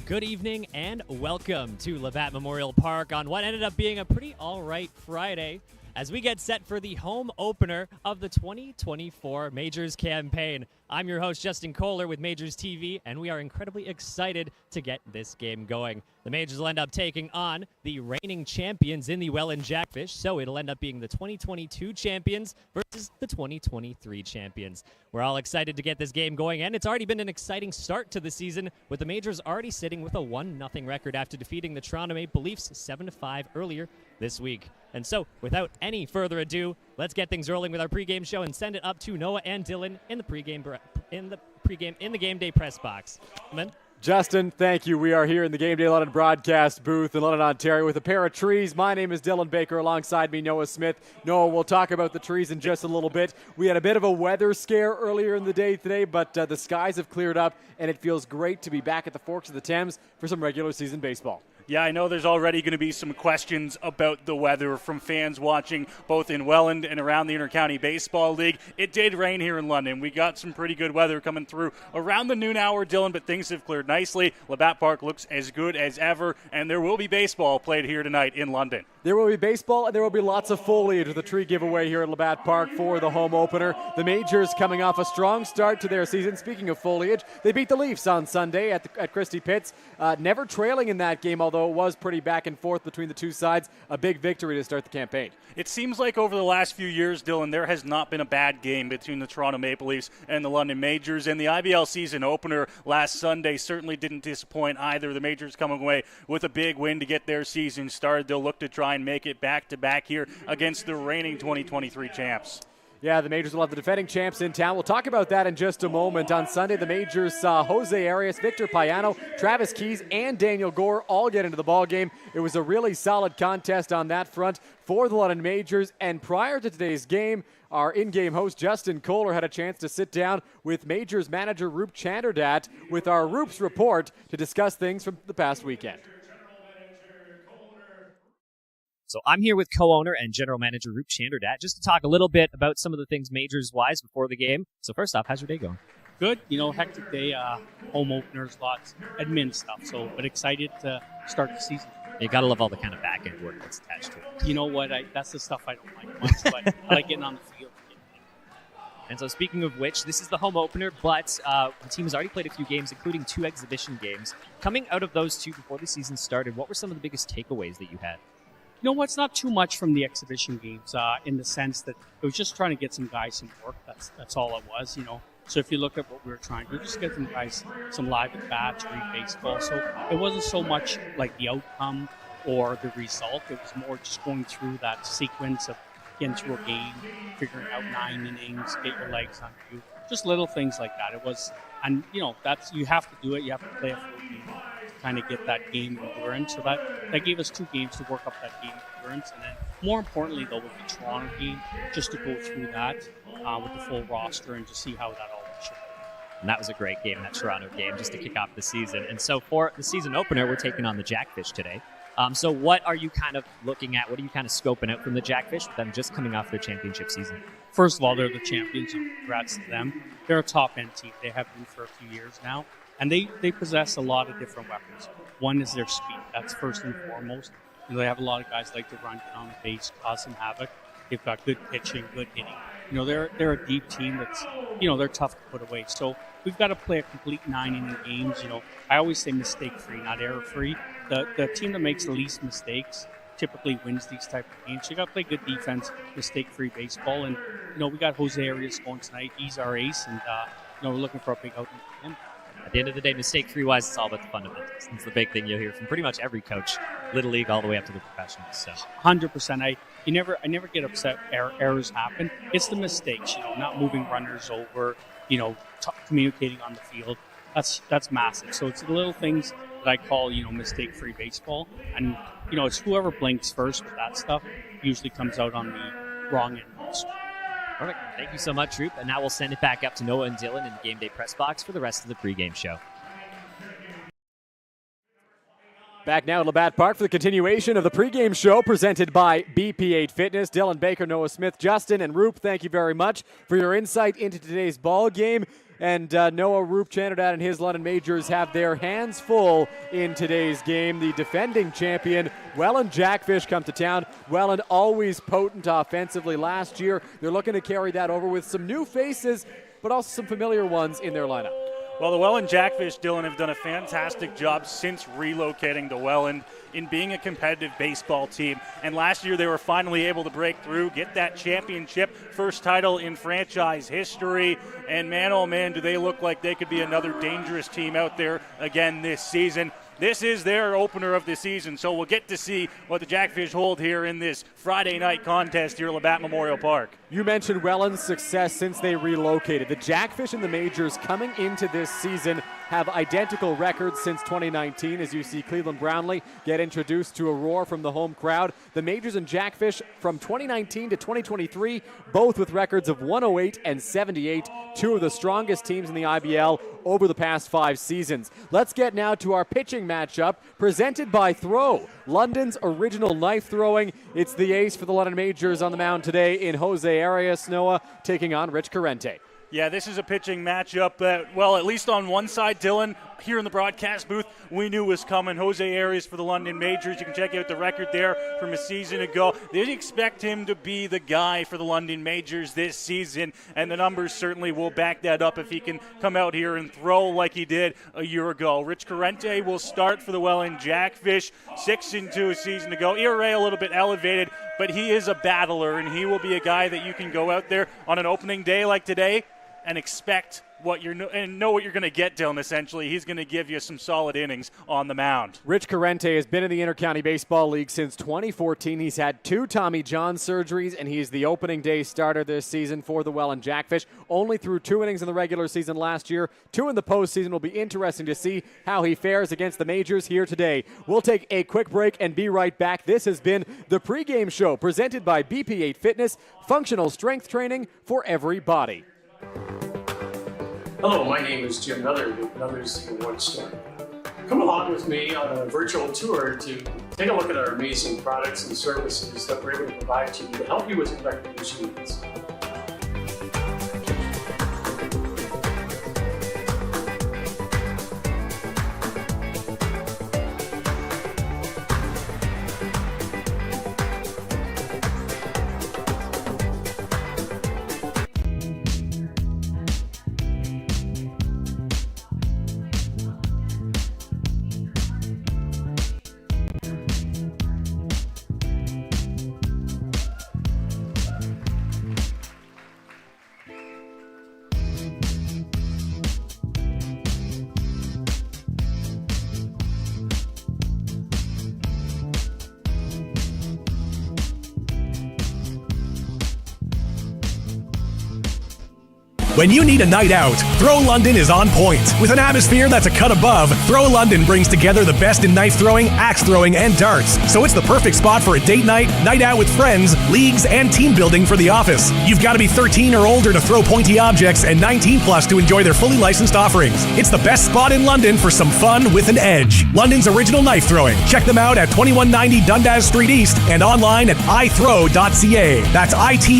Good evening and welcome to Labatt Memorial Park on what ended up being a pretty all-right Friday as we get set for the home opener of the 2024 Majors campaign. I'm your host, Justin Koehler with MajorsTV, and we are incredibly excited to get this game going. The Majors will end up taking on the reigning champions in the Welland Jackfish, so it'll end up being the 2022 champions versus the 2023 champions. We're all excited to get this game going, and it's already been an exciting start to the season, with the Majors already sitting with a 1-0 record after defeating the Toronto Maple Leafs 7-5 earlier this week. And so, without any further ado, let's get things rolling with our pregame show and send it up to Noah and Dylan in the game day press box. Amen. Justin, thank you. We are here in the Game Day London broadcast booth in London, Ontario with a pair of trees. My name is Dylan Baker. Alongside me, Noah Smith. Noah, we'll talk about the trees in just a little bit. We had a bit of a weather scare earlier in the day today, but the skies have cleared up, and it feels great to be back at the Forks of the Thames for some regular season baseball. Yeah, I know there's already going to be some questions about the weather from fans watching both in Welland and around the Intercounty Baseball League. It did rain here in London. We got some pretty good weather coming through around the noon hour, Dylan, but things have cleared nicely. Labatt Park looks as good as ever, and there will be baseball played here tonight in London. There will be baseball, and there will be lots of foliage with the tree giveaway here at Labatt Park for the home opener. The Majors coming off a strong start to their season. Speaking of foliage, they beat the Leafs on Sunday at Christie Pitts. Never trailing in that game, although it was pretty back and forth between the two sides. A big victory to start the campaign. It seems like over the last few years, Dylan, there has not been a bad game between the Toronto Maple Leafs and the London Majors, and the IBL season opener last Sunday certainly didn't disappoint either. The Majors coming away with a big win to get their season started. They'll look to try and make it back-to-back here against the reigning 2023 champs. Yeah, the Majors will have the defending champs in town. We'll talk about that in just a moment. On Sunday, the Majors saw Jose Arias, Victor Payano, Travis Keys, and Daniel Gore all get into the ballgame. It was a really solid contest on that front for the London Majors. And prior to today's game, our in-game host, Justin Koehler, had a chance to sit down with Majors manager Roop Chanderdat with our Roop's report to discuss things from the past weekend. So I'm here with co-owner and general manager Roop Chanderdat just to talk a little bit about some of the things Majors-wise before the game. So first off, how's your day going? Good. Hectic day, home openers, lots, admin stuff. But excited to start the season. You got to love all the kind of back-end work that's attached to it. You know what? That's the stuff I don't like much, but I like getting on the field. And so speaking of which, this is the home opener, but the team has already played a few games, including 2 exhibition games. Coming out of those 2 before the season started, what were some of the biggest takeaways that you had? You know what's not too much from the exhibition games in the sense that it was just trying to get some guys some work. That's all it was, So if you look at what we were trying to do, just get some guys some live at bats, read baseball. So it wasn't so much like the outcome or the result. It was more just going through that sequence of getting through a game, figuring out 9 innings, get your legs under you. Just little things like that. It was, and that's, you have to do it. You have to play a full game to kind of get that game endurance. So that gave us 2 games to work up that game endurance. And then more importantly, though, with the Toronto game, just to go through that with the full roster and to see how that all should go. And that was a great game, that Toronto game, just to kick off the season. And so for the season opener, we're taking on the Jackfish today. So what are you kind of looking at? What are you kind of scoping out from the Jackfish with them just coming off their championship season? First of all, they're the champions, and congrats to them. They're a top-end team. They have been for a few years now, and they possess a lot of different weapons. One is their speed. That's first and foremost. They have a lot of guys like to run down the base, cause some havoc. They've got good pitching, good hitting. they're a deep team that's, they're tough to put away. So we've got to play a complete 9-inning games. I always say mistake-free, not error-free. The team that makes the least mistakes typically wins these type of games. So you got to play good defense, mistake-free baseball. And, we got Jose Arias going tonight. He's our ace, and, we're looking for a big outing for him. At the end of the day, mistake-free wise, it's all about the fundamentals. It's the big thing you'll hear from pretty much every coach, Little League all the way up to the professionals. So 100%. I never get upset. Errors happen. It's the mistakes, not moving runners over, communicating on the field. That's massive. So it's the little things that I call, mistake-free baseball. And, it's whoever blinks first with that stuff usually comes out on the wrong end most. Perfect. Thank you so much, Roop. And now we'll send it back up to Noah and Dylan in the game day press box for the rest of the pregame show. Back now at Labatt Park for the continuation of the pregame show presented by BP8 Fitness. Dylan Baker, Noah Smith, Justin, and Roop, thank you very much for your insight into today's ball game. And Noah, Roop, Chanardad, and his London Majors have their hands full in today's game. The defending champion, Welland Jackfish, come to town. Welland always potent offensively last year. They're looking to carry that over with some new faces, but also some familiar ones in their lineup. Well, the Welland Jackfish, Dylan, have done a fantastic job since relocating to Welland in being a competitive baseball team. And last year they were finally able to break through, get that championship, first title in franchise history. And man, oh man, do they look like they could be another dangerous team out there again this season. This is their opener of the season, so we'll get to see what the Jackfish hold here in this Friday night contest here at Labatt Memorial Park. You mentioned Welland's success since they relocated. The Jackfish and the Majors coming into this season have identical records since 2019 as you see Cleveland Brownlee get introduced to a roar from the home crowd. The Majors and Jackfish from 2019 to 2023, both with records of 108 and 78, two of the strongest teams in the IBL over the past 5 seasons. Let's get now to our pitching matchup presented by Throw, London's original knife throwing. It's the ace for the London Majors on the mound today in Jose Arias, Noah, taking on Rich Corrente. Yeah, this is a pitching matchup that, well, at least on one side, Dylan, here in the broadcast booth, we knew was coming. Jose Arias for the London Majors. You can check out the record there from a season ago. They expect him to be the guy for the London Majors this season, and the numbers certainly will back that up if he can come out here and throw like he did a year ago. Rich Corrente will start for the Welland Jackfish, 6-2 a season ago. ERA a little bit elevated, but he is a battler, and he will be a guy that you can go out there on an opening day like today and expect know what you're going to get, Dylan, essentially. He's going to give you some solid innings on the mound. Rich Corrente has been in the Intercounty Baseball League since 2014. He's had 2 Tommy John surgeries, and he's the opening day starter this season for the Welland Jackfish. Only threw 2 innings in the regular season last year, 2 in the postseason. Will be interesting to see how he fares against the Majors here today. We'll take a quick break and be right back. This has been the pregame show presented by BP8 Fitness, functional strength training for every body. Hello, my name is Jim Miller with Miller's Award Store. Come along with me on a virtual tour to take a look at our amazing products and services that we're able to provide to you to help you with your recreation needs. When you need a night out, Throw London is on point. With an atmosphere that's a cut above, Throw London brings together the best in knife throwing, axe throwing, and darts. So it's the perfect spot for a date night, night out with friends, leagues, and team building for the office. You've got to be 13 or older to throw pointy objects and 19 plus to enjoy their fully licensed offerings. It's the best spot in London for some fun with an edge. London's original knife throwing. Check them out at 2190 Dundas Street East and online at ithrow.ca. That's ithrow.ca.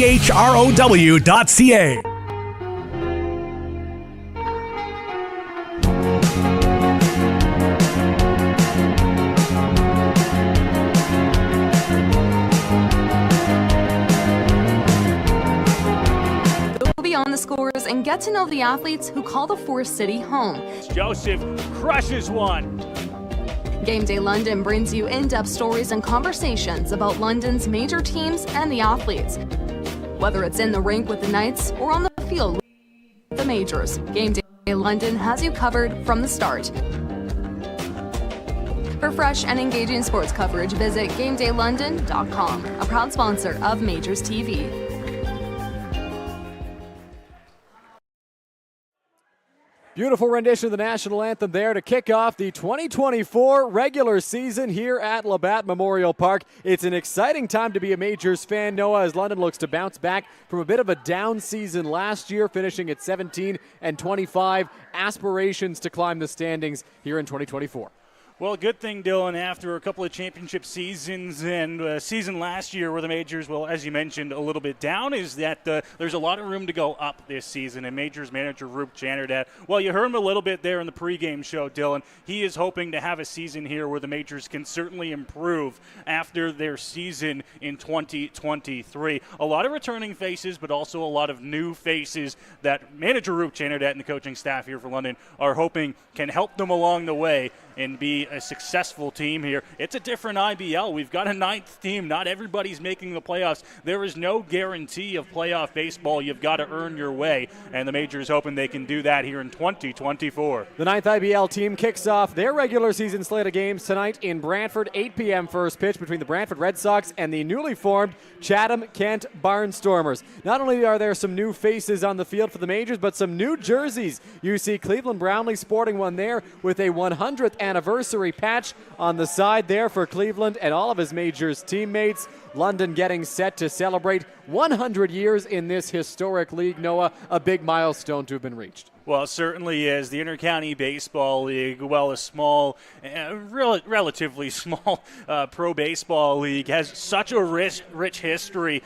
get to know the athletes who call the Forest City home. Joseph crushes one. Game Day London brings you in-depth stories and conversations about London's major teams and the athletes. Whether it's in the rink with the Knights or on the field with the Majors, Game Day London has you covered from the start. For fresh and engaging sports coverage, visit GameDayLondon.com, a proud sponsor of MajorsTV. Beautiful rendition of the national anthem there to kick off the 2024 regular season here at Labatt Memorial Park. It's an exciting time to be a Majors fan, Noah, as London looks to bounce back from a bit of a down season last year, finishing at 17-25. Aspirations to climb the standings here in 2024. Well, good thing, Dylan, after a couple of championship seasons and a season last year where the Majors, well, as you mentioned, a little bit down, is that there's a lot of room to go up this season. And Majors manager Roop Jannerdat, well, you heard him a little bit there in the pregame show, Dylan. He is hoping to have a season here where the Majors can certainly improve after their season in 2023. A lot of returning faces, but also a lot of new faces that manager Roop Jannerdat and the coaching staff here for London are hoping can help them along the way and be a successful team here. It's a different IBL. We've got a ninth team. Not everybody's making the playoffs. There is no guarantee of playoff baseball. You've got to earn your way, and the Majors hoping they can do that here in 2024. The ninth IBL team kicks off their regular season slate of games tonight in Brantford. 8 p.m. first pitch between the Brantford Red Sox and the newly formed Chatham-Kent Barnstormers. Not only are there some new faces on the field for the Majors, but some new jerseys. You see Cleveland Brownlee sporting one there with a 100th anniversary patch on the side there for Cleveland and all of his Majors teammates. London getting set to celebrate 100 years in this historic league, Noah, a big milestone to have been reached. Well, it certainly is. The Intercounty Baseball League, well, a small, relatively small pro baseball league, has such a rich history.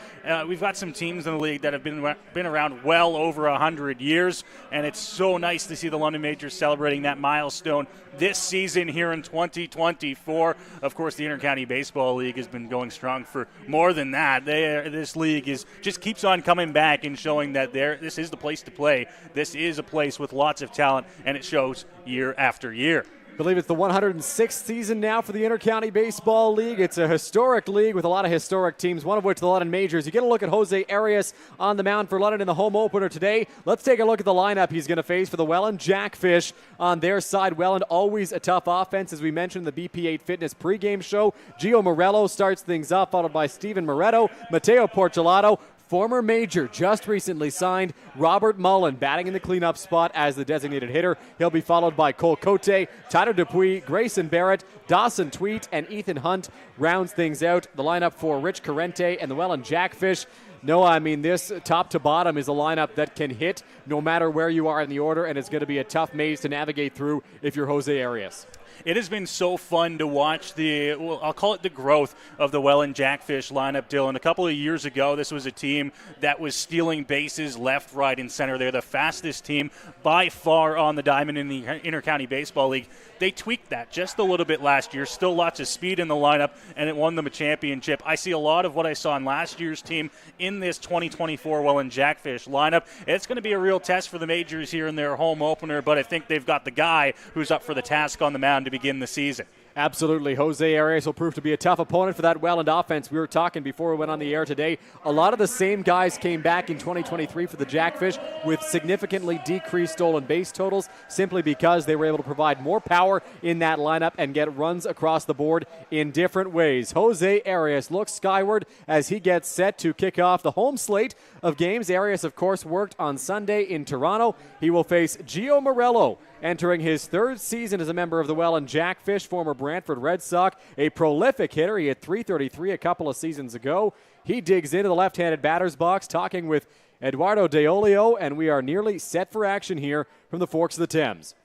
We've got some teams in the league that have been around well over 100 years, and it's so nice to see the London Majors celebrating that milestone this season here in 2024. Of course, the Intercounty Baseball League has been going strong for more than that. This league just keeps on coming back and showing that this is the place to play. This is a place with lots of talent, and it shows year after year. I believe it's the 106th season now for the Intercounty Baseball League. It's a historic league with a lot of historic teams, one of which the London Majors. You get a look at Jose Arias on the mound for London in the home opener today. Let's take a look at the lineup he's going to face for the Welland Jackfish on their side. Welland, always a tough offense, as we mentioned in the BP8 Fitness pregame show. Gio Morello starts things off, followed by Steven Moretto, Mateo Portolato, former Major, just recently signed Robert Mullen, batting in the cleanup spot as the designated hitter. He'll be followed by Cole Cote, Tyler Dupuis, Grayson Barrett, Dawson Tweet, and Ethan Hunt rounds things out. The lineup for Rich Carente and the Welland Jackfish. No, I mean, this top to bottom is a lineup that can hit no matter where you are in the order, and it's going to be a tough maze to navigate through if you're Jose Arias. It has been so fun to watch I'll call it the growth of the Welland Jackfish lineup, Dylan. A couple of years ago, this was a team that was stealing bases left, right, and center. They're the fastest team by far on the diamond in the Intercounty Baseball League. They tweaked that just a little bit last year. Still lots of speed in the lineup, and it won them a championship. I see a lot of what I saw in last year's team in this 2024 Welland Jackfish lineup. It's going to be a real test for the Majors here in their home opener, but I think they've got the guy who's up for the task on the mound to begin the season. Absolutely. Jose Arias will prove to be a tough opponent for that Welland offense. We were talking before we went on the air today. A lot of the same guys came back in 2023 for the Jackfish with significantly decreased stolen base totals simply because they were able to provide more power in that lineup and get runs across the board in different ways. Jose Arias looks skyward as he gets set to kick off the home slate of games. Arias, of course, worked on Sunday in Toronto. He will face Gio Morello, entering his third season as a member of the Welland Jackfish, former Brantford Red Sox, a prolific hitter. He hit .333 a couple of seasons ago. He digs into the left-handed batter's box, talking with Eduardo Deolio, and we are nearly set for action here from the Forks of the Thames.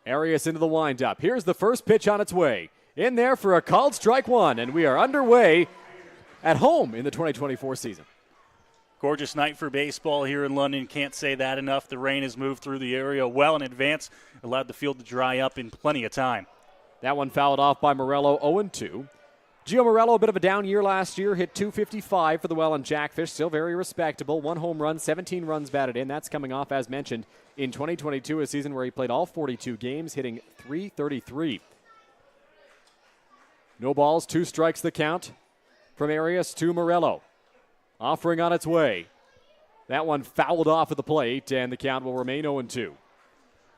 Arias into the windup. Here's the first pitch on its way. In there for a called strike one, and we are underway at home in the 2024 season. Gorgeous night for baseball here in London. Can't say that enough. The rain has moved through the area well in advance, allowed the field to dry up in plenty of time. That one fouled off by Morello, 0-2. Gio Morello, a bit of a down year last year, hit .255 for the Welland Jackfish, still very respectable. 1 home run, 17 runs batted in. That's coming off, as mentioned, in 2022, a season where he played all 42 games, hitting .333. No balls, 2 strikes the count from Arias to Morello. Offering on its way. That one fouled off at the plate, and the count will remain 0-2.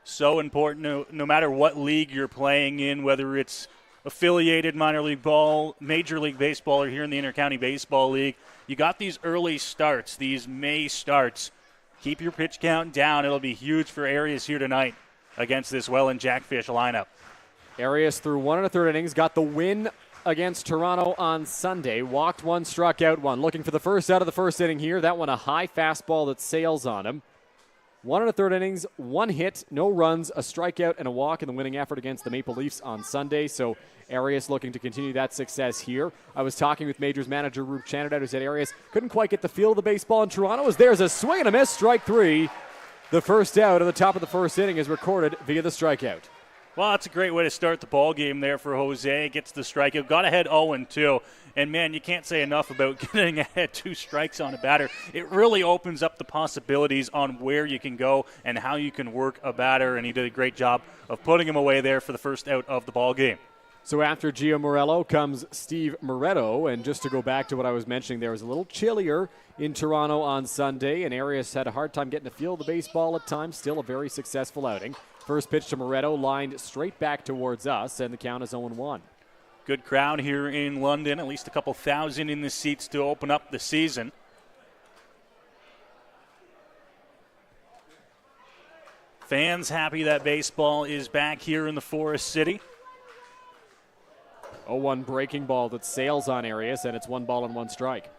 So important, no matter what league you're playing in, whether it's affiliated minor league ball, Major League Baseball, or here in the Intercounty Baseball League, you got these early starts, these May starts. Keep your pitch count down. It'll be huge for Arias here tonight against this Welland Jackfish lineup. Arias threw 1 1/3 innings, got the win against Toronto on Sunday. Walked 1, struck out 1. Looking for the first out of the first inning here. That one a high fastball that sails on him. 1 1/3 innings, 1 hit, no runs, a strikeout, and a walk in the winning effort against the Maple Leafs on Sunday. So Arias looking to continue that success here. I was talking with Majors manager Rupe Chanadad, who said Arias couldn't quite get the feel of the baseball in Toronto. As there's a swing and a miss, strike 3. The first out at the top of the first inning is recorded via the strikeout. Well, that's a great way to start the ball game there for Jose. Gets the strikeout, got ahead 0-2. And, man, you can't say enough about getting ahead 2 strikes on a batter. It really opens up the possibilities on where you can go and how you can work a batter, and he did a great job of putting him away there for the first out of the ball game. So after Gio Morello comes Steve Moretto, and just to go back to what I was mentioning, there was a little chillier in Toronto on Sunday, and Arias had a hard time getting the feel of the baseball at times. Still a very successful outing. First pitch to Moretto, lined straight back towards us, and the count is 0-1. Good crowd here in London, at least a couple thousand in the seats to open up the season. Fans happy that baseball is back here in the Forest City. 0-1 breaking ball that sails on Arias, and it's 1 ball and 1 strike.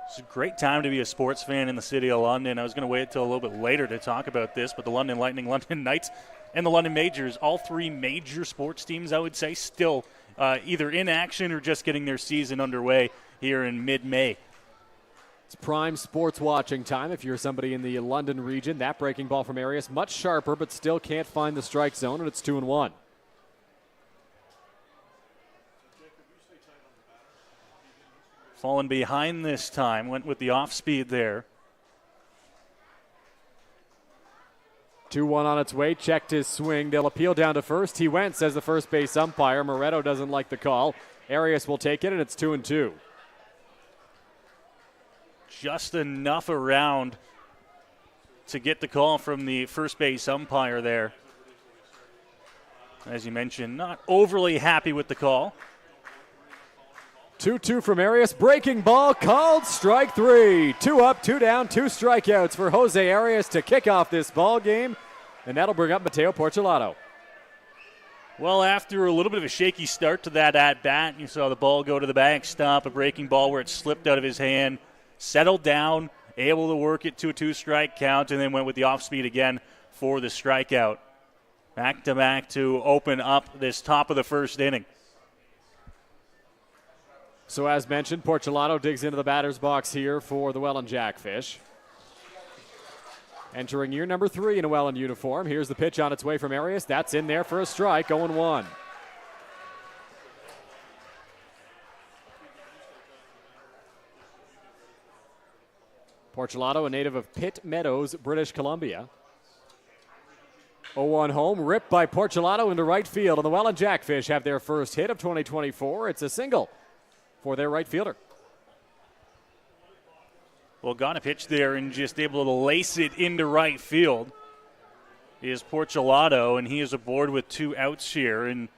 It's a great time to be a sports fan in the city of London. I was going to wait till a little bit later to talk about this, but the London Lightning, London Knights, and the London Majors, all 3 major sports teams, I would say, still either in action or just getting their season underway here in mid-May. It's prime sports watching time if you're somebody in the London region. That breaking ball from Arias, much sharper, but still can't find the strike zone, and it's 2-1. Fallen behind this time, went with the off-speed there. 2-1 on its way, checked his swing. They'll appeal down to first. He went, says the first base umpire. Moretto doesn't like the call. Arias will take it, and it's 2-2. Just enough around to get the call from the first base umpire there. As you mentioned, not overly happy with the call. 2-2 from Arias. Breaking ball called strike 3. 2 up, 2 down, 2 strikeouts for Jose Arias to kick off this ball game. And that'll bring up Mateo Porcelato. Well, after a little bit of a shaky start to that at-bat, you saw the ball go to the backstop, a breaking ball where it slipped out of his hand, settled down, able to work it to a 2-strike count, and then went with the off-speed again for the strikeout. Back-to-back to open up this top of the first inning. So as mentioned, Porcelato digs into the batter's box here for the Welland Jackfish. Entering year number 3 in a Welland uniform. Here's the pitch on its way from Arias. That's in there for a strike, 0-1. Porcelato, a native of Pitt Meadows, British Columbia. 0-1 home, ripped by Porcelato into right field, and the Welland Jackfish have their first hit of 2024. It's a single for their right fielder. Well, got a pitch there and just able to lace it into right field is Porcelato, and he is aboard with 2 outs here. And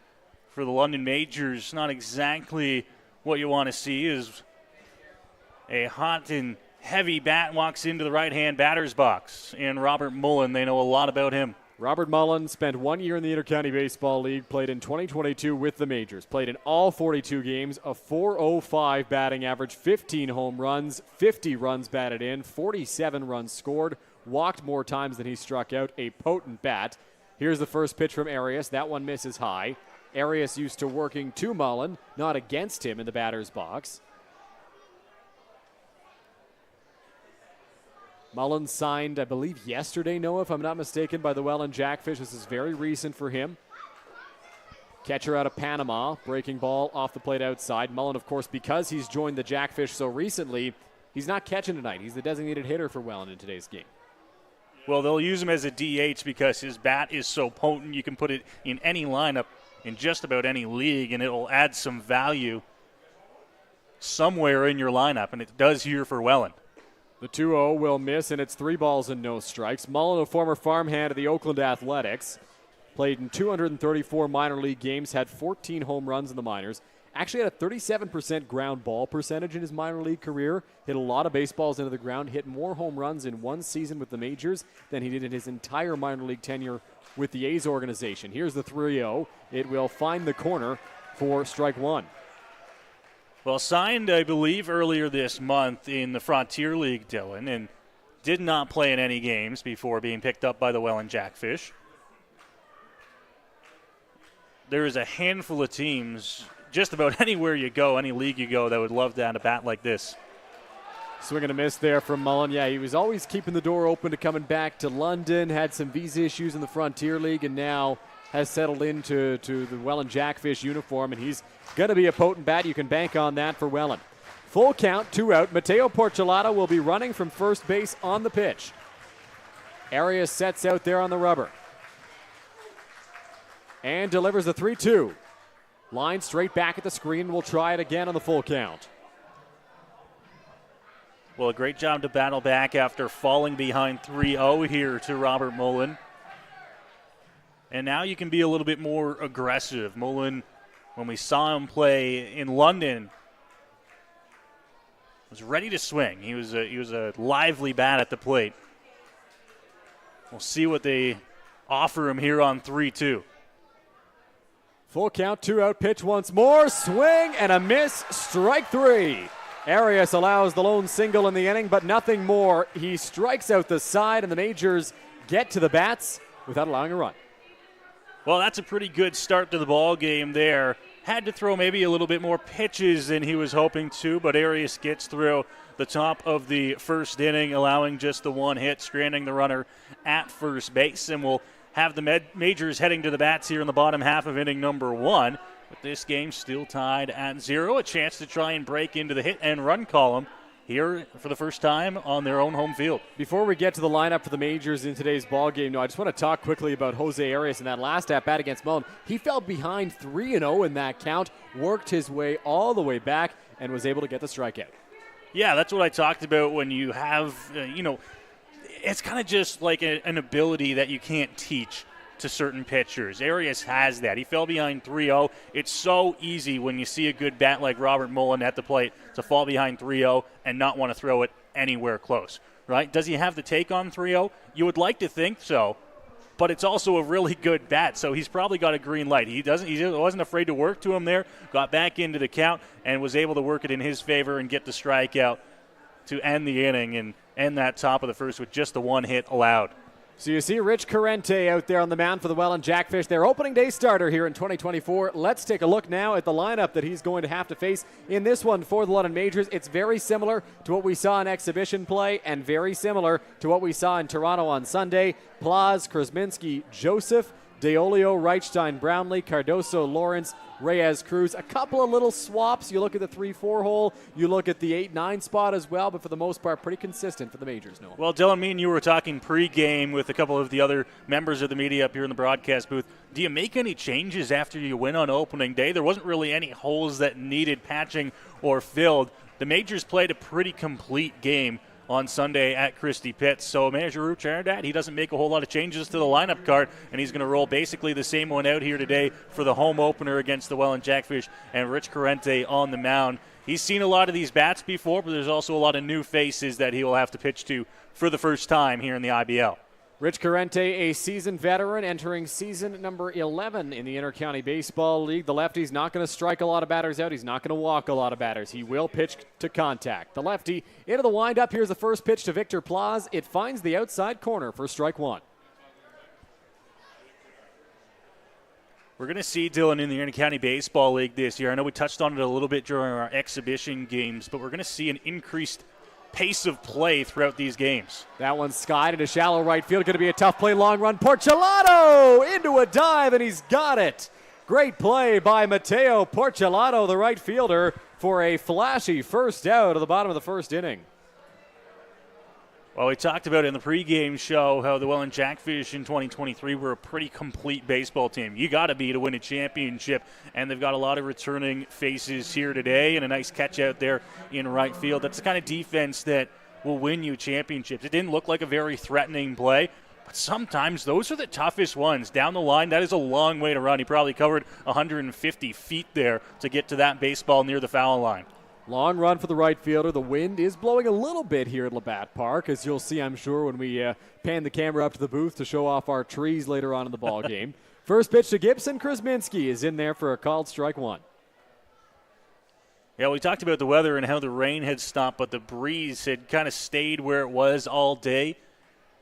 for the London Majors, not exactly what you want to see is a hot and heavy bat walks into the right-hand batter's box. And Robert Mullen, they know a lot about him. Robert Mullen spent 1 year in the Intercounty Baseball League, played in 2022 with the Majors, played in all 42 games, a .405 batting average, 15 home runs, 50 runs batted in, 47 runs scored, walked more times than he struck out, a potent bat. Here's the first pitch from Arias. That one misses high. Arias used to working to Mullen, not against him in the batter's box. Mullen signed, I believe, yesterday, Noah, if I'm not mistaken, by the Welland Jackfish. This is very recent for him. Catcher out of Panama, breaking ball off the plate outside. Mullen, of course, because he's joined the Jackfish so recently, he's not catching tonight. He's the designated hitter for Welland in today's game. Well, they'll use him as a DH because his bat is so potent. You can put it in any lineup in just about any league, and it will add some value somewhere in your lineup, and it does here for Welland. The 2-0 will miss, and it's 3 balls and no strikes. Mullen, a former farmhand of the Oakland Athletics, played in 234 minor league games, had 14 home runs in the minors. Actually had a 37% ground ball percentage in his minor league career. Hit a lot of baseballs into the ground. Hit more home runs in one season with the majors than he did in his entire minor league tenure with the A's organization. Here's the 3-0. It will find the corner for strike one. Well, signed, I believe, earlier this month in the Frontier League, Dylan, and did not play in any games before being picked up by the Welland Jackfish. There is a handful of teams, just about anywhere you go, any league you go, that would love to have a bat like this. Swing and a miss there from Mullen. Yeah, he was always keeping the door open to coming back to London, had some visa issues in the Frontier League, and now has settled into the Welland Jackfish uniform, and he's going to be a potent bat. You can bank on that for Welland. Full count, 2 out. Mateo Porchelato will be running from first base on the pitch. Arias sets out there on the rubber and delivers the 3-2. Line straight back at the screen. We'll try it again on the full count. Well, a great job to battle back after falling behind 3-0 here to Robert Mullen. And now you can be a little bit more aggressive. Mullen, when we saw him play in London, was ready to swing. He was a lively bat at the plate. We'll see what they offer him here on 3-2. Full count, 2 out, pitch once more, swing and a miss, strike 3. Arias allows the lone single in the inning, but nothing more. He strikes out the side, and the Majors get to the bats without allowing a run. Well, that's a pretty good start to the ball game there. Had to throw maybe a little bit more pitches than he was hoping to, but Arias gets through the top of the first inning, allowing just the one hit, stranding the runner at first base, and we'll have the Majors heading to the bats here in the bottom half of inning number 1. But this game still tied at 0. A chance to try and break into the hit and run column here for the first time on their own home field. Before we get to the lineup for the Majors in today's ball game, I just want to talk quickly about Jose Arias in that last at-bat against Mullen. He fell behind 3-0 in that count, worked his way all the way back, and was able to get the strikeout. Yeah, that's what I talked about when you have, it's kind of just like an ability that you can't teach to certain pitchers. Arias has that. He fell behind 3-0. It's so easy when you see a good bat like Robert Mullen at the plate to fall behind 3-0 and not want to throw it anywhere close, right? Does he have the take on 3-0? You would like to think so, but it's also a really good bat, so he's probably got a green light. He wasn't afraid to work to him there, got back into the count, and was able to work it in his favor and get the strikeout to end the inning and end that top of the first with just the one hit allowed. So you see Rich Corrente out there on the mound for the Welland Jackfish, their opening day starter here in 2024. Let's take a look now at the lineup that he's going to have to face in this one for the London Majors. It's very similar to what we saw in exhibition play and very similar to what we saw in Toronto on Sunday. Plaz, Krasminski, Joseph, Deolio, Reichstein, Brownlee, Cardoso, Lawrence, Reyes, Cruz. A couple of little swaps. You look at the 3-4 hole. You look at the 8-9 spot as well, but for the most part, pretty consistent for the Majors, Noah. Well, Dylan, me and you were talking pregame with a couple of the other members of the media up here in the broadcast booth. Do you make any changes after you win on opening day? There wasn't really any holes that needed patching or filled. The Majors played a pretty complete game on Sunday at Christie Pitts. So manager Rich Arndat, he doesn't make a whole lot of changes to the lineup card, and he's going to roll basically the same one out here today for the home opener against the Welland Jackfish and Rich Corrente on the mound. He's seen a lot of these bats before, but there's also a lot of new faces that he will have to pitch to for the first time here in the IBL. Rich Corrente, a seasoned veteran, entering season number 11 in the Intercounty Baseball League. The lefty's not going to strike a lot of batters out. He's not going to walk a lot of batters. He will pitch to contact. The lefty into the windup. Here's the first pitch to Victor Plaz. It finds the outside corner for strike one. We're going to see Dylan in the Intercounty Baseball League this year. I know we touched on it a little bit during our exhibition games, but we're going to see an increased pace of play throughout these games. That one's skied into shallow right field. Going to be a tough play, long run. Porchelato into a dive, and he's got it. Great play by Matteo Porcelato, the right fielder, for a flashy first out at the bottom of the first inning. Well, we talked about in the pregame show how the Welland Jackfish in 2023 were a pretty complete baseball team. You got to be to win a championship, and they've got a lot of returning faces here today and a nice catch out there in right field. That's the kind of defense that will win you championships. It didn't look like a very threatening play, but sometimes those are the toughest ones. Down the line, that is a long way to run. He probably covered 150 feet there to get to that baseball near the foul line. Long run for the right fielder. The wind is blowing a little bit here at Labatt Park, as you'll see, I'm sure, when we pan the camera up to the booth to show off our trees later on in the ball game. First pitch to Gibson. Krasminski is in there for a called strike one. Yeah, we talked about the weather and how the rain had stopped, but the breeze had kind of stayed where it was all day.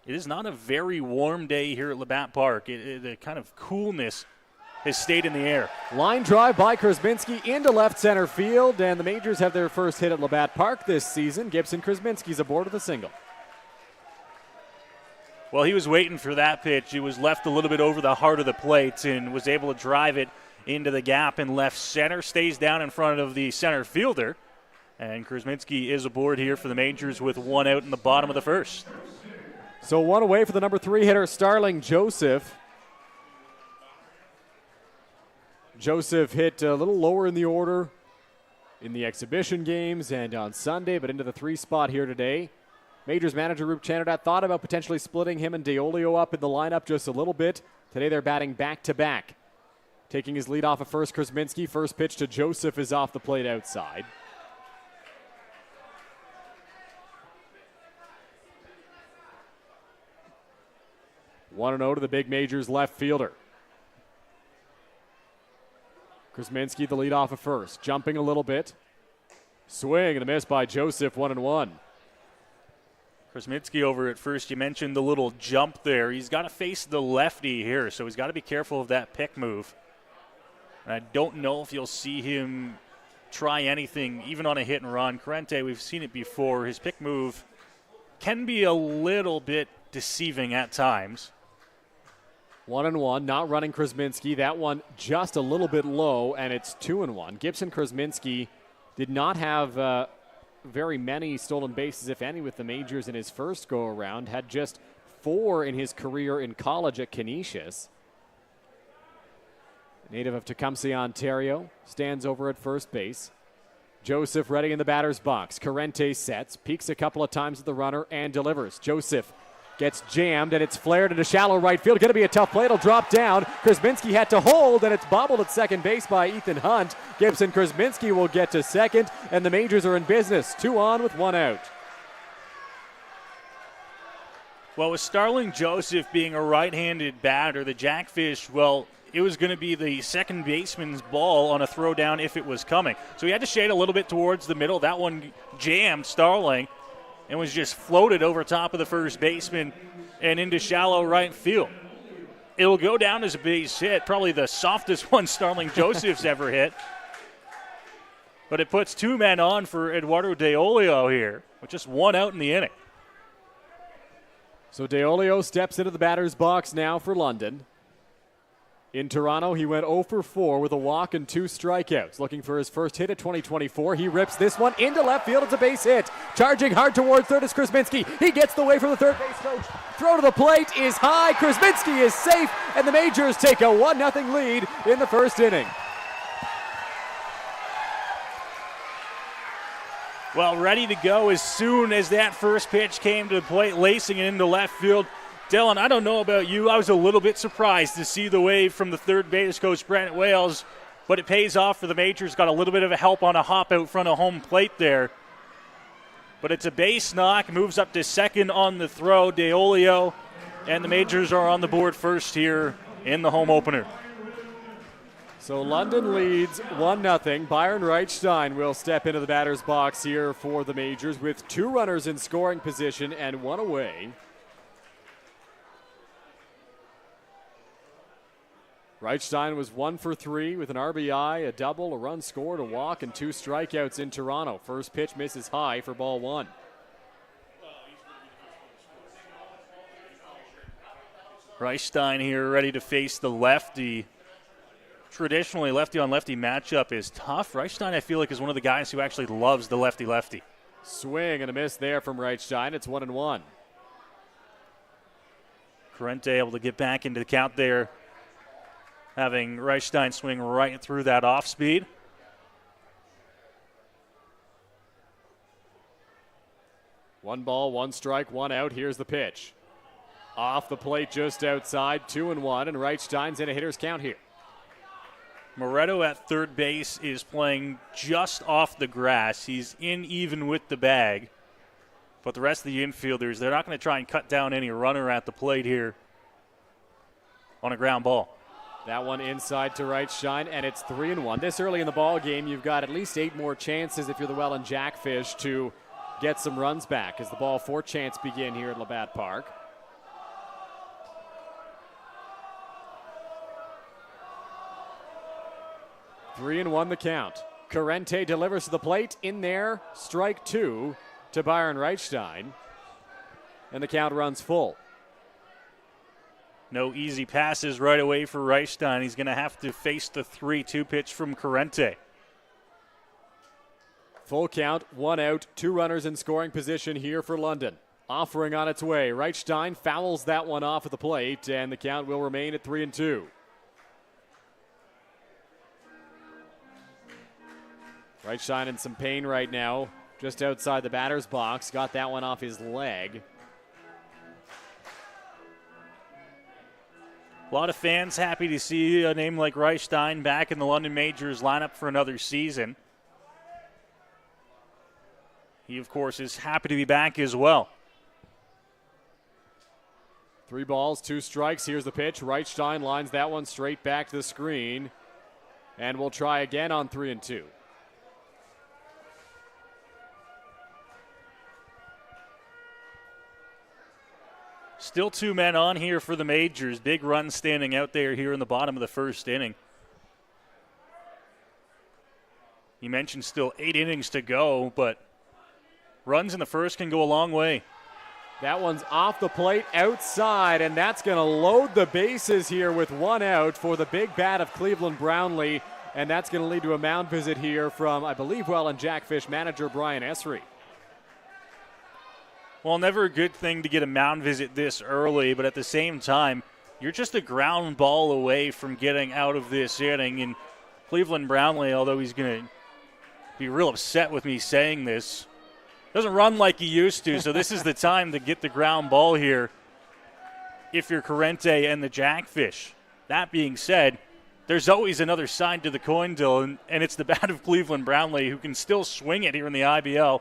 It is not a very warm day here at Labatt Park. The kind of coolness has stayed in the air. Line drive by Krasminski into left center field, and the Majors have their first hit at Labatt Park this season. Gibson Krasminski's aboard with a single. Well, he was waiting for that pitch. It was left a little bit over the heart of the plate and was able to drive it into the gap in left center. Stays down in front of the center fielder. And Krasminski is aboard here for the Majors with one out in the bottom of the first. So one away for the number 3 hitter, Starling Joseph. Joseph hit a little lower in the order in the exhibition games and on Sunday, but into the 3 spot here today. Majors manager Rup Chanardad thought about potentially splitting him and DeOlio up in the lineup just a little bit. Today they're batting back-to-back. Taking his lead off of first, Krasminski. First pitch to Joseph is off the plate outside. One and 0 to the big Majors left fielder. Krasminski, the lead off of first, jumping a little bit. Swing and a miss by Joseph, 1-1. Krasminski over at first. You mentioned the little jump there. He's got to face the lefty here, so he's got to be careful of that pick move. And I don't know if you'll see him try anything, even on a hit and run. Corrente, we've seen it before. His pick move can be a little bit deceiving at times. 1-1, not running Krasminski. That one just a little bit low, and it's 2-1. Gibson Krasminski did not have very many stolen bases, if any, with the Majors in his first go-around. Had just 4 in his career in college at Canisius. Native of Tecumseh, Ontario, stands over at first base. Joseph ready in the batter's box. Corrente sets, peeks a couple of times at the runner, and delivers. Joseph gets jammed, and it's flared into shallow right field. Going to be a tough play. It'll drop down. Krasminski had to hold, and it's bobbled at second base by Ethan Hunt. Gibson Krasminski will get to second, and the Majors are in business. 2 on with 1 out. Well, with Starling Joseph being a right-handed batter, the Jackfish, well, it was going to be the second baseman's ball on a throw down if it was coming. So he had to shade a little bit towards the middle. That one jammed Starling and was just floated over top of the first baseman and into shallow right field. It'll go down as a base hit, probably the softest one Starling Joseph's ever hit. But it puts 2 men on for Eduardo DeOlio here, with just 1 out in the inning. So DeOlio steps into the batter's box now for London. In Toronto, he went 0 for 4 with a walk and 2 strikeouts. Looking for his first hit of 2024. He rips this one into left field. It's a base hit. Charging hard towards third is Krasminski. He gets the way from the third base coach. Throw to the plate is high. Krasminski is safe, and the Majors take a 1-0 lead in the first inning. Well, ready to go as soon as that first pitch came to the plate, lacing it into left field. Dylan, I don't know about you. I was a little bit surprised to see the wave from the third base coach, Brent Wales, but it pays off for the Majors. Got a little bit of a help on a hop out front of home plate there. But it's a base knock, moves up to second on the throw. DeOlio and the Majors are on the board first here in the home opener. So London leads 1-0. Byron Reichstein will step into the batter's box here for the Majors with 2 runners in scoring position and 1 away. Reichstein was 1 for 3 with an RBI, a double, a run scored, a walk, and 2 strikeouts in Toronto. First pitch misses high for ball 1. Reichstein here ready to face the lefty. traditionally lefty-on-lefty matchup is tough. Reichstein, I feel like, is one of the guys who actually loves the lefty-lefty. Swing and a miss there from Reichstein. It's 1-1. Corrente able to get back into the count there, having Reichstein swing right through that off speed. One ball, one strike, one out. Here's the pitch. Off the plate just outside, 2-1, and Reichstein's in a hitter's count here. Moretto at third base is playing just off the grass. He's in even with the bag. But the rest of the infielders, they're not going to try and cut down any runner at the plate here on a ground ball. That one inside to Reichstein, and it's 3-1. This early in the ball game, you've got at least 8 more chances if you're the Welland Jackfish to get some runs back as the ball 4 chants begin here at Labatt Park. Three and 1 the count. Corrente delivers to the plate. In there, strike 2 to Byron Reichstein. And the count runs full. No easy passes right away for Reichstein. He's going to have to face the 3-2 pitch from Corrente. Full count, 1 out, 2 runners in scoring position here for London. Offering on its way. Reichstein fouls that one off at the plate, and the count will remain at 3-2. Reichstein in some pain right now, just outside the batter's box. Got that one off his leg. A lot of fans happy to see a name like Reichstein back in the London Majors lineup for another season. He, of course, is happy to be back as well. 3 balls, 2 strikes. Here's the pitch. Reichstein lines that one straight back to the screen. And we'll try again on 3-2. Still 2 men on here for the Majors. Big run standing out there here in the bottom of the first inning. You mentioned still 8 innings to go, but runs in the first can go a long way. That one's off the plate outside, and that's going to load the bases here with 1 out for the big bat of Cleveland Brownlee, and that's going to lead to a mound visit here from, I believe, Welland Jackfish manager Brian Esri. Well, never a good thing to get a mound visit this early, but at the same time, you're just a ground ball away from getting out of this inning, and Cleveland Brownlee, although he's going to be real upset with me saying this, doesn't run like he used to, so this is the time to get the ground ball here if you're Corrente and the Jackfish. That being said, there's always another side to the coin, Dylan, and it's the bat of Cleveland Brownlee who can still swing it here in the IBL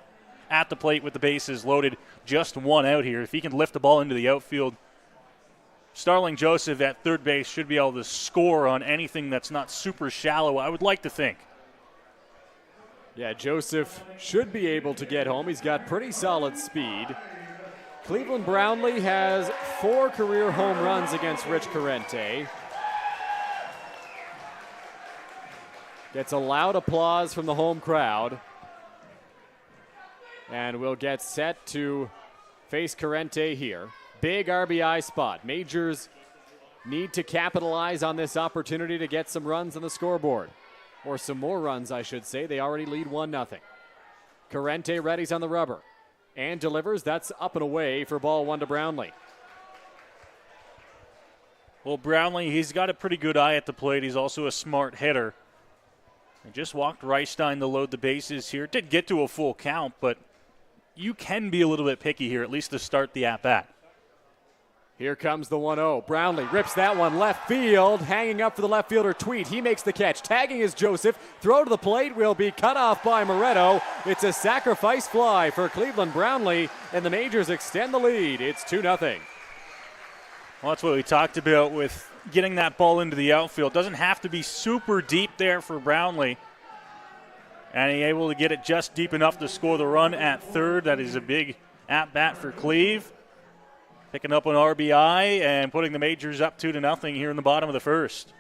at the plate with the bases loaded. Just 1 out here. If he can lift the ball into the outfield, Starling Joseph at third base should be able to score on anything that's not super shallow, I would like to think. Yeah, Joseph should be able to get home. He's got pretty solid speed. Cleveland Brownlee has 4 career home runs against Rich Corrente. Gets a loud applause from the home crowd. And we'll get set to face Corrente here. Big RBI spot. Majors need to capitalize on this opportunity to get some runs on the scoreboard. Or some more runs, I should say. They already lead 1-0. Corrente readies on the rubber. And delivers. That's up and away for ball 1 to Brownlee. Well, Brownlee, he's got a pretty good eye at the plate. He's also a smart hitter. And just walked Reichstein to load the bases here. Did get to a full count, but you can be a little bit picky here, at least to start the at-bat. Here comes the 1-0. Brownlee rips that one left field, hanging up for the left fielder Tweet. He makes the catch. Tagging is Joseph. Throw to the plate will be cut off by Moretto. It's a sacrifice fly for Cleveland Brownlee, and the Majors extend the lead. It's 2-0. Well, that's what we talked about with getting that ball into the outfield. Doesn't have to be super deep there for Brownlee. And he's able to get it just deep enough to score the run at third. That is a big at-bat for Cleve. Picking up an RBI and putting the Majors up 2-0 here in the bottom of the first.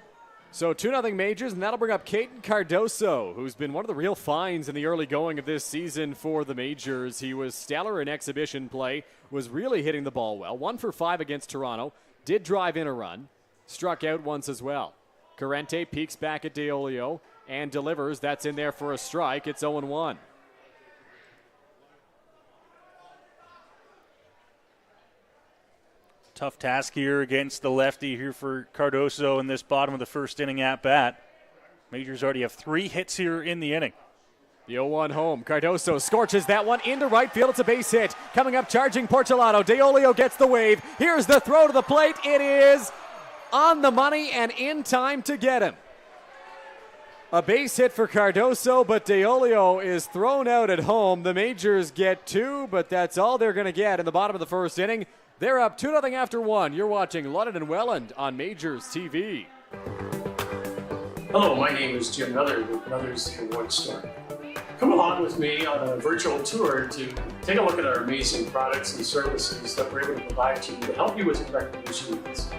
So 2-0 Majors, and that'll bring up Caden Cardoso, who's been one of the real finds in the early going of this season for the Majors. He was stellar in exhibition play, was really hitting the ball well. 1 for 5 against Toronto, did drive in a run, struck out once as well. Corrente peeks back at DeOlio and delivers. That's in there for a strike. It's 0-1. Tough task here against the lefty here for Cardoso in this bottom of the first inning at bat. Majors already have 3 hits here in the inning. The 0-1 home. Cardoso scorches that one into right field. It's a base hit. Coming up, charging Portolato. DeOlio gets the wave. Here's the throw to the plate. It is on the money and in time to get him. A base hit for Cardoso, but DeOlio is thrown out at home. The Majors get 2, but that's all they're going to get in the bottom of the first inning. They're up 2-0 after 1. You're watching London and Welland on Majors TV. Hello, my name is Jim Miller with Brothers in One Store. Come along with me on a virtual tour to take a look at our amazing products and services that we're able to provide to you to help you with your recreation needs.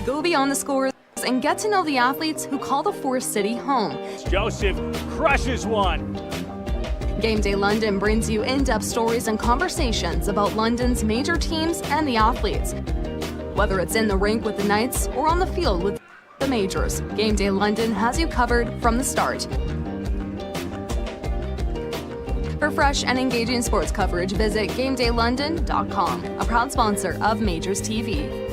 Go beyond the scores and get to know the athletes who call the Forest City home. Joseph crushes one. Game Day London brings you in-depth stories and conversations about London's major teams and the athletes. Whether it's in the rink with the Knights or on the field with the Majors, Game Day London has you covered from the start. For fresh and engaging sports coverage, visit GameDayLondon.com, a proud sponsor of Majors TV.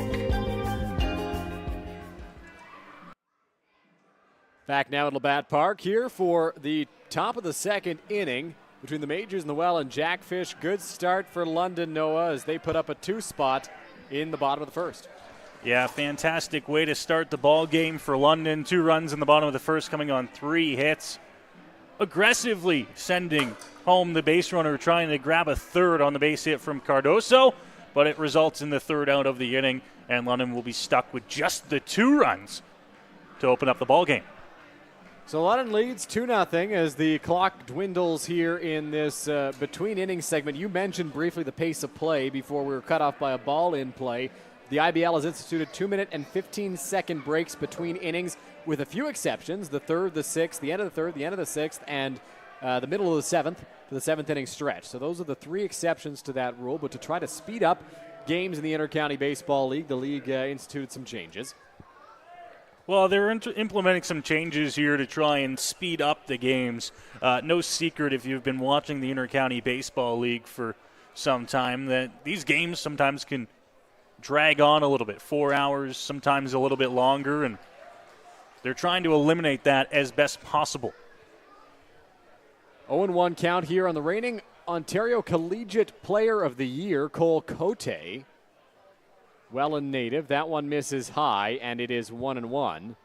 Back now at Labatt Park here for the top of the second inning between the Majors and the Welland Jackfish. Good start for London, Noah, as they put up a 2 spot in the bottom of the first. Yeah, fantastic way to start the ball game for London. 2 runs in the bottom of the first coming on 3 hits. Aggressively sending home the base runner, trying to grab a third on the base hit from Cardoso, but it results in the 3rd out of the inning, and London will be stuck with just the 2 runs to open up the ball game. So London leads 2-0 as the clock dwindles here in this between innings segment. You mentioned briefly the pace of play before we were cut off by a ball in play. The IBL has instituted 2-minute and 15-second breaks between innings with a few exceptions, the 3rd, the 6th, the end of the 3rd, the end of the 6th, and the middle of the 7th for the 7th inning stretch. So those are the 3 exceptions to that rule, but to try to speed up games in the Intercounty Baseball League, the league instituted some changes. Well, they're implementing some changes here to try and speed up the games. No secret if you've been watching the Intercounty Baseball League for some time that these games sometimes can drag on a little bit, 4 hours, sometimes a little bit longer, and they're trying to eliminate that as best possible. 0-1 count here on the reigning Ontario Collegiate Player of the Year, Cole Cote. Welland native. That one misses high, and it is 1-1.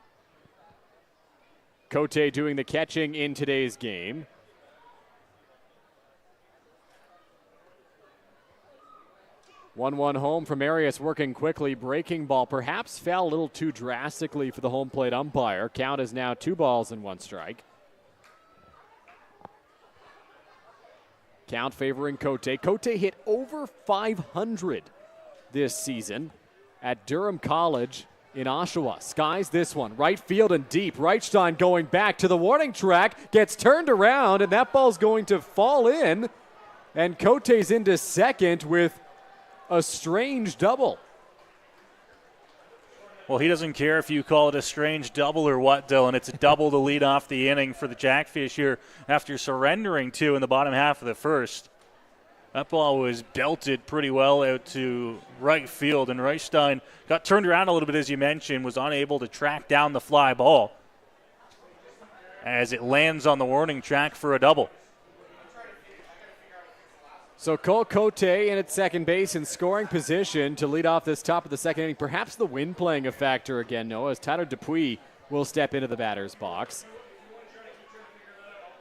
Cote doing the catching in today's game. One home from Arias, working quickly. Breaking ball perhaps fell a little too drastically for the home plate umpire. Count is now 2 balls and 1 strike. Count favoring Cote. Cote hit over 500 this season at Durham College in Oshawa. Skies this one. Right field and deep. Reichstein going back to the warning track. Gets turned around, and that ball's going to fall in. And Cote's into second with a strange double. Well, he doesn't care if you call it a strange double or what, Dylan. It's a double to lead off the inning for the Jackfish here after surrendering 2 in the bottom half of the first. That ball was belted pretty well out to right field, and Reichstein got turned around a little bit, as you mentioned, was unable to track down the fly ball as it lands on the warning track for a double. So Cole Cote in at second base in scoring position to lead off this top of the second inning. Perhaps the wind playing a factor again, Noah, as Tyler Dupuis will step into the batter's box.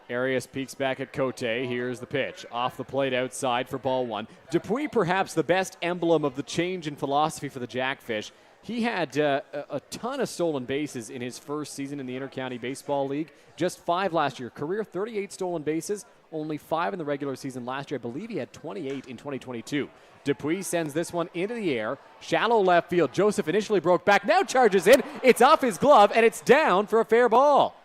Arias peeks back at Cote. Here's the pitch. Off the plate outside for ball one. Dupuis, perhaps the best emblem of the change in philosophy for the Jackfish. He had a ton of stolen bases in his first season in the Intercounty Baseball League. Just 5 last year. Career 38 stolen bases, only 5 in the regular season last year. I believe he had 28 in 2022. Dupuis sends this one into the air. Shallow left field. Joseph initially broke back, now charges in. It's off his glove, and it's down for a fair ball.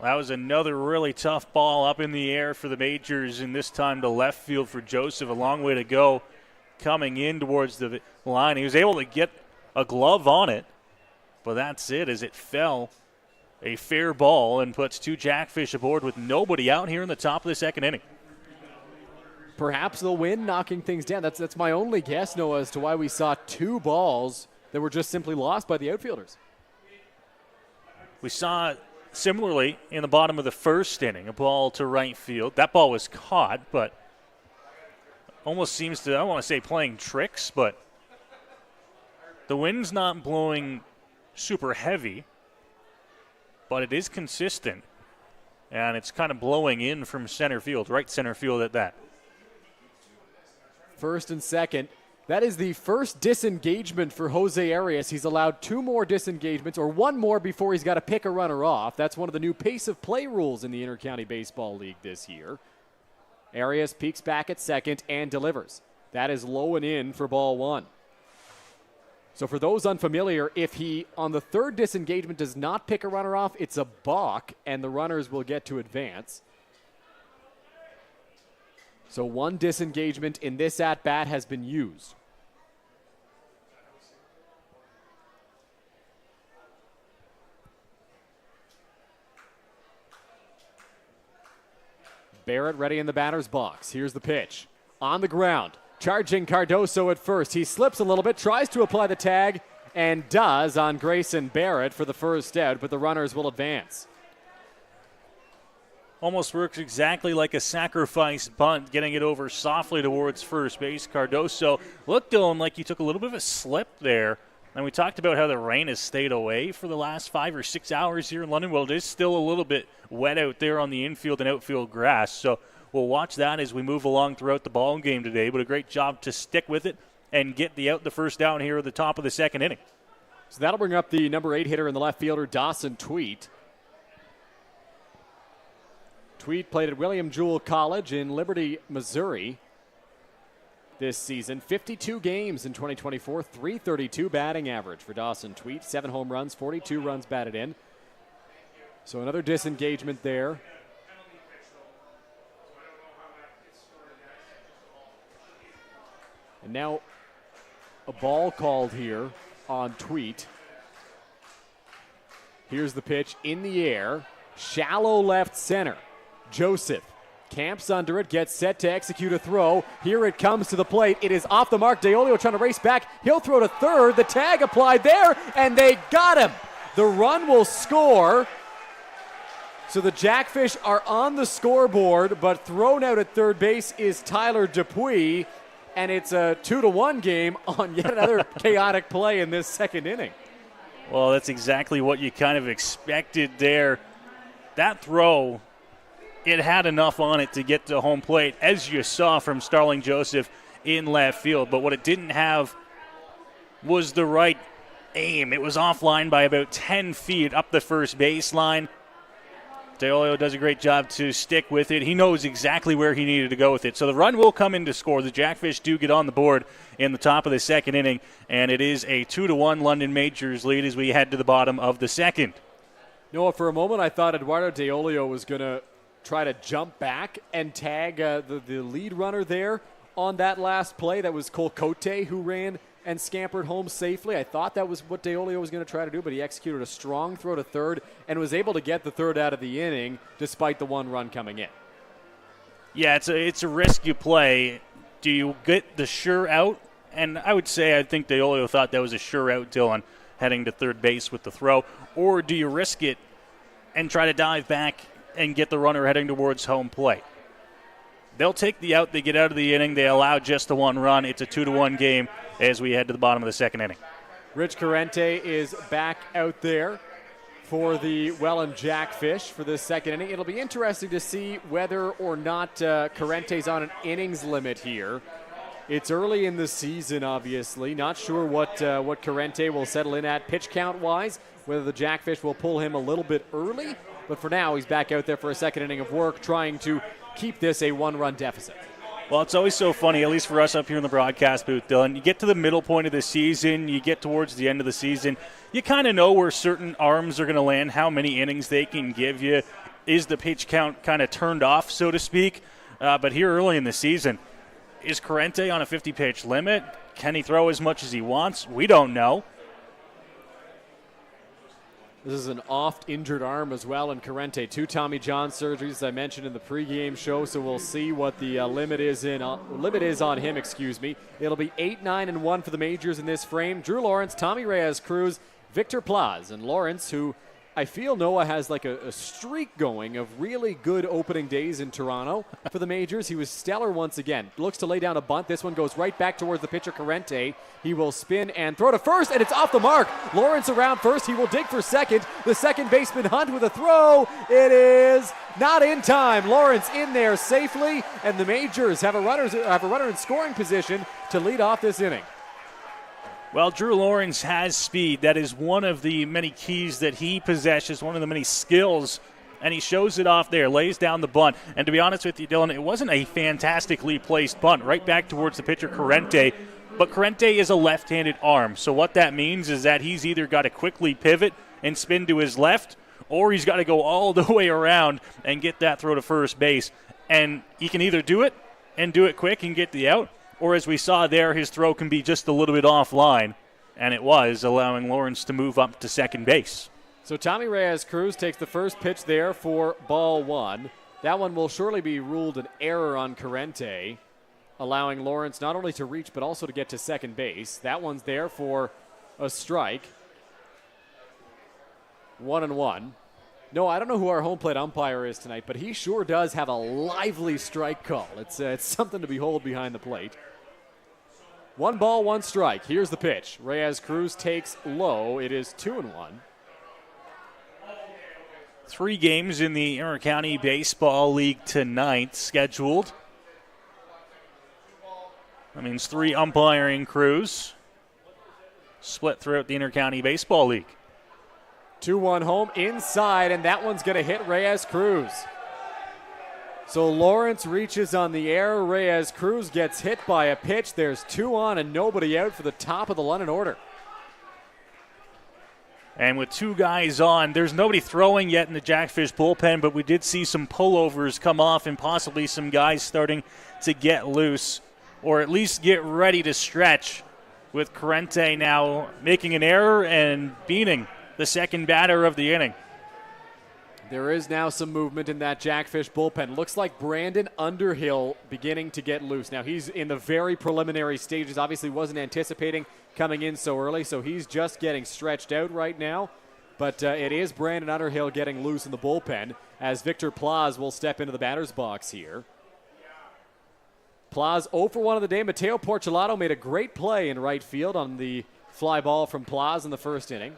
That was another really tough ball up in the air for the Majors, and this time to left field for Joseph. A long way to go coming in towards the line. He was able to get a glove on it, but that's it as it fell. A fair ball and puts 2 Jackfish aboard with nobody out here in the top of the second inning. Perhaps they'll win knocking things down. That's my only guess, Noah, as to why we saw 2 balls that were just simply lost by the outfielders. We saw similarly in the bottom of the first inning, a ball to right field. That ball was caught, but almost seems to, I don't want to say playing tricks, but the wind's not blowing super heavy, but it is consistent, and it's kind of blowing in from center field, right center field at that. First and second. That is the first disengagement for Jose Arias. He's allowed 2 more disengagements, or 1 more before he's got to pick a runner off. That's one of the new pace of play rules in the Intercounty Baseball League this year. Arias peeks back at second and delivers. That is low and in for ball 1. So for those unfamiliar, if he, on the 3rd disengagement, does not pick a runner off, it's a balk, and the runners will get to advance. So 1 disengagement in this at-bat has been used. Barrett ready in the batter's box. Here's the pitch. On the ground. Charging Cardoso at first. He slips a little bit, tries to apply the tag, and does on Grayson Barrett for the first out, but the runners will advance. Almost works exactly like a sacrifice bunt, getting it over softly towards first base. Cardoso looked to him like he took a little bit of a slip there. And we talked about how the rain has stayed away for the last 5 or 6 hours here in London. Well, it is still a little bit wet out there on the infield and outfield grass. So we'll watch that as we move along throughout the ball game today. But a great job to stick with it and get the first down here at the top of the second inning. So that'll bring up the number 8 hitter in the left fielder, Dawson Tweet. Tweet played at William Jewell College in Liberty, Missouri this season. 52 games in 2024, 332 batting average for Dawson Tweet. 7 home runs, 42 runs batted in. So another disengagement there. And now a ball called here on Tweet. Here's the pitch in the air. Shallow left center. Joseph camps under it, gets set to execute a throw. Here it comes to the plate. It is off the mark. DeOlio trying to race back. He'll throw to third. The tag applied there, and they got him. The run will score. So the Jackfish are on the scoreboard, but thrown out at third base is Tyler Dupuis, and it's a 2-1 game on yet another chaotic play in this second inning. Well, that's exactly what you kind of expected there. That throw, it had enough on it to get to home plate, as you saw from Starling Joseph in left field. But what it didn't have was the right aim. It was offline by about 10 feet up the first baseline. DeOlio does a great job to stick with it. He knows exactly where he needed to go with it. So the run will come in to score. The Jackfish do get on the board in the top of the second inning, and it is a 2-1 London Majors lead as we head to the bottom of the second. Noah, for a moment I thought Eduardo DeOlio was going to try to jump back and tag the lead runner there on that last play. That was Cole Cote who ran and scampered home safely. I thought that was what DeOlio was going to try to do, but he executed a strong throw to third and was able to get the third out of the inning despite the 1 run coming in. Yeah, it's a risk you play. Do you get the sure out? And I would say I think DeOlio thought that was a sure out, Dylan, heading to third base with the throw. Or do you risk it and try to dive back and get the runner heading towards home plate? They'll take the out. They get out of the inning. They allow just the 1 run. It's a 2-1 game as we head to the bottom of the second inning. Rich Corrente is back out there for the Welland Jackfish for this second inning. It'll be interesting to see whether or not Corrente's on an innings limit here. It's early in the season, obviously. Not sure what Corrente will settle in at pitch count-wise, whether the Jackfish will pull him a little bit early. But for now, he's back out there for a second inning of work, trying to keep this a one-run deficit. Well, it's always so funny, at least for us up here in the broadcast booth, Dylan. You get to the middle point of the season, you get towards the end of the season, you kind of know where certain arms are going to land, how many innings they can give you. Is the pitch count kind of turned off, so to speak? But here early in the season, is Corrente on a 50-pitch limit? Can he throw as much as he wants? We don't know. This is an oft-injured arm as well in Corrente. 2 Tommy John surgeries, as I mentioned in the pregame show, so we'll see what the limit is on him. It'll be 8-9-1 for the Majors in this frame. Drew Lawrence, Tommy Reyes-Cruz, Victor Plaz, and Lawrence, who I feel Noah has like a streak going of really good opening days in Toronto for the Majors. He was stellar once again. Looks to lay down a bunt. This one goes right back towards the pitcher, Corrente. He will spin and throw to first, and it's off the mark. Lawrence around first. He will dig for second. The second baseman Hunt with a throw. It is not in time. Lawrence in there safely, and the Majors have a runner in scoring position to lead off this inning. Well, Drew Lawrence has speed. That is one of the many keys that he possesses, one of the many skills, and he shows it off there, lays down the bunt. And to be honest with you, Dylan, it wasn't a fantastically placed bunt, right back towards the pitcher, Corrente. But Corrente is a left-handed arm, so what that means is that he's either got to quickly pivot and spin to his left, or he's got to go all the way around and get that throw to first base. And he can either do it and do it quick and get the out, or as we saw there, his throw can be just a little bit offline, and it was, allowing Lawrence to move up to second base. So Tommy Reyes-Cruz takes the first pitch there for ball one. That one will surely be ruled an error on Corrente, allowing Lawrence not only to reach but also to get to second base. That one's there for a strike. 1-1. No, I don't know who our home plate umpire is tonight, but he sure does have a lively strike call. It's something to behold behind the plate. 1 ball, 1 strike. Here's the pitch. Reyes-Cruz takes low. It is 2-1. 3 games in the Inter-County Baseball League tonight scheduled. That means 3 umpiring crews split throughout the Inter-County Baseball League. 2-1 home inside, and that one's going to hit Reyes-Cruz. So Lawrence reaches on the air. Reyes-Cruz gets hit by a pitch. There's 2 on and nobody out for the top of the London order. And with 2 guys on, there's nobody throwing yet in the Jackfish bullpen, but we did see some pullovers come off and possibly some guys starting to get loose or at least get ready to stretch, with Corrente now making an error and beating the second batter of the inning. There is now some movement in that Jackfish bullpen. Looks like Brandon Underhill beginning to get loose. Now, he's in the very preliminary stages. Obviously wasn't anticipating coming in so early, so he's just getting stretched out right now. But it is Brandon Underhill getting loose in the bullpen as Victor Plaz will step into the batter's box here. Plaz 0 for 1 of the day. Mateo Porcelato made a great play in right field on the fly ball from Plaz in the first inning.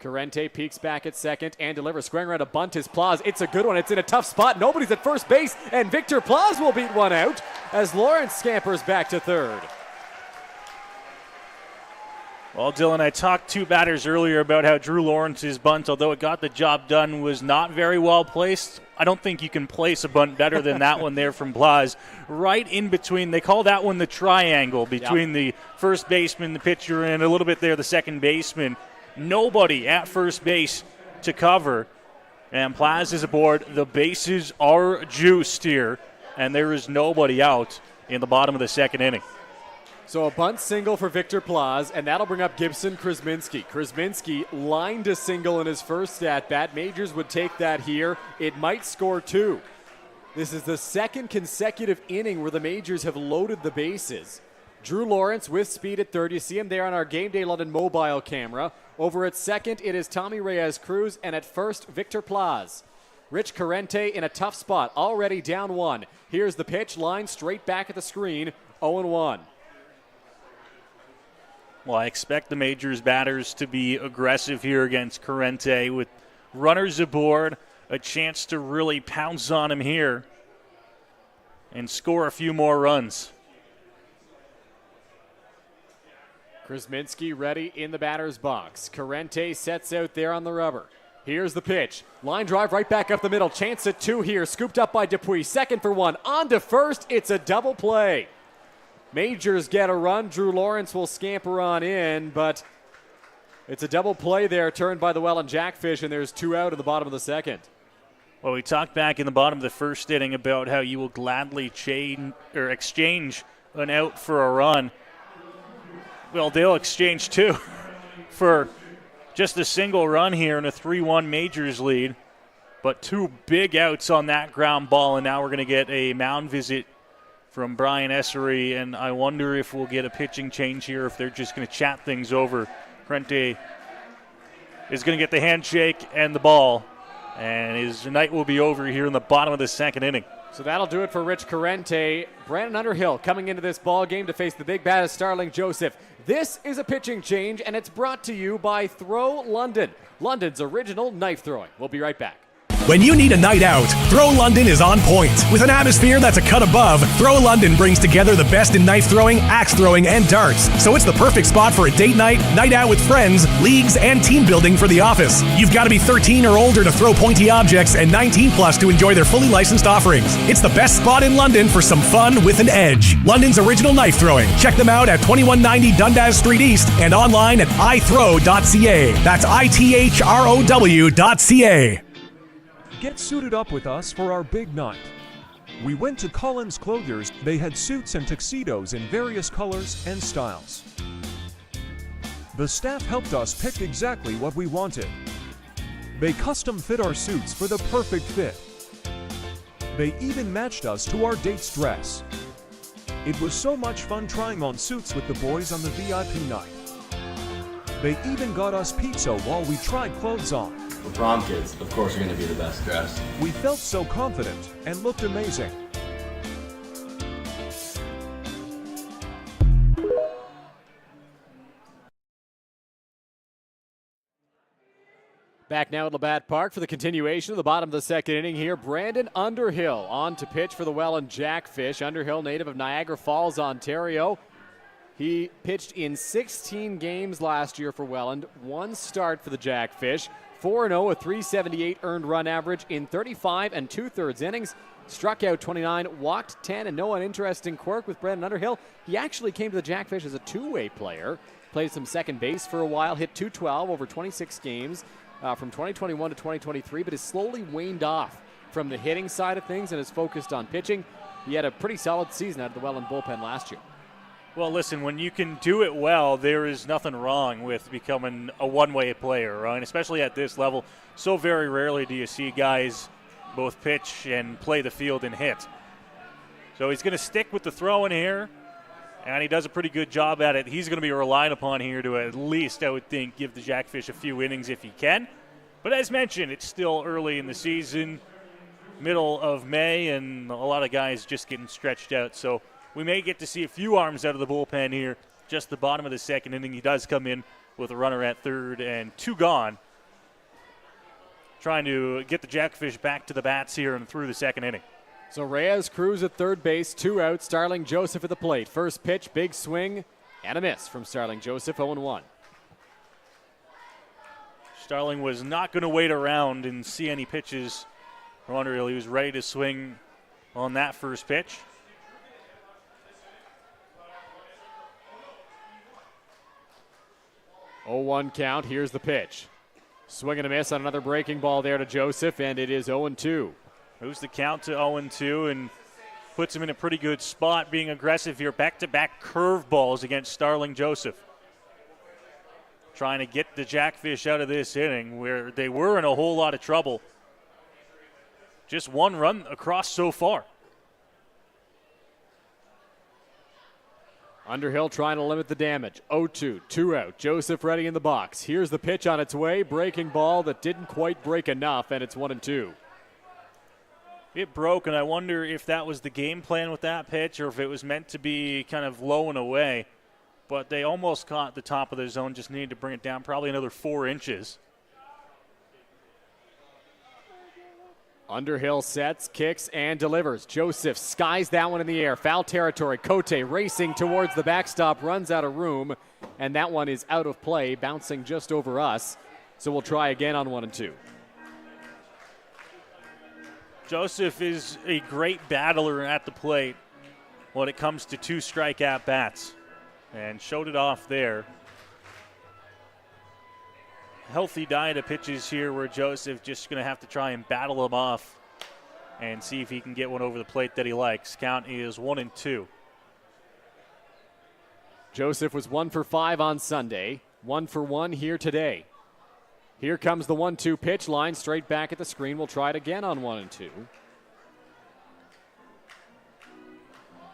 Corrente peeks back at second and delivers. Squaring around a bunt is Plaz. It's a good one. It's in a tough spot. Nobody's at first base, and Victor Plaz will beat one out as Lawrence scampers back to third. Well, Dylan, I talked 2 batters earlier about how Drew Lawrence's bunt, although it got the job done, was not very well placed. I don't think you can place a bunt better than that one there from Plaz. Right in between, they call that one the triangle between the first baseman, the pitcher, and a little bit there the second baseman. Nobody at first base to cover, and Plaz is aboard. The bases are juiced here, and there is nobody out in the bottom of the second inning. So a bunt single for Victor Plaz, and that'll bring up Gibson Krasminski. Krasminski lined a single in his first at-bat. Majors would take that here. It might score 2. This is the second consecutive inning where the Majors have loaded the bases. Drew Lawrence with speed at third. You see him there on our Game Day London mobile camera. Over at second, it is Tommy Reyes-Cruz, and at first, Victor Plaz. Rich Corrente in a tough spot, already down 1. Here's the pitch, line straight back at the screen, 0-1. Well, I expect the Majors batters to be aggressive here against Corrente with runners aboard, a chance to really pounce on him here and score a few more runs. Krasminski ready in the batter's box. Corrente sets out there on the rubber. Here's the pitch. Line drive right back up the middle. Chance at 2 here. Scooped up by Dupuis. Second for 1. On to first. It's a double play. Majors get a run. Drew Lawrence will scamper on in, but it's a double play there turned by the Welland Jackfish, and there's 2 out in the bottom of the second. Well, we talked back in the bottom of the first inning about how you will gladly exchange an out for a run. Well, they'll exchange 2 for just a single run here in a 3-1 Majors lead, but 2 big outs on that ground ball, and now we're going to get a mound visit from Brian Essery, and I wonder if we'll get a pitching change here, if they're just going to chat things over. Corrente is going to get the handshake and the ball, and his night will be over here in the bottom of the second inning. So that'll do it for Rich Corrente. Brandon Underhill coming into this ball game to face the big bat of Starling Joseph. This is a pitching change, and it's brought to you by Throw London, London's original knife throwing. We'll be right back. When you need a night out, Throw London is on point. With an atmosphere that's a cut above, Throw London brings together the best in knife throwing, axe throwing, and darts. So it's the perfect spot for a date night out with friends, leagues, and team building for the office. You've got to be 13 or older to throw pointy objects and 19 plus to enjoy their fully licensed offerings. It's the best spot in London for some fun with an edge. London's original knife throwing. Check them out at 2190 Dundas Street East and online at ithrow.ca. That's ithrow.ca. Get suited up with us for our big night. We went to Collins Clothiers. They had suits and tuxedos in various colors and styles. The staff helped us pick exactly what we wanted. They custom fit our suits for the perfect fit. They even matched us to our date's dress. It was so much fun trying on suits with the boys on the VIP night. They even got us pizza while we tried clothes on. For prom kids, of course, are going to be the best dressed. We felt so confident and looked amazing. Back now at Labatt Park for the continuation of the bottom of the second inning here. Brandon Underhill on to pitch for the Welland Jackfish. Underhill, native of Niagara Falls, Ontario. He pitched in 16 games last year for Welland. 1 start for the Jackfish. 4-0, a 378 earned run average in 35 2/3 innings. Struck out 29, walked 10, and no uninteresting quirk with Brandon Underhill. He actually came to the Jackfish as a two-way player. Played some second base for a while, hit .212 over 26 games from 2021 to 2023, but has slowly waned off from the hitting side of things and is focused on pitching. He had a pretty solid season out of the Welland bullpen last year. Well, listen, when you can do it well, there is nothing wrong with becoming a one-way player, right? Especially at this level. So very rarely do you see guys both pitch and play the field and hit. So he's going to stick with the throw in here, and he does a pretty good job at it. He's going to be relied upon here to at least, I would think, give the Jackfish a few innings if he can. But as mentioned, it's still early in the season, middle of May, and a lot of guys just getting stretched out. So we may get to see a few arms out of the bullpen here, just the bottom of the second inning. He does come in with a runner at third and 2 gone, trying to get the Jackfish back to the bats here and through the second inning. So Reyes Cruz at third base, 2 out. Starling Joseph at the plate. First pitch, big swing, and a miss from Starling Joseph, 0-1. Starling was not going to wait around and see any pitches from Underhill. He was ready to swing on that first pitch. 0-1 count. Here's the pitch. Swing and a miss on another breaking ball there to Joseph, and it is 0-2. Moves the count to 0-2 and puts him in a pretty good spot, being aggressive here. Back-to-back curveballs against Starling Joseph. Trying to get the Jackfish out of this inning where they were in a whole lot of trouble. Just 1 run across so far. Underhill trying to limit the damage. 0-2, 2 out. Joseph ready in the box. Here's the pitch on its way. Breaking ball that didn't quite break enough, and it's 1-2. It broke, and I wonder if that was the game plan with that pitch or if it was meant to be kind of low and away. but they almost caught the top of the zone, just needed to bring it down probably another 4 inches. Underhill sets, kicks, and delivers. Joseph skies that one in the air. Foul territory. Cote racing towards the backstop, runs out of room, and that one is out of play, bouncing just over us. So we'll try again on 1 and 2. Joseph is a great battler at the plate when it comes to 2 strike at bats, and showed it off there. Healthy diet of pitches here where Joseph just going to have to try and battle them off and see if he can get one over the plate that he likes. Count is 1 and 2. Joseph was 1 for 5 on Sunday, 1 for 1 here today. Here comes the 1-2 pitch line straight back at the screen. We'll try it again on 1 and 2.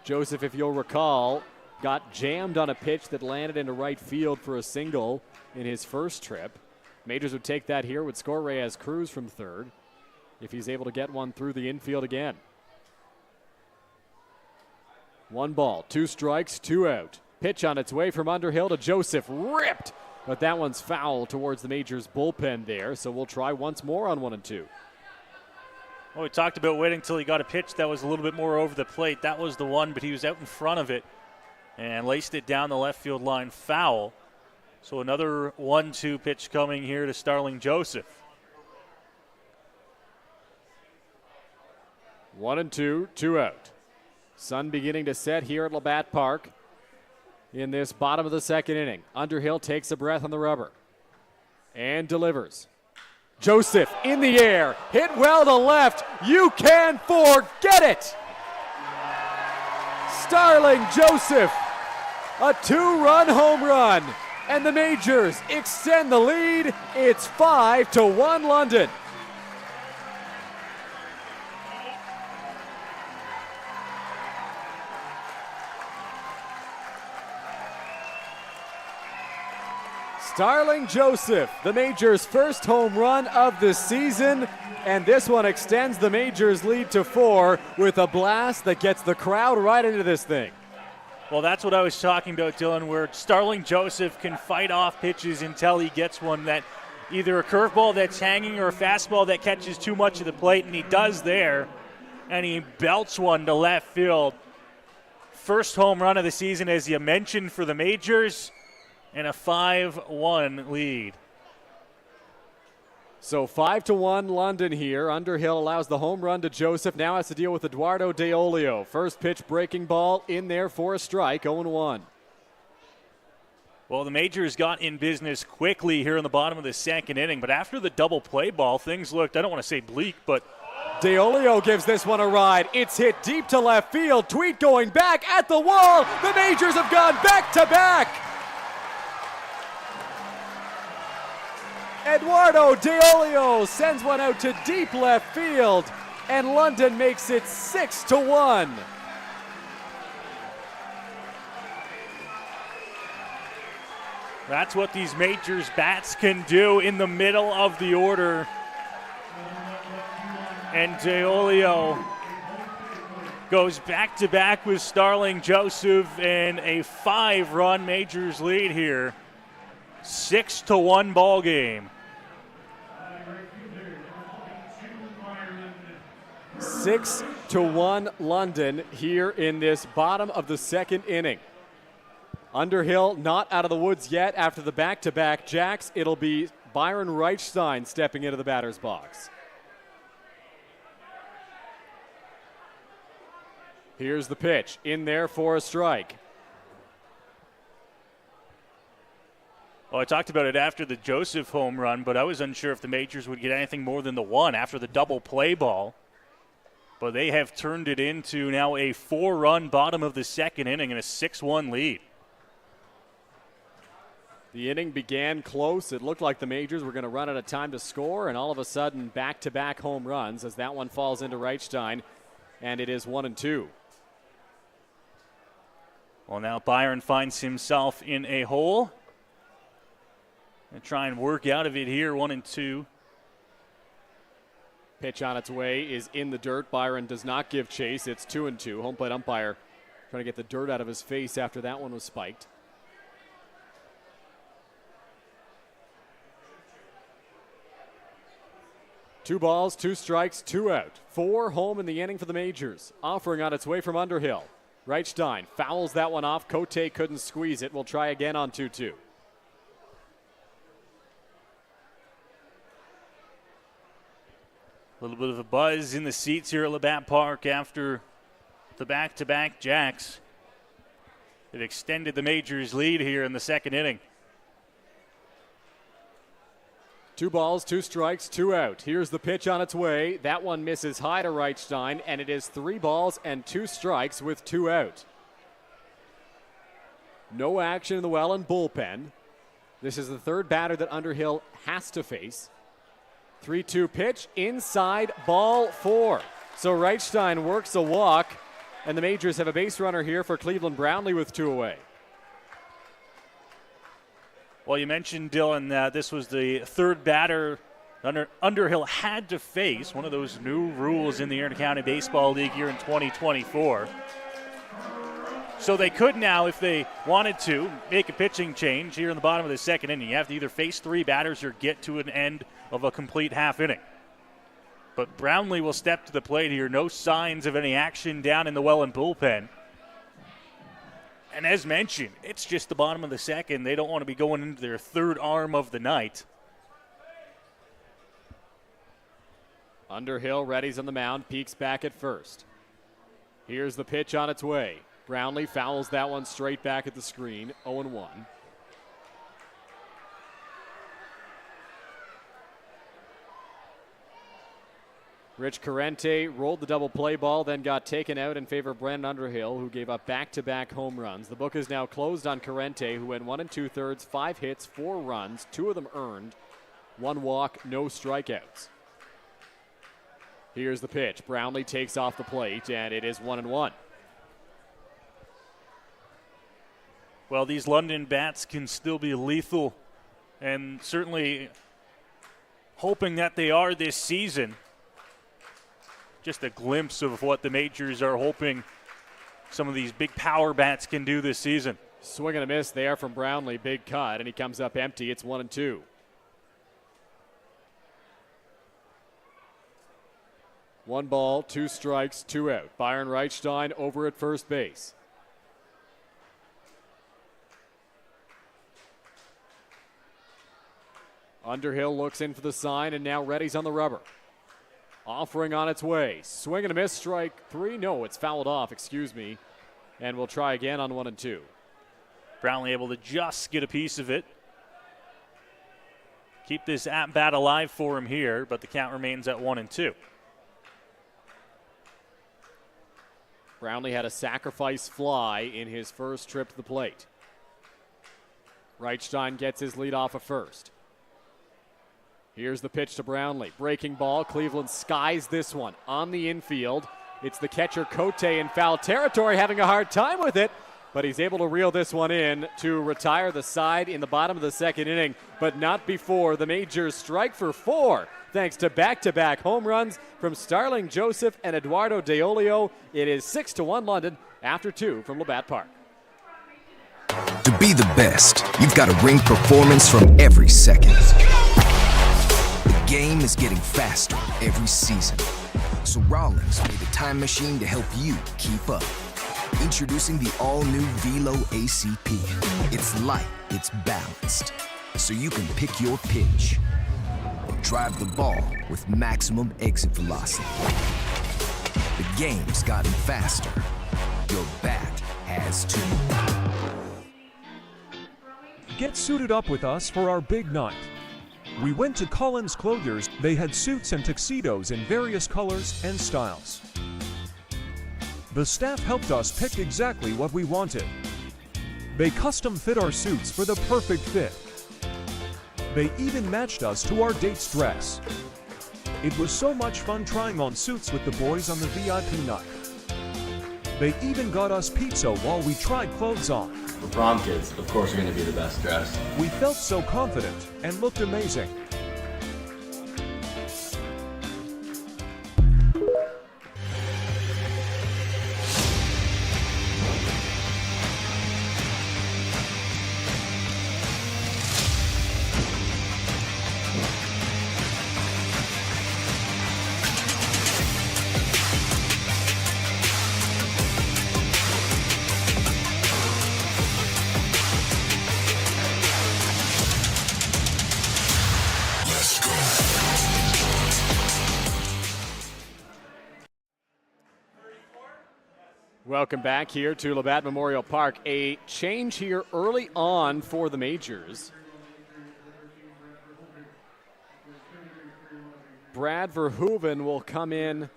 Joseph, if you'll recall, got jammed on a pitch that landed into right field for a single in his first trip. Majors would take that here, would score Reyes Cruz from third if he's able to get one through the infield again. 1 ball, 2 strikes, 2 out. Pitch on its way from Underhill to Joseph, ripped, but that one's foul towards the Majors bullpen there, so we'll try once more on 1 and 2. Well, we talked about waiting until he got a pitch that was a little bit more over the plate. That was the one, but he was out in front of it and laced it down the left field line, foul. So another 1-2 pitch coming here to Starling Joseph. 1 and 2, 2 out. Sun beginning to set here at Labatt Park in this bottom of the second inning. Underhill takes a breath on the rubber and delivers. Joseph in the air, hit well to left. You can forget it. Starling Joseph, a 2-run home run. And the Majors extend the lead. It's 5-1 London. Starling Joseph, the Majors' first home run of the season. And this one extends the Majors' lead to 4 with a blast that gets the crowd right into this thing. Well, that's what I was talking about, Dylan, where Starling Joseph can fight off pitches until he gets one that either a curveball that's hanging or a fastball that catches too much of the plate, and he does there, and he belts one to left field. First home run of the season, as you mentioned, for the Majors, and a 5-1 lead. So 5-1 London here. Underhill allows the home run to Joseph. Now has to deal with Eduardo De Olio. First pitch breaking ball in there for a strike, 0-1. Well, the Majors got in business quickly here in the bottom of the second inning, but after the double play ball, things looked, I don't want to say bleak, but De Olio gives this one a ride. It's hit deep to left field. Tweet going back at the wall. The Majors have gone back to back. Eduardo De Olio sends one out to deep left field, and London makes it 6-1. That's what these Majors bats can do in the middle of the order. And De Olio goes back-to-back with Starling Joseph and a 5-run Majors lead here. 6-1 ball game. 6-1 London here in this bottom of the second inning. Underhill not out of the woods yet after the back-to-back jacks. It'll be Byron Reichstein stepping into the batter's box. Here's the pitch in there for a strike. Well, I talked about it after the Joseph home run, but I was unsure if the Majors would get anything more than the one after the double play ball. But they have turned it into now a 4-run bottom of the second inning and a 6-1 lead. The inning began close. It looked like the Majors were going to run out of time to score, and all of a sudden back-to-back home runs as that one falls into Reichstein, and it is 1-2. Well, now Byron finds himself in a hole. And try and work out of it here, 1-2. Pitch on its way is in the dirt. Byron does not give chase. It's 2-2. Home plate umpire trying to get the dirt out of his face after that one was spiked. 2 balls, 2 strikes, 2 out. 4 home in the inning for the Majors. Offering on its way from Underhill. Reichstein fouls that one off. Cote couldn't squeeze it. We'll try again on 2-2. A little bit of a buzz in the seats here at Labatt Park after the back-to-back jacks. It extended the Majors' lead here in the second inning. 2 balls, 2 strikes, 2 out. Here's the pitch on its way. That one misses high to Reichstein, and it is 3 balls and 2 strikes with 2 out. No action in the Welland bullpen. This is the third batter that Underhill has to face. 3-2 pitch, inside, ball 4. So Reichstein works a walk, and the Majors have a base runner here for Cleveland Brownlee with 2 away. Well, you mentioned, Dylan, that this was the third batter Underhill had to face, one of those new rules in the Intercounty Baseball League here in 2024. So they could now, if they wanted to, make a pitching change here in the bottom of the second inning. You have to either face 3 batters or get to an end of a complete half inning. But Brownlee will step to the plate here. No signs of any action down in the Welland bullpen. And as mentioned, it's just the bottom of the second. They don't want to be going into their third arm of the night. Underhill readies on the mound, peeks back at first. Here's the pitch on its way. Brownlee fouls that one straight back at the screen, 0-1. Rich Corrente rolled the double play ball, then got taken out in favor of Brandon Underhill, who gave up back-to-back home runs. The book is now closed on Corrente, who went 1 2/3, 5 hits, 4 runs, 2 of them earned, 1 walk, no strikeouts. Here's the pitch. Brownlee takes off the plate, and it is 1-1. Well, these London bats can still be lethal, and certainly hoping that they are this season. Just a glimpse of what the Majors are hoping some of these big power bats can do this season. Swing and a miss there from Brownlee. Big cut, and he comes up empty. It's 1-2. One ball, 2 strikes, 2 out. Byron Reichstein over at first base. Underhill looks in for the sign, and now Reddy's on the rubber. Offering on its way. Swing and a miss, strike 3. No, it's fouled off, excuse me. And we'll try again on 1-2. Brownlee able to just get a piece of it. Keep this at-bat alive for him here, but the count remains at 1-2. Brownlee had a sacrifice fly in his first trip to the plate. Reichstein gets his lead off of first. Here's the pitch to Brownlee. Breaking ball. Cleveland skies this one on the infield. It's the catcher Cote in foul territory, having a hard time with it, but he's able to reel this one in to retire the side in the bottom of the second inning, but not before the Majors strike for 4, thanks to back-to-back home runs from Starling Joseph and Eduardo Deolio. It is 6-1 London after 2 from Labatt Park. To be the best, you've got to bring performance from every second. The game is getting faster every season. So Rawlings made a time machine to help you keep up. Introducing the all-new Velo ACP. It's light, it's balanced, so you can pick your pitch. Drive the ball with maximum exit velocity. The game's gotten faster. Your bat has too. Get suited up with us for our big night. We went to Collins Clothiers. They had suits and tuxedos in various colors and styles. The staff helped us pick exactly what we wanted. They custom fit our suits for the perfect fit. They even matched us to our date's dress. It was so much fun trying on suits with the boys on the VIP night. They even got us pizza while we tried clothes on. The prom kids, of course, are going to be the best dressed. We felt so confident and looked amazing. Welcome back here to Labatt Memorial Park. A change here early on for the Majors. Brad Verhoeven will come in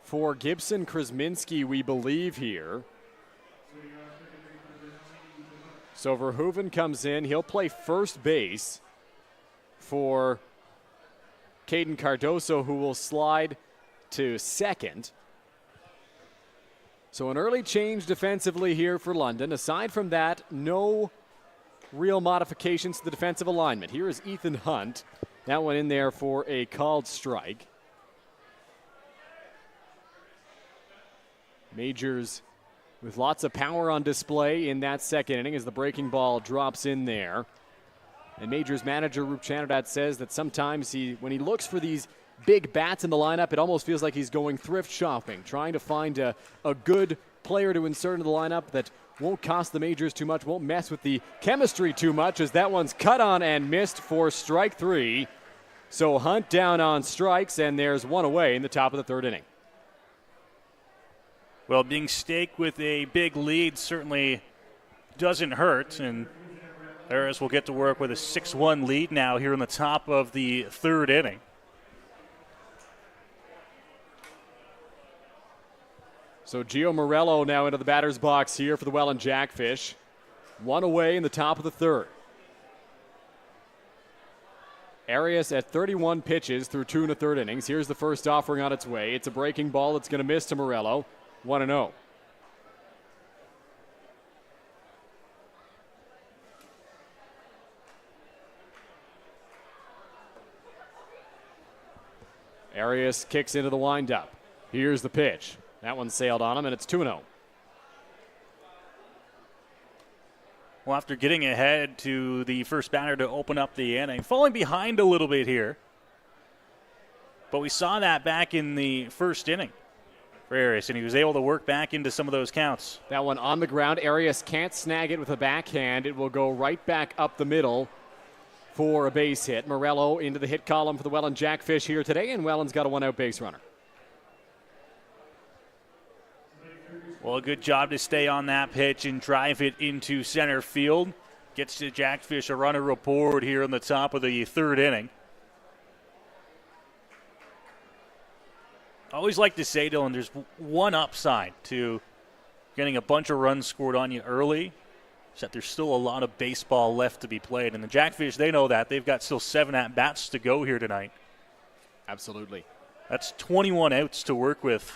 for Gibson Krasminski, we believe, here. So Verhoeven comes in. He'll play first base for Caden Cardoso, who will slide to second. So an early change defensively here for London. Aside from that, no real modifications to the defensive alignment. Here is Ethan Hunt. That one in there for a called strike. Majors with lots of power on display in that second inning as the breaking ball drops in there. And Majors manager Rup Chanadad says that sometimes when he looks for these big bats in the lineup, it almost feels like he's going thrift shopping, trying to find a good player to insert into the lineup that won't cost the Majors too much, won't mess with the chemistry too much, as that one's cut on and missed for strike three. So Hunt down on strikes, and there's one away in the top of the third inning. Well, being staked with a big lead certainly doesn't hurt, and Harris will get to work with a 6-1 lead now here in the top of the third inning. So Gio Morello now into the batter's box here for the Welland Jackfish. One away in the top of the third. Arias at 31 pitches through 2 1/3 innings. Here's the first offering on its way. It's a breaking ball that's going to miss to Morello. 1-0. Arias kicks into the windup. Here's the pitch. That one sailed on him, and it's 2-0. Well, after getting ahead to the first batter to open up the inning, falling behind a little bit here. But we saw that back in the first inning for Arias, and he was able to work back into some of those counts. That one on the ground. Arias can't snag it with a backhand. It will go right back up the middle for a base hit. Morello into the hit column for the Welland Jackfish here today, and Welland's got a one-out base runner. Well, a good job to stay on that pitch and drive it into center field. Gets to Jackfish a runner aboard here in the top of the third inning. I always like to say, Dylan, there's one upside to getting a bunch of runs scored on you early, is that there's still a lot of baseball left to be played. And the Jackfish, they know that. They've got still 7 at-bats to go here tonight. Absolutely. That's 21 outs to work with.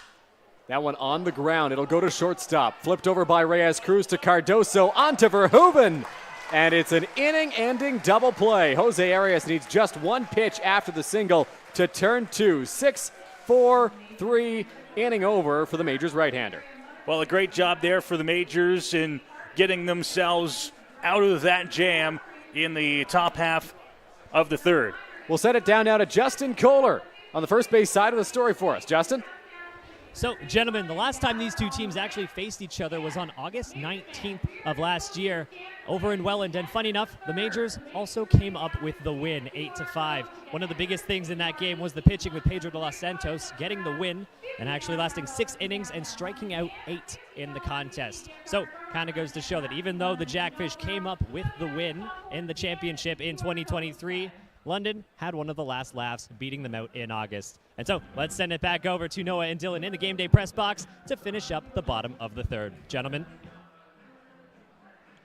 That one on the ground. It'll go to shortstop. Flipped over by Reyes Cruz to Cardoso. Onto Verhoeven. And it's an inning-ending double play. Jose Arias needs just one pitch after the single to turn 2. 6-4-3 inning over for the Majors right-hander. Well, a great job there for the Majors in getting themselves out of that jam in the top half of the third. We'll set it down now to Justin Koehler on the first base side of the story for us. Justin? So, gentlemen, the last time these two teams actually faced each other was on August 19th of last year over in Welland. And funny enough, the Majors also came up with the win, 8-5. One of the biggest things in that game was the pitching with Pedro de los Santos getting the win and actually lasting 6 innings and striking out 8 in the contest. So, kind of goes to show that even though the Jackfish came up with the win in the championship in 2023, London had one of the last laughs, beating them out in August. And so let's send it back over to Noah and Dylan in the game day press box to finish up the bottom of the third. Gentlemen.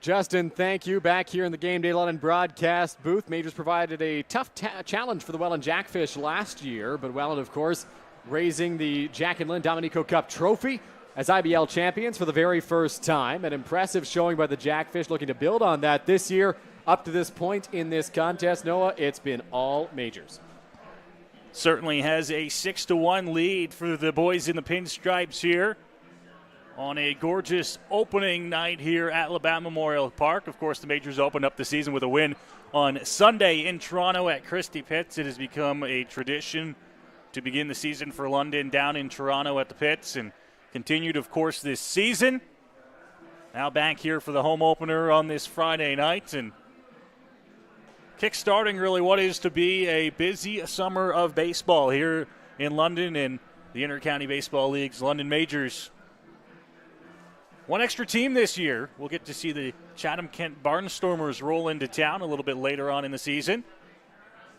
Justin, thank you. Back here in the Game Day London broadcast booth. Majors provided a tough challenge for the Welland Jackfish last year, but Welland, of course, raising the Jack and Lynn Dominico Cup trophy as IBL champions for the very first time. An impressive showing by the Jackfish, looking to build on that this year. Up to this point in this contest, Noah, it's been all Majors. Certainly has a 6-1 lead for the boys in the pinstripes here on a gorgeous opening night here at Labatt Memorial Park. Of course, the Majors opened up the season with a win on Sunday in Toronto at Christie Pitts. It has become a tradition to begin the season for London down in Toronto at the Pitts, and continued, of course, this season. Now back here for the home opener on this Friday night, and kickstarting really what is to be a busy summer of baseball here in London in the Intercounty Baseball League's London Majors. One extra team this year. We'll get to see the Chatham-Kent Barnstormers roll into town a little bit later on in the season.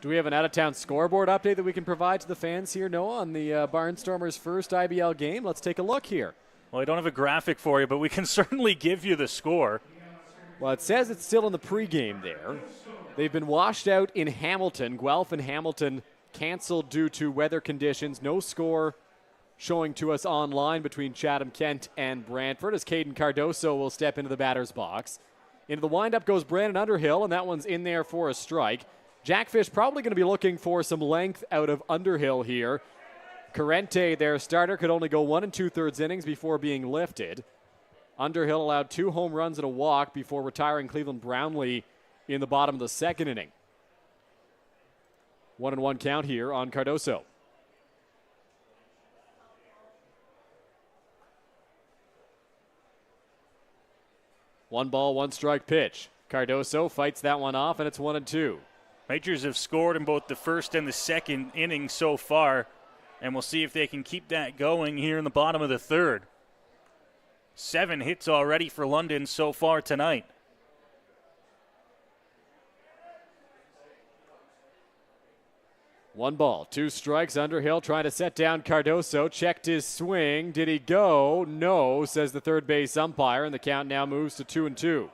Do we have an out-of-town scoreboard update that we can provide to the fans here, Noah, on the Barnstormers' first IBL game? Let's take a look here. Well, I don't have a graphic for you, but we can certainly give you the score. Well, it says it's still in the pregame there. They've been washed out in Hamilton. Guelph and Hamilton canceled due to weather conditions. No score showing to us online between Chatham-Kent and Brantford as Caden Cardoso will step into the batter's box. Into the windup goes Brandon Underhill, and that one's in there for a strike. Jackfish probably going to be looking for some length out of Underhill here. Carente, their starter, could only go 1 2/3 innings before being lifted. Underhill allowed 2 home runs and a walk before retiring Cleveland Brownlee in the bottom of the second inning. 1-1 count here on Cardoso. One ball, one strike pitch. Cardoso fights that one off, and it's 1-2. Majors have scored in both the first and the second innings so far, and we'll see if they can keep that going here in the bottom of the third. 7 hits already for London so far tonight. One ball, 2 strikes. Underhill trying to set down Cardoso. Checked his swing. Did he go? No, says the third base umpire, and the count now moves to 2-2.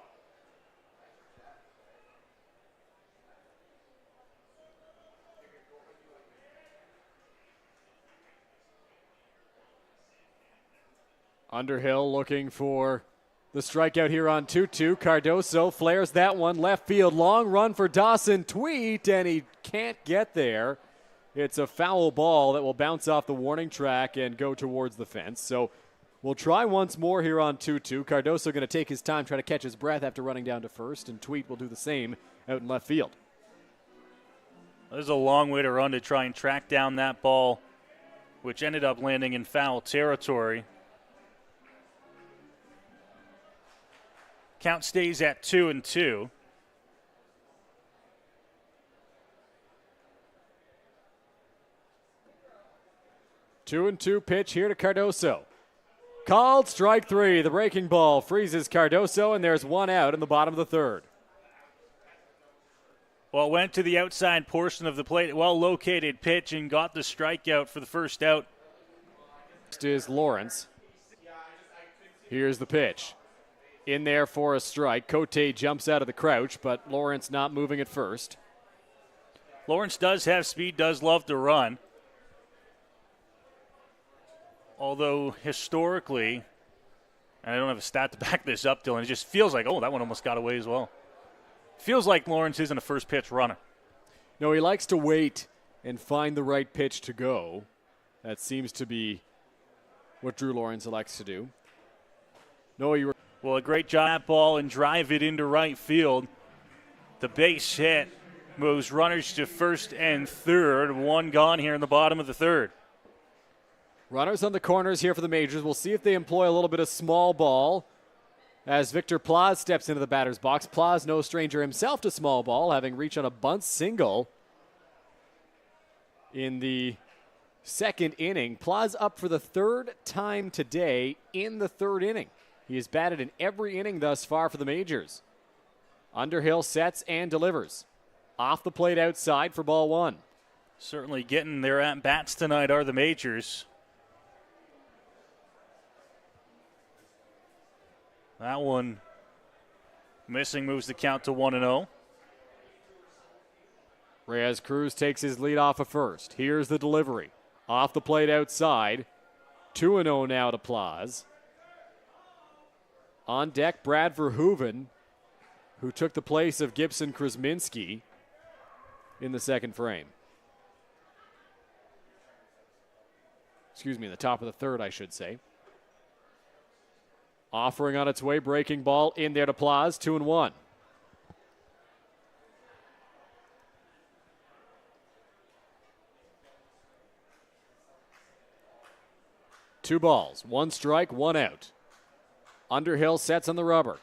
Underhill looking for the strikeout here on 2-2. Cardoso flares that one left field. Long run for Dawson Tweet, and he can't get there. It's a foul ball that will bounce off the warning track and go towards the fence. So we'll try once more here on 2-2. Cardoso going to take his time, try to catch his breath after running down to first, and Tweet will do the same out in left field. There's a long way to run to try and track down that ball, which ended up landing in foul territory. Count stays at 2-2. Two and 2 pitch here to Cardoso. Called strike 3. The breaking ball freezes Cardoso, and there's one out in the bottom of the third. Well, went to the outside portion of the plate. Well-located pitch and got the strikeout for the first out. Next is Lawrence. Here's the pitch. In there for a strike. Cote jumps out of the crouch, but Lawrence not moving at first. Lawrence does have speed, does love to run. Although historically, and I don't have a stat to back this up, Dylan, it just feels like, oh, that one almost got away as well. Feels like Lawrence isn't a first pitch runner. No, he likes to wait and find the right pitch to go. That seems to be what Drew Lawrence likes to do. No, you were. Well, a great job at ball and drive it into right field. The base hit moves runners to first and third. One gone here in the bottom of the third. Runners on the corners here for the Majors. We'll see if they employ a little bit of small ball as Victor Plaz steps into the batter's box. Plaz, no stranger himself to small ball, having reached on a bunt single in the second inning. Plaz up for the third time today in the third inning. He has batted in every inning thus far for the Majors. Underhill sets and delivers. Off the plate outside for ball 1. Certainly getting their at-bats tonight are the Majors. That one missing, moves the count to 1-0. Reyes Cruz takes his lead off of first. Here's the delivery. Off the plate outside. 2-0 now to Plaz. On deck, Brad Verhoeven, who took the place of Gibson Krasminski in the second frame. Excuse me, in the top of the third, I should say. Offering on its way, breaking ball in there to Plaz, 2-1. Two balls, one strike, one out. Underhill sets on the rubber.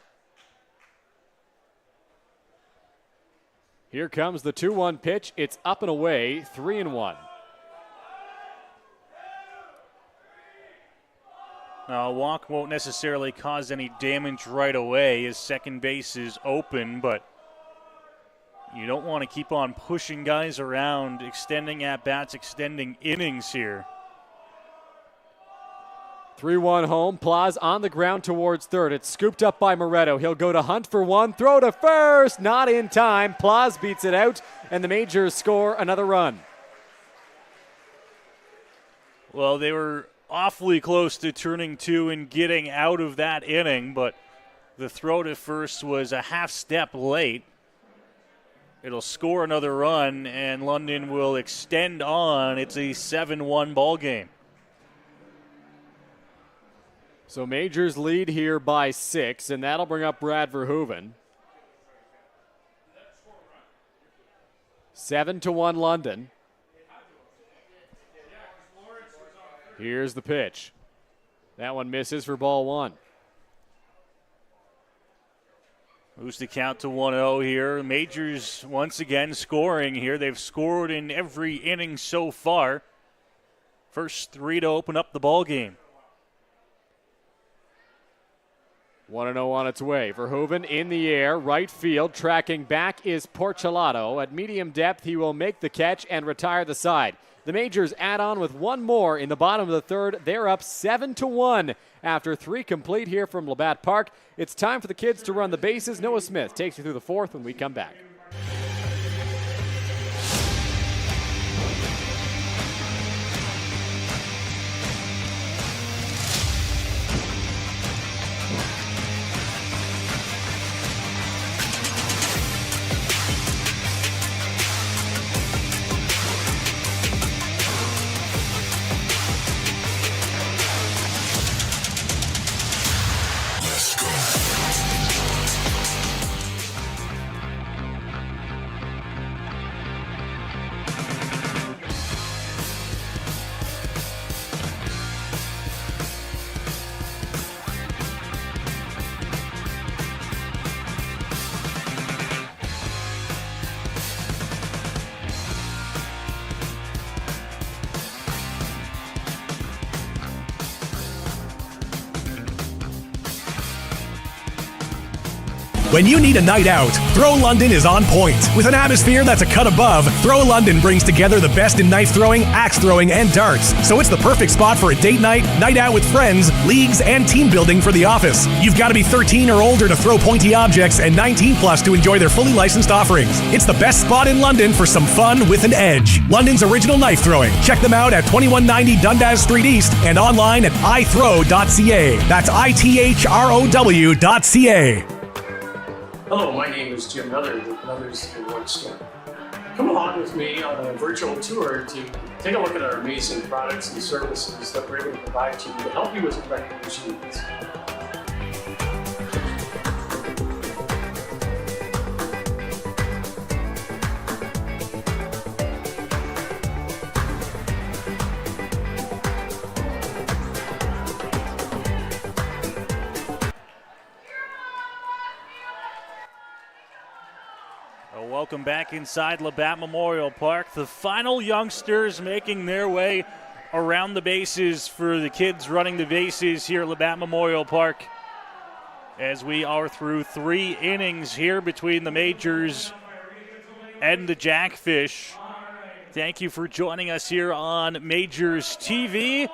Here comes the 2-1 pitch. It's up and away, 3-1. A walk won't necessarily cause any damage right away as second base is open, but you don't want to keep on pushing guys around, extending at-bats, extending innings here. 3-1 home. Plaz on the ground towards third. It's scooped up by Moretto. He'll go to hunt for one. Throw to first. Not in time. Plaz beats it out, and the Majors score another run. Well, they were awfully close to turning two and getting out of that inning, but the throw to first was a half step late. It'll score another run, and London will extend on. It's a 7-1 ball game. So Majors lead here by 6, and that'll bring up Brad Verhoeven. 7-1 London. Here's the pitch. That one misses for ball 1. Moves the count to 1-0 here. Majors once again scoring here. They've scored in every inning so far. First 3 to open up the ball game. 1-0 on its way. Verhoeven in the air, right field. Tracking back is Porcelato. At medium depth, he will make the catch and retire the side. The Majors add on with one more in the bottom of the third. They're up 7-1 after 3 complete here from Labatt Park. It's time for the kids to run the bases. Noah Smith takes you through the 4th when we come back. When you need a night out, Throw London is on point. With an atmosphere that's a cut above, Throw London brings together the best in knife throwing, axe throwing, and darts. So it's the perfect spot for a date night, night out with friends, leagues, and team building for the office. You've got to be 13 or older to throw pointy objects and 19 plus to enjoy their fully licensed offerings. It's the best spot in London for some fun with an edge. London's original knife throwing. Check them out at 2190 Dundas Street East and online at ithrow.ca. That's ITHROW.ca. Hello, my name is Jim Miller with Brothers in One Store. Come along with me on a virtual tour to take a look at our amazing products and services that we're able to provide to you to help you with your recreation needs. Welcome back inside Labatt Memorial Park. The final youngsters making their way around the bases for the kids running the bases here at Labatt Memorial Park as we are through 3 innings here between the Majors and the Jackfish. Thank you for joining us here on Majors TV.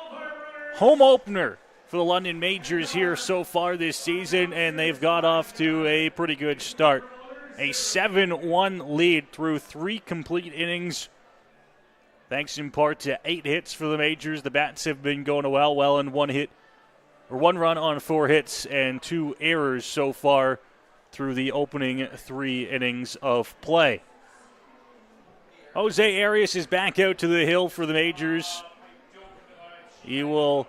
Home opener for the London Majors here so far this season, and they've got off to a pretty good start. A 7-1 lead through 3 complete innings, thanks in part to 8 hits for the Majors. The bats have been going well, and 1 run on 4 hits and 2 errors so far through the opening 3 innings of play. Jose Arias is back out to the hill for the Majors. He will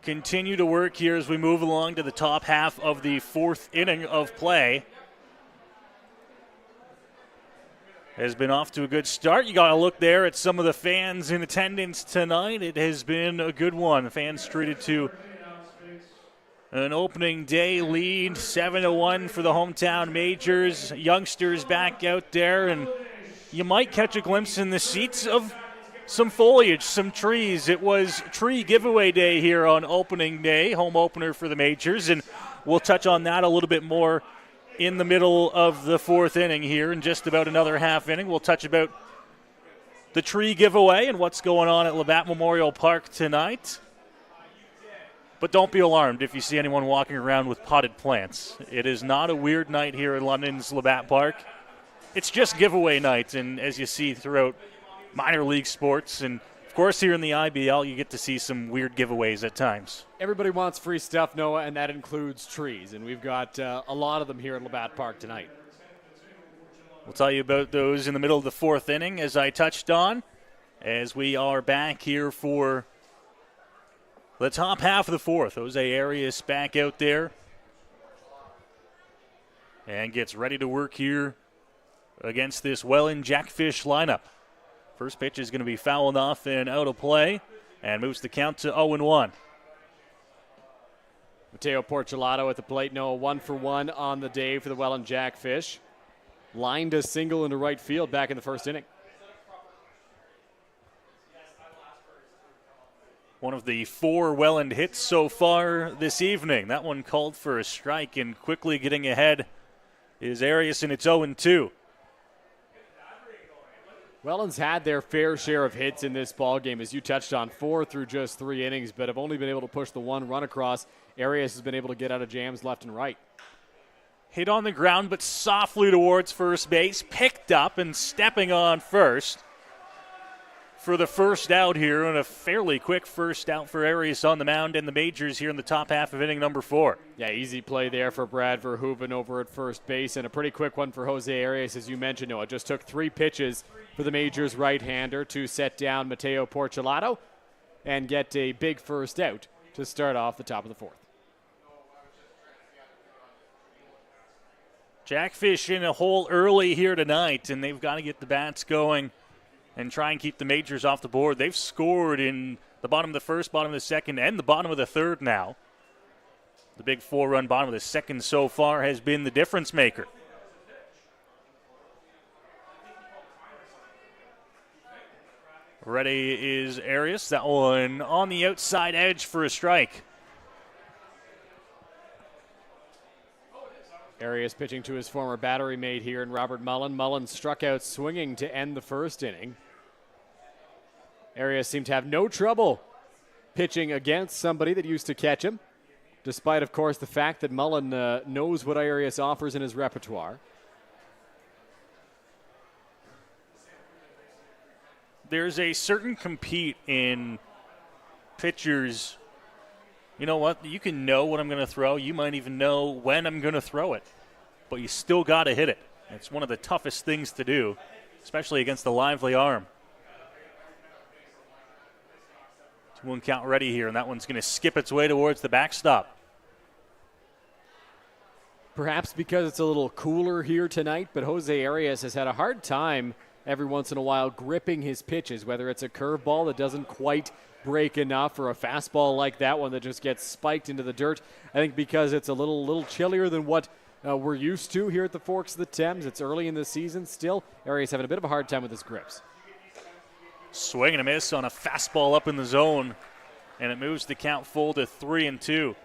continue to work here as we move along to the top half of the 4th inning of play. Has been off to a good start. You got to look there at some of the fans in attendance tonight. It has been a good one. Fans treated to An opening day lead, 7-1 for the hometown Majors. Youngsters back out there, and you might catch a glimpse in the seats of some foliage, some trees. It was tree giveaway day here on opening day, home opener for the Majors, and we'll touch on that a little bit more in the middle of the fourth inning here. In just about another half inning, we'll touch about the tree giveaway and what's going on at Labatt Memorial Park tonight. But don't be alarmed if you see anyone walking around with potted plants. It is not a weird night here in London's Labatt Park. It's just giveaway night, and as you see throughout minor league sports, and of course here in the IBL, you get to see some weird giveaways at times. Everybody wants free stuff, Noah, and that includes trees, and we've got a lot of them here at Labatt Park tonight. We'll tell you about those in the middle of the fourth inning, as I touched on, as we are back here for the top half of the fourth. Jose Arias back out there and gets ready to work here against this Welland Jackfish lineup. First pitch is going to be fouled off and out of play and moves the count to 0-1. Mateo Porcelato at the plate. Noah 1-for-1 on the day for the Welland Jackfish. Lined a single into right field back in the first inning. One of the 4 Welland hits so far this evening. That one called for a strike, and quickly getting ahead is Arias, and it's 0-2. Welland's had their fair share of hits in this ballgame, as you touched on, 4 through just 3 innings, but have only been able to push the 1 run across. Arias has been able to get out of jams left and right. Hit on the ground, but softly towards first base, picked up and stepping on first for the first out here, and a fairly quick first out for Arias on the mound and the Majors here in the top half of inning number 4. Yeah, easy play there for Brad Verhoeven over at first base, and a pretty quick one for Jose Arias, as you mentioned, Noah. Just took 3 pitches for the Majors right-hander to set down Mateo Porcelato and get a big first out to start off the top of the fourth. Jackfish in a hole early here tonight, and they've got to get the bats going and try and keep the Majors off the board. They've scored in the bottom of the first, bottom of the second, and the bottom of the third now. The big 4-run bottom of the second so far has been the difference maker. Ready is Arias. That one on the outside edge for a strike. Arias pitching to his former battery mate here in Robert Mullen. Mullen struck out swinging to end the first inning. Arias seemed to have no trouble pitching against somebody that used to catch him, despite, of course, the fact that Mullen knows what Arias offers in his repertoire. There's a certain compete in pitchers. You know what? You can know what I'm going to throw. You might even know when I'm going to throw it. But you still got to hit it. It's one of the toughest things to do, especially against a lively arm. 2-1 count ready here, and that one's going to skip its way towards the backstop. Perhaps because it's a little cooler here tonight, but Jose Arias has had a hard time every once in a while gripping his pitches, whether it's a curveball that doesn't quite break enough or a fastball like that one that just gets spiked into the dirt. I think because it's a little chillier than what we're used to here at the Forks of the Thames. It's early in the season still. Arias having a bit of a hard time with his grips. Swing and a miss on a fastball up in the zone, and it moves the count full to 3-2.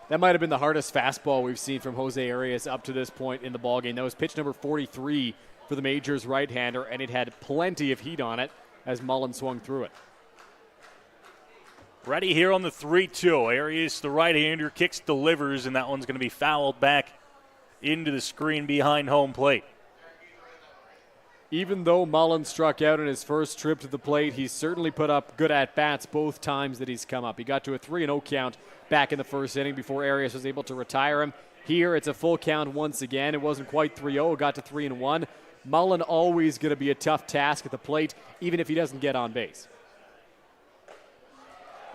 That might have been the hardest fastball we've seen from Jose Arias up to this point in the ballgame. That was pitch number 43 for the Majors right-hander, and it had plenty of heat on it as Mullen swung through it. Ready here on the 3-2. Arias, the right-hander, kicks, delivers, and that one's going to be fouled back into the screen behind home plate. Even though Mullen struck out in his first trip to the plate, he's certainly put up good at-bats both times that he's come up. He got to a 3-0 count back in the first inning before Arias was able to retire him. Here, it's a full count once again. It wasn't quite 3-0. It got to 3-1. Mullen always going to be a tough task at the plate, even if he doesn't get on base.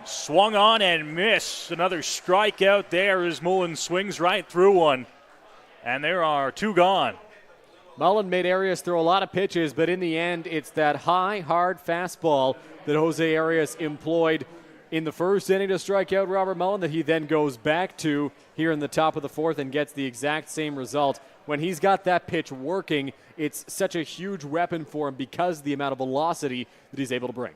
Swung on and missed. Another strikeout there as Mullen swings right through one. And there are 2 gone. Mullen made Arias throw a lot of pitches, but in the end, it's that high, hard fastball that Jose Arias employed in the first inning to strike out Robert Mullen that he then goes back to here in the top of the fourth and gets the exact same result. When he's got that pitch working, it's such a huge weapon for him because of the amount of velocity that he's able to bring.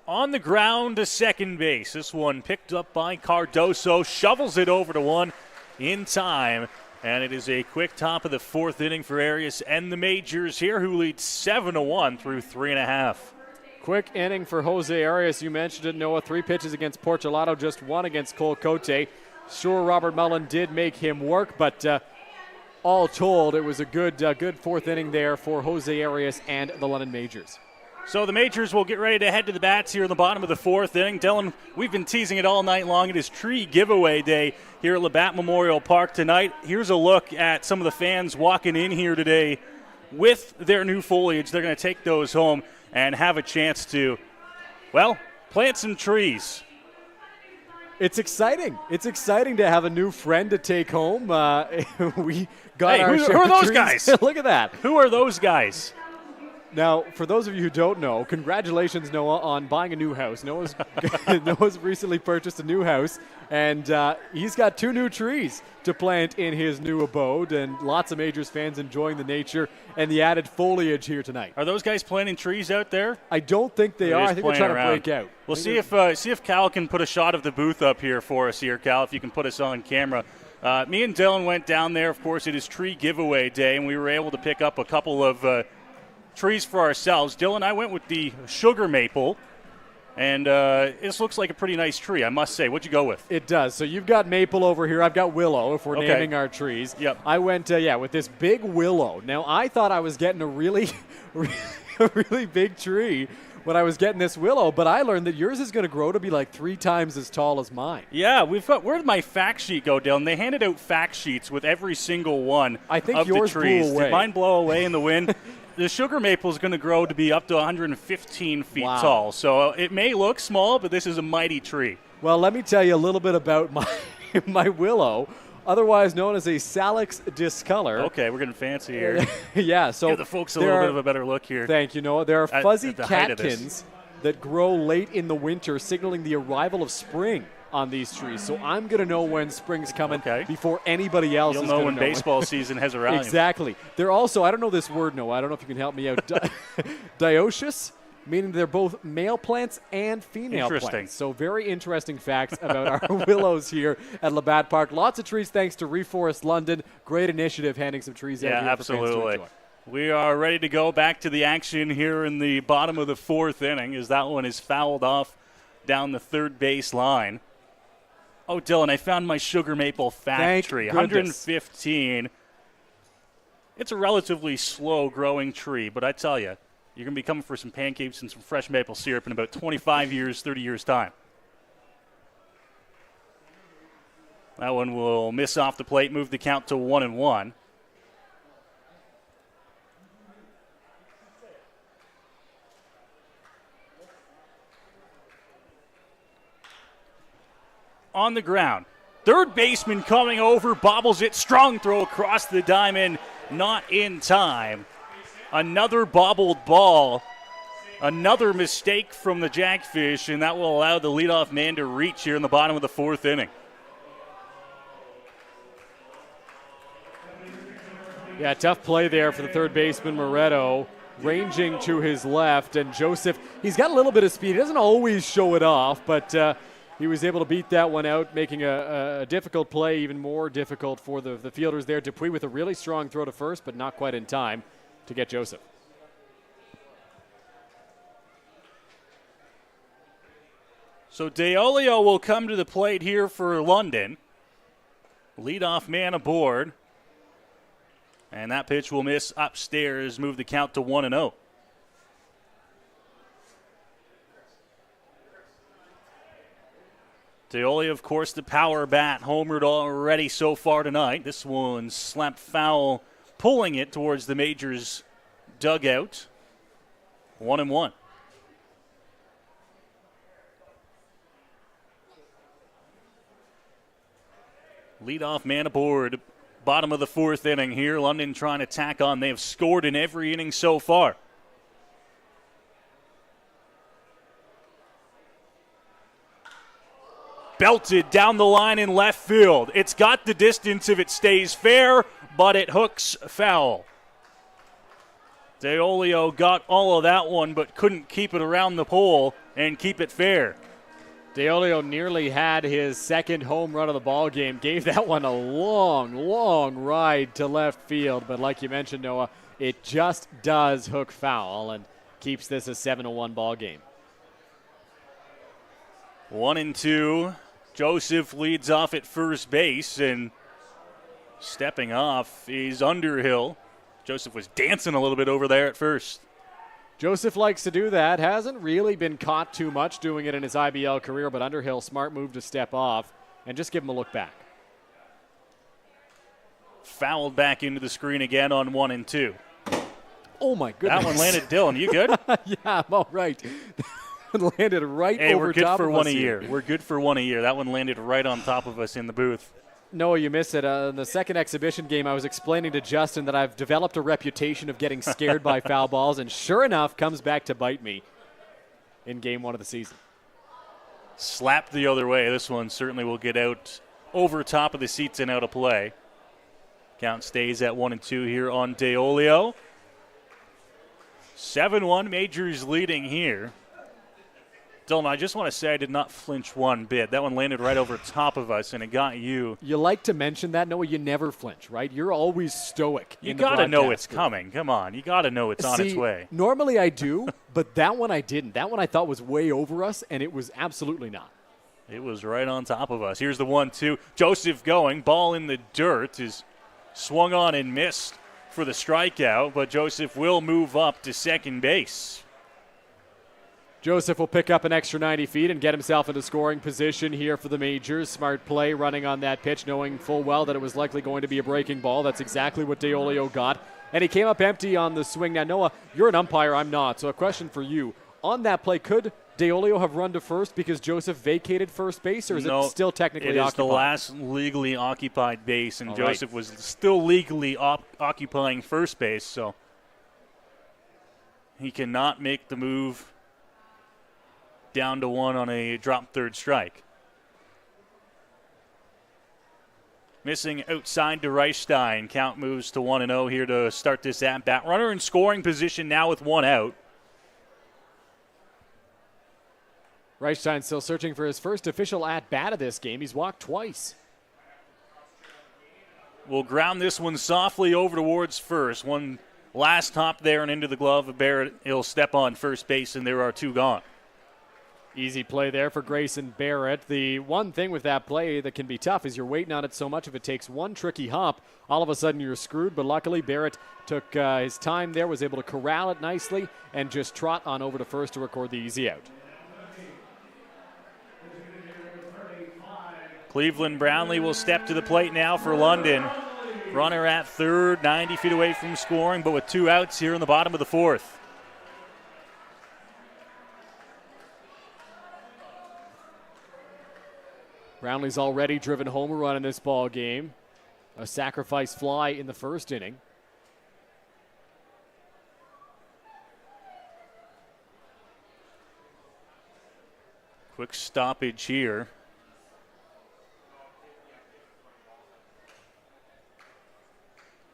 On the ground to second base. This one picked up by Cardoso, shovels it over to one in time. And it is a quick top of the fourth inning for Arias and the Majors here, who lead 7-1 through 3.5. Quick inning for Jose Arias. You mentioned it, Noah. 3 pitches against Portulato, just 1 against Cole Cote. Sure, Robert Mullen did make him work, but all told, it was a good fourth inning there for Jose Arias and the London Majors. So the Majors will get ready to head to the bats here in the bottom of the fourth inning. Dylan, we've been teasing it all night long. It is tree giveaway day here at Labatt Memorial Park tonight. Here's a look at some of the fans walking in here today with their new foliage. They're going to take those home and have a chance to, well, plant some trees. It's exciting. It's exciting to have a new friend to take home. We got our share. Who are those guys? Look at that. Who are those guys? Now, for those of you who don't know, congratulations, Noah, on buying a new house. Noah's recently purchased a new house, and he's got 2 new trees to plant in his new abode, and lots of Majors fans enjoying the nature and the added foliage here tonight. Are those guys planting trees out there? I don't think they are. I think they're trying to break out. We'll see if Cal can put a shot of the booth up here for us here, Cal, if you can put us on camera. Me and Dylan went down there. Of course, it is tree giveaway day, and we were able to pick up a couple of trees for ourselves. Dylan, I went with the sugar maple, and this looks like a pretty nice tree, I must say. What'd you go with? It does. So you've got maple over here. I've got willow, if we're naming our trees. Yep. I went, with this big willow. Now, I thought I was getting a really, really big tree when I was getting this willow, but I learned that yours is going to grow to be like 3 times as tall as mine. Yeah, where'd my fact sheet go, Dylan? They handed out fact sheets with every single one I think of yours the trees. blew away. Did mine blow away in the wind? The sugar maple is going to grow to be up to 115 feet tall. So it may look small, but this is a mighty tree. Well, let me tell you a little bit about my willow, otherwise known as a Salix discolor. Okay, we're getting fancy here. Yeah, so give the folks a little bit of a better look here. Thank you, Noah. There are fuzzy catkins that grow late in the winter, signaling the arrival of spring on these trees. So I'm going to know when spring's coming before anybody else is going to know. You'll know when baseball season has arrived. Exactly. They're also, I don't know this word, Noah. I don't know if you can help me out. Dioecious, meaning they're both male plants and female plants. So very interesting facts about our willows here at Labatt Park. Lots of trees thanks to Reforest London. Great initiative handing some trees out here for fans to enjoy. We are ready to go back to the action here in the bottom of the fourth inning as that one is fouled off down the third base line. Oh, Dylan, I found my sugar maple factory. 115. It's a relatively slow-growing tree, but I tell you, you're going to be coming for some pancakes and some fresh maple syrup in about 25 years, 30 years' time. That one will miss off the plate, move the count to 1-1. On the ground. Third baseman coming over, bobbles it, strong throw across the diamond, not in time. Another bobbled ball, another mistake from the Jackfish, and that will allow the leadoff man to reach here in the bottom of the fourth inning. Yeah, tough play there for the third baseman, Moretto, ranging to his left, and Joseph, he's got a little bit of speed. He doesn't always show it off, but he was able to beat that one out, making a difficult play even more difficult for the fielders there. Dupuis with a really strong throw to first, but not quite in time to get Joseph. So Deolio will come to the plate here for London. Leadoff man aboard. And that pitch will miss upstairs, move the count to 1-0. Deoli, of course, the power bat, homered already so far tonight. This one slapped foul, pulling it towards the Majors' dugout. 1-1. Leadoff man aboard. Bottom of the fourth inning here. London trying to tack on. They have scored in every inning so far. belted down the line in left field. It's got the distance if it stays fair, but it hooks foul. Deolio got all of that one, but couldn't keep it around the pole and keep it fair. Deolio nearly had his second home run of the ball game. Gave that one a long, long ride to left field. But like you mentioned, Noah, it just does hook foul and keeps this a 7-1 ball game. 1-2. Joseph leads off at first base, and stepping off is Underhill. Joseph was dancing a little bit over there at first. Joseph likes to do that. Hasn't really been caught too much doing it in his IBL career, but Underhill, smart move to step off and just give him a look back. Fouled back into the screen again on 1-2. Oh, my goodness. That one landed. Dylan, you good? Yeah, I'm all right. That one landed right over top of us. We're good for one a here. year. We're good for one a year. That one landed right on top of us in the booth. Noah, you missed it. In the second exhibition game, I was explaining to Justin that I've developed a reputation of getting scared by foul balls, and sure enough, comes back to bite me in game one of the season. Slapped the other way. This one certainly will get out over top of the seats and out of play. Count stays at 1-2 here on Deolio. 7-1, Majors leading here. Dylan, I just want to say I did not flinch one bit. That one landed right over top of us, and it got you. You like to mention that, Noah. You never flinch, right? You're always stoic. You got to know it's coming. Come on. You got to know it's on its way. Normally I do, but that one I didn't. That one I thought was way over us, and it was absolutely not. It was right on top of us. Here's the 1-2. Joseph going. Ball in the dirt is swung on and missed for the strikeout, but Joseph will move up to second base. Joseph will pick up an extra 90 feet and get himself into scoring position here for the Majors. Smart play running on that pitch, knowing full well that it was likely going to be a breaking ball. That's exactly what Deolio got. And he came up empty on the swing. Now, Noah, you're an umpire. I'm not. So a question for you. On that play, could Deolio have run to first because Joseph vacated first base, or is it still technically occupied? It is the last legally occupied base, and Joseph was still legally occupying first base, so he cannot make the move down to one on a drop third strike. Missing outside to Reichstein. Count moves to 1-0 here to start this at-bat. Runner in scoring position now with one out. Reichstein still searching for his first official at-bat of this game. He's walked twice. We'll ground this one softly over towards first. One last hop there and into the glove of Barrett. He'll step on first base, and there are two gone. Easy play there for Grayson Barrett. The one thing with that play that can be tough is you're waiting on it so much. If it takes one tricky hop, all of a sudden you're screwed. But luckily, Barrett took his time there, was able to corral it nicely, and just trot on over to first to record the easy out. Cleveland Brownlee will step to the plate now for London. Runner at third, 90 feet away from scoring, but with two outs here in the bottom of the fourth. Brownlee's already driven home a run in this ball game. A sacrifice fly in the first inning. Quick stoppage here.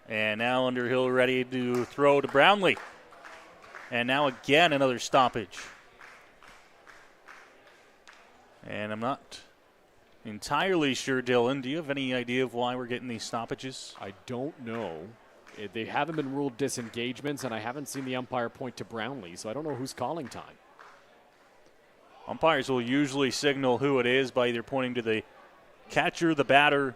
And now Underhill ready to throw to Brownlee. And now again another stoppage. And I'm not entirely sure, Dylan. Do you have any idea of why we're getting these stoppages? I don't know. They haven't been ruled disengagements, and I haven't seen the umpire point to Brownlee, so I don't know who's calling time. Umpires will usually signal who it is by either pointing to the catcher, the batter,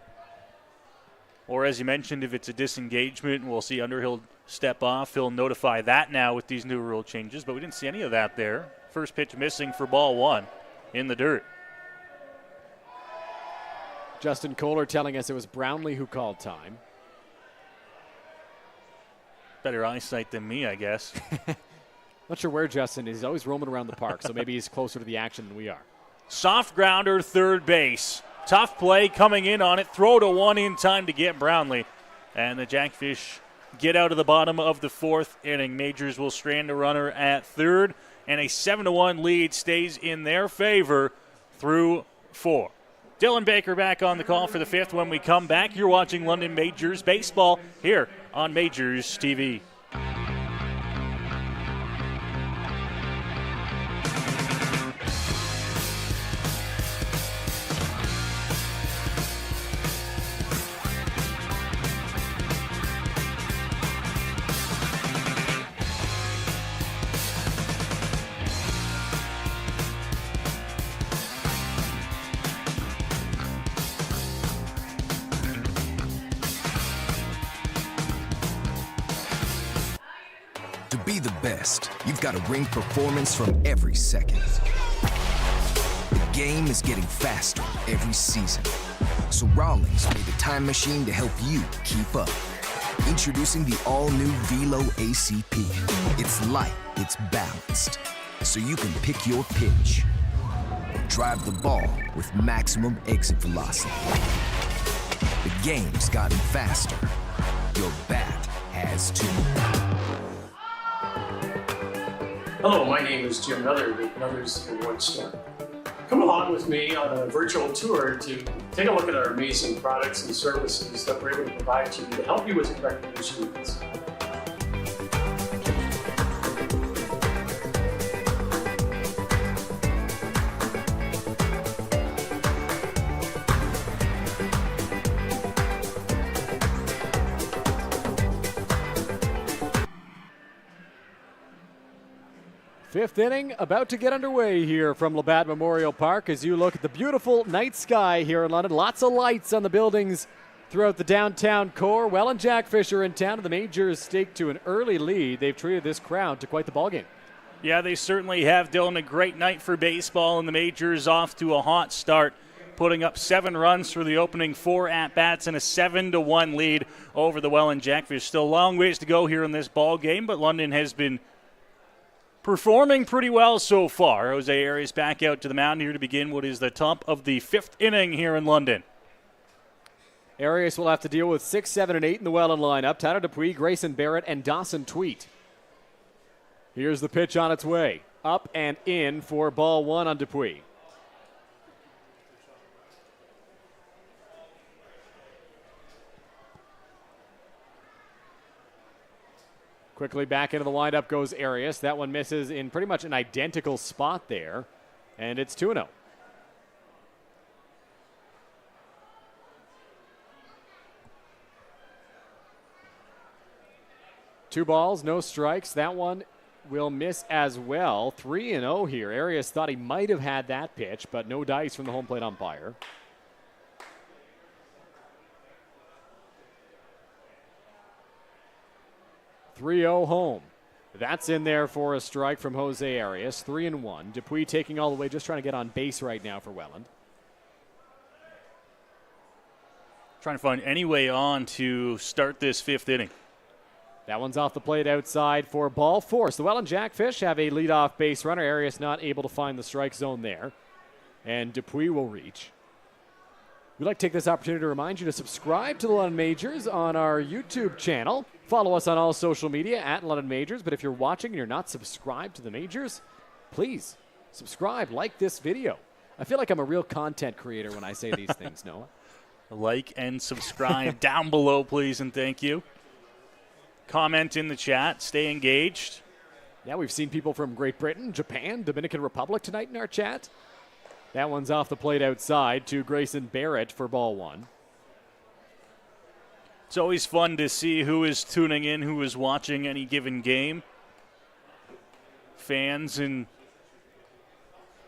or as you mentioned, if it's a disengagement, we'll see Underhill step off. He'll notify that now with these new rule changes, but we didn't see any of that there. First pitch missing for ball one in the dirt. Justin Koehler telling us it was Brownlee who called time. Better eyesight than me, I guess. Not sure where Justin is. He's always roaming around the park, so maybe he's closer to the action than we are. Soft grounder, third base. Tough play coming in on it. Throw to one in time to get Brownlee. And the Jackfish get out of the bottom of the fourth inning. Majors will strand a runner at third, and a 7-1 lead stays in their favor through four. Dylan Baker back on the call for the fifth. When we come back, you're watching London Majors baseball here on Majors TV. To be the best, you've got to bring performance from every second. The game is getting faster every season. So Rawlings made a time machine to help you keep up. Introducing the all-new Velo ACP. It's light, it's balanced, so you can pick your pitch. Drive the ball with maximum exit velocity. The game's gotten faster. Your bat has too. Hello, my name is Jim Miller with Miller's in One Store. Come along with me on a virtual tour to take a look at our amazing products and services that we're able to provide to you to help you with your recreation needs. Fifth inning about to get underway here from Labatt Memorial Park as you look at the beautiful night sky here in London. Lots of lights on the buildings throughout the downtown core. Welland Jackfish are in town, and the Majors stake to an early lead. They've treated this crowd to quite the ballgame. Yeah, they certainly have, Dylan. A great night for baseball, and the Majors off to a hot start, putting up 7 runs through the opening 4 at-bats and a 7-1 lead over the Welland Jackfish. Still a long ways to go here in this ball game, but London has been performing pretty well so far. Jose Arias back out to the mound here to begin what is the top of the 5th inning here in London. Arias will have to deal with 6, 7, and 8 in the Welland lineup. Tyler Dupuis, Grayson Barrett, and Dawson Tweet. Here's the pitch on its way. Up and in for ball 1 on Dupuis. Quickly back into the windup goes Arias. That one misses in pretty much an identical spot there, and it's 2-0. Two balls, no strikes. That one will miss as well. 3-0 here. Arias thought he might have had that pitch, but no dice from the home plate umpire. .3-0 home. That's in there for a strike from Jose Arias. 3-1. Dupuis taking all the way, just trying to get on base right now for Welland. Trying to find any way on to start this 5th inning. That one's off the plate outside for ball 4. So the Welland Jackfish have a leadoff base runner. Arias not able to find the strike zone there. And Dupuis will reach. We'd like to take this opportunity to remind you to subscribe to the London Majors on our YouTube channel. Follow us on all social media at London Majors. But if you're watching and you're not subscribed to the Majors, please subscribe, like this video. I feel like I'm a real content creator when I say these things, Noah. Like and subscribe down below, please, and thank you. Comment in the chat. Stay engaged. Yeah, we've seen people from Great Britain, Japan, Dominican Republic tonight in our chat. That one's off the plate outside to Grayson Barrett for ball 1. It's always fun to see who is tuning in, who is watching any given game. Fans and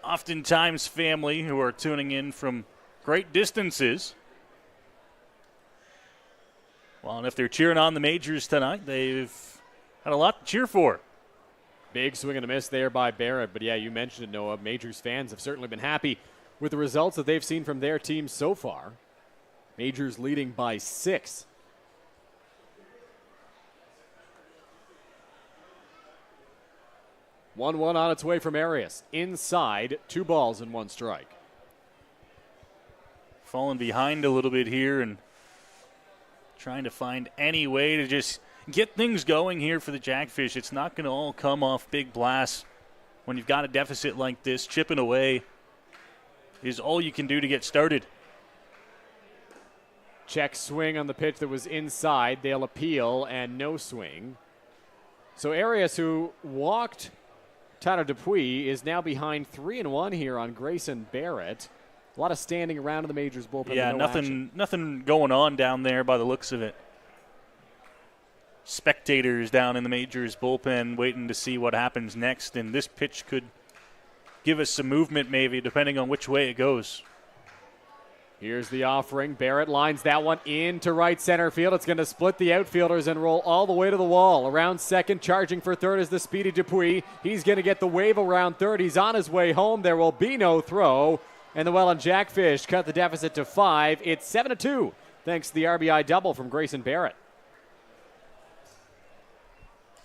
oftentimes family who are tuning in from great distances. Well, and if they're cheering on the Majors tonight, they've had a lot to cheer for. Big swing and a miss there by Barrett. But, yeah, you mentioned it, Noah. Majors fans have certainly been happy with the results that they've seen from their team so far. Majors leading by 6. One on its way from Arias. Inside, 2 balls and 1 strike. Falling behind a little bit here and trying to find any way to just get things going here for the Jackfish. It's not going to all come off big blasts when you've got a deficit like this. Chipping away is all you can do to get started. Check swing on the pitch that was inside. They'll appeal and no swing. So Arias, who walked Tyler Dupuis, is now behind 3-1 here on Grayson Barrett. A lot of standing around in the Majors bullpen. Yeah, nothing going on down there by the looks of it. Spectators down in the Majors bullpen waiting to see what happens next, and this pitch could give us some movement maybe depending on which way it goes. Here's the offering. Barrett lines that one into right center field. It's going to split the outfielders and roll all the way to the wall. Around second, charging for third is the speedy Dupuis. He's going to get the wave around third. He's on his way home. There will be no throw. And the Welland Jackfish cut the deficit to 5. It's 7-2 thanks to the RBI double from Grayson Barrett.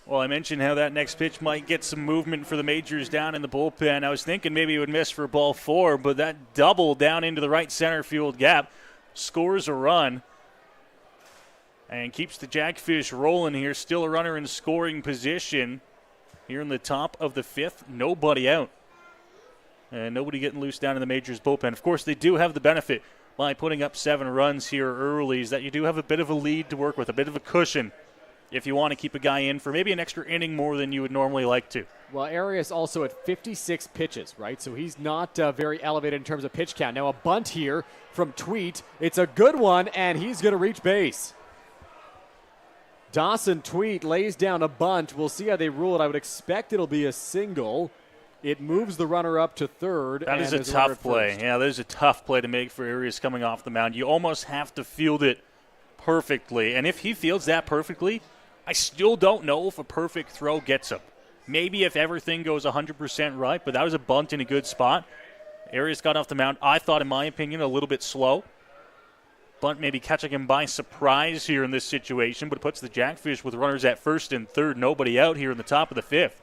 Well, I mentioned how that next pitch might get some movement for the Majors down in the bullpen. I was thinking maybe it would miss for ball 4, but that double down into the right center field gap scores a run and keeps the Jackfish rolling here. Still a runner in scoring position here in the top of the 5th. Nobody out. And nobody getting loose down in the Majors bullpen. Of course, they do have the benefit by putting up 7 runs here early is that you do have a bit of a lead to work with, a bit of a cushion if you want to keep a guy in for maybe an extra inning more than you would normally like to. Well, Arias also at 56 pitches, right? So he's not very elevated in terms of pitch count. Now a bunt here from Tweet. It's a good one, and he's going to reach base. Dawson Tweet lays down a bunt. We'll see how they rule it. I would expect it'll be a single. It moves the runner up to third. That is a tough play. Yeah, that is a tough play to make for Arias coming off the mound. You almost have to field it perfectly. And if he fields that perfectly, I still don't know if a perfect throw gets him. Maybe if everything goes 100% right, but that was a bunt in a good spot. Arias got off the mound, I thought, in my opinion, a little bit slow. Bunt maybe catching him by surprise here in this situation, but it puts the Jackfish with runners at first and third. Nobody out here in the top of the 5th.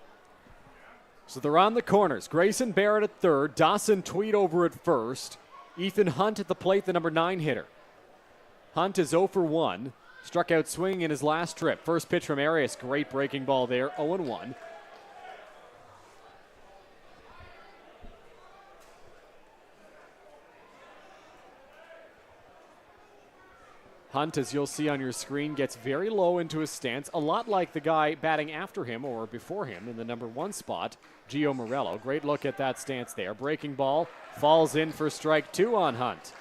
So they're on the corners. Grayson Barrett at third. Dawson Tweet over at first. Ethan Hunt at the plate, the number 9 hitter. Hunt is 0 for 1. Struck out swinging in his last trip. First pitch from Arias. Great breaking ball there. 0-1. Hunt, as you'll see on your screen, gets very low into his stance, a lot like the guy batting after him or before him in the number 1 spot, Gio Morello. Great look at that stance there. Breaking ball falls in for strike 2 on Hunt.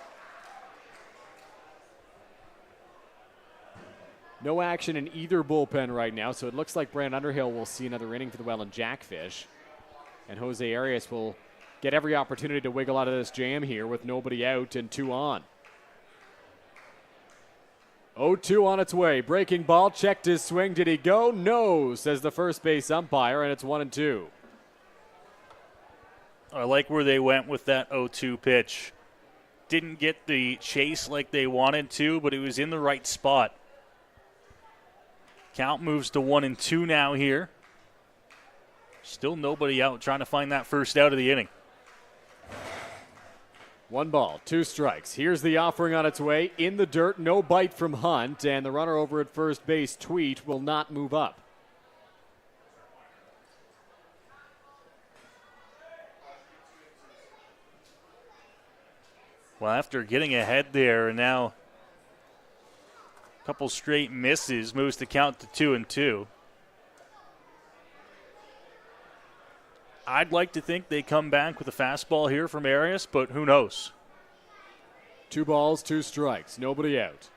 No action in either bullpen right now, so it looks like Brand Underhill will see another inning for the Welland Jackfish. And Jose Arias will get every opportunity to wiggle out of this jam here with nobody out and 2 on. 0-2 on its way. Breaking ball, checked his swing. Did he go? No, says the first base umpire, and it's 1-2. I like where they went with that 0-2 pitch. Didn't get the chase like they wanted to, but it was in the right spot. Count moves to 1-2 now here. Still nobody out, trying to find that first out of the inning. 1 ball, 2 strikes. Here's the offering on its way. In the dirt, no bite from Hunt, and the runner over at first base, Tweet, will not move up. Well, after getting ahead there, and now a couple straight misses, moves the count to 2-2. I'd like to think they come back with a fastball here from Arias, but who knows? 2 balls, 2 strikes, nobody out.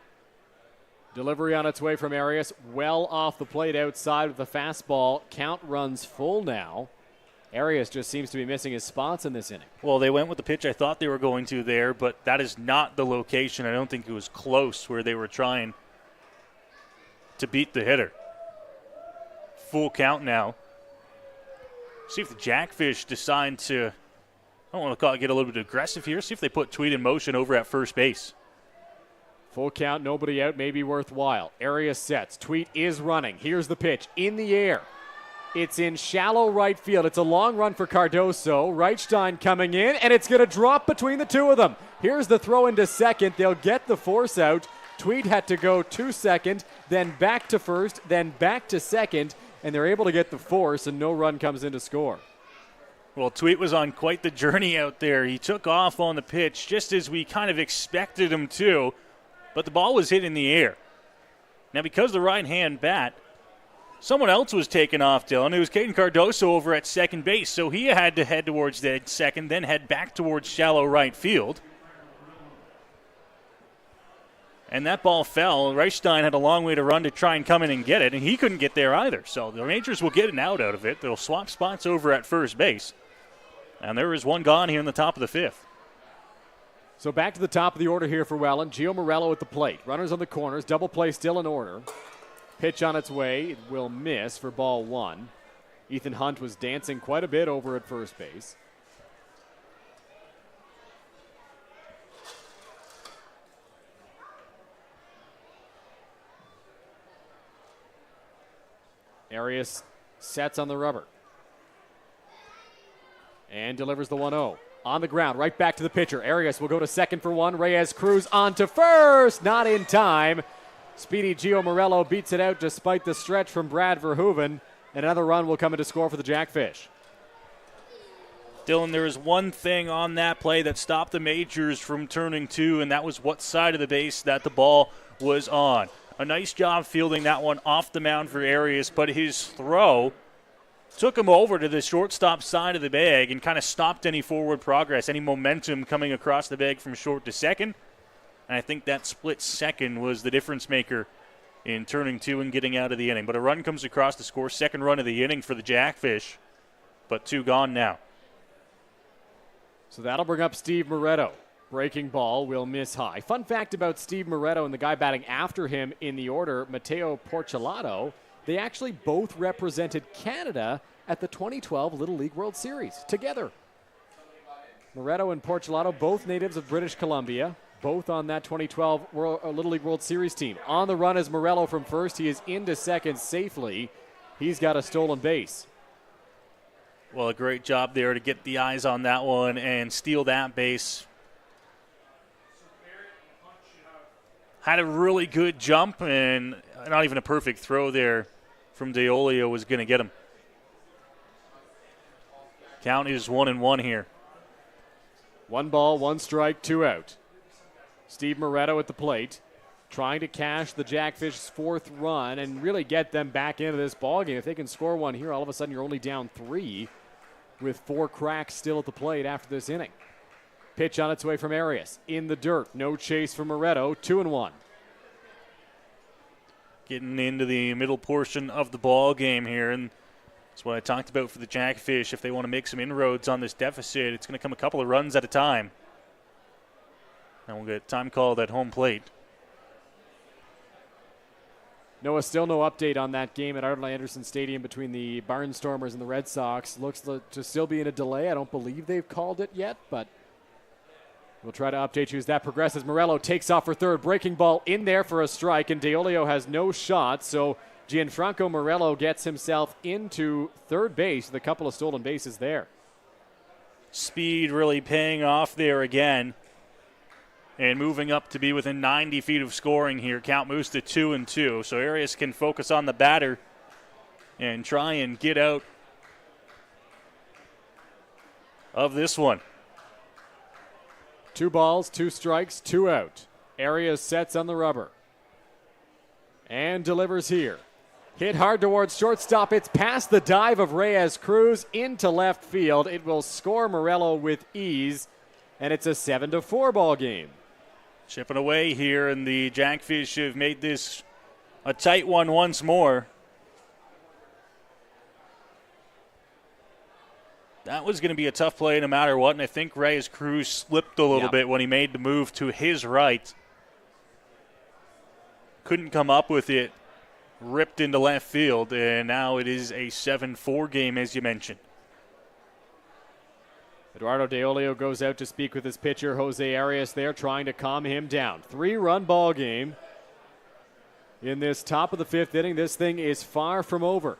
Delivery on its way from Arias, well off the plate outside with the fastball. Count runs full now. Arias just seems to be missing his spots in this inning. Well, they went with the pitch I thought they were going to there, but that is not the location. I don't think it was close where they were trying to beat the hitter. Full count now. See if the Jackfish decide to, I don't want to call it, get a little bit aggressive here. See if they put Tweet in motion over at first base. Full count, nobody out, may be worthwhile. Arias sets. Tweet is running. Here's the pitch in the air. It's in shallow right field. It's a long run for Cardoso. Reichstein coming in, and it's going to drop between the two of them. Here's the throw into second. They'll get the force out. Tweet had to go to second, then back to first, then back to second, and they're able to get the force, and no run comes in to score. Well, Tweet was on quite the journey out there. He took off on the pitch just as we kind of expected him to, but the ball was hit in the air. Now, because the right-hand bat, someone else was taken off, Dylan. It was Caden Cardoso over at second base, so he had to head towards dead second, then head back towards shallow right field. And that ball fell. Reichstein had a long way to run to try and come in and get it, and he couldn't get there either. So the Rangers will get an out of it. They'll swap spots over at first base. And there is one gone here in the top of the fifth. So back to the top of the order here for Welland. Gio Morello at the plate. Runners on the corners. Double play still in order. Pitch on its way. It will miss for ball one. Ethan Hunt was dancing quite a bit over at first base. Arias sets on the rubber. And delivers the 1-0. On the ground, right back to the pitcher. Arias will go to second for one. Reyes Cruz on to first. Not in time. Speedy Gio Morello beats it out despite the stretch from Brad Verhoeven. And another run will come in to score for the Jackfish. Dylan, there is one thing on that play that stopped the Majors from turning two, and that was what side of the base that the ball was on. A nice job fielding that one off the mound for Arias, but his throw took him over to the shortstop side of the bag and kind of stopped any forward progress, any momentum coming across the bag from short to second. And I think that split second was the difference maker in turning two and getting out of the inning. But a run comes across to score, second run of the inning for the Jackfish, but two gone now. So that'll bring up Steve Moretto. Breaking ball will miss high. Fun fact about Steve Moretto and the guy batting after him in the order, Matteo Porcelato, they actually both represented Canada at the 2012 Little League World Series together. Moretto and Porcelato, both natives of British Columbia, both on that 2012 Little League World Series team. On the run is Morello from first. He is into second safely. He's got a stolen base. Well, a great job there to get the eyes on that one and steal that base. Had a really good jump, and not even a perfect throw there from DeOlio was going to get him. Count is 1-1 here. 1 ball, 1 strike, 2 out. Steve Moretto at the plate, trying to cash the Jackfish's fourth run and really get them back into this ballgame. If they can score one here, all of a sudden you're only down 3 with 4 cracks still at the plate after this inning. Pitch on its way from Arias. In the dirt. No chase from Moretto. 2-1. Getting into the middle portion of the ball game here, and that's what I talked about for the Jackfish. If they want to make some inroads on this deficit, it's going to come a couple of runs at a time. And we'll get time called at home plate. Noah, still no update on that game at Arnold Anderson Stadium between the Barnstormers and the Red Sox. Looks to still be in a delay. I don't believe they've called it yet, but we'll try to update you as that progresses. Morello takes off for third. Breaking ball in there for a strike, and DeOlio has no shot, so Gianfranco Morello gets himself into third base with a couple of stolen bases there. Speed really paying off there again. And moving up to be within 90 feet of scoring here. Count moves to 2-2. So Arias can focus on the batter and try and get out of this one. 2 balls, 2 strikes, 2 out. Arias sets on the rubber. And delivers here. Hit hard towards shortstop. It's past the dive of Reyes Cruz into left field. It will score Morello with ease. And it's a 7-4 ball game. Chipping away here, and the Jackfish have made this a tight one once more. That was going to be a tough play no matter what, and I think Reyes Cruz slipped a little bit when he made the move to his right. Couldn't come up with it, ripped into left field, and now it is a 7-4 game, as you mentioned. Eduardo DeOlio goes out to speak with his pitcher, Jose Arias, there trying to calm him down. 3-run ball game in this top of the 5th inning. This thing is far from over.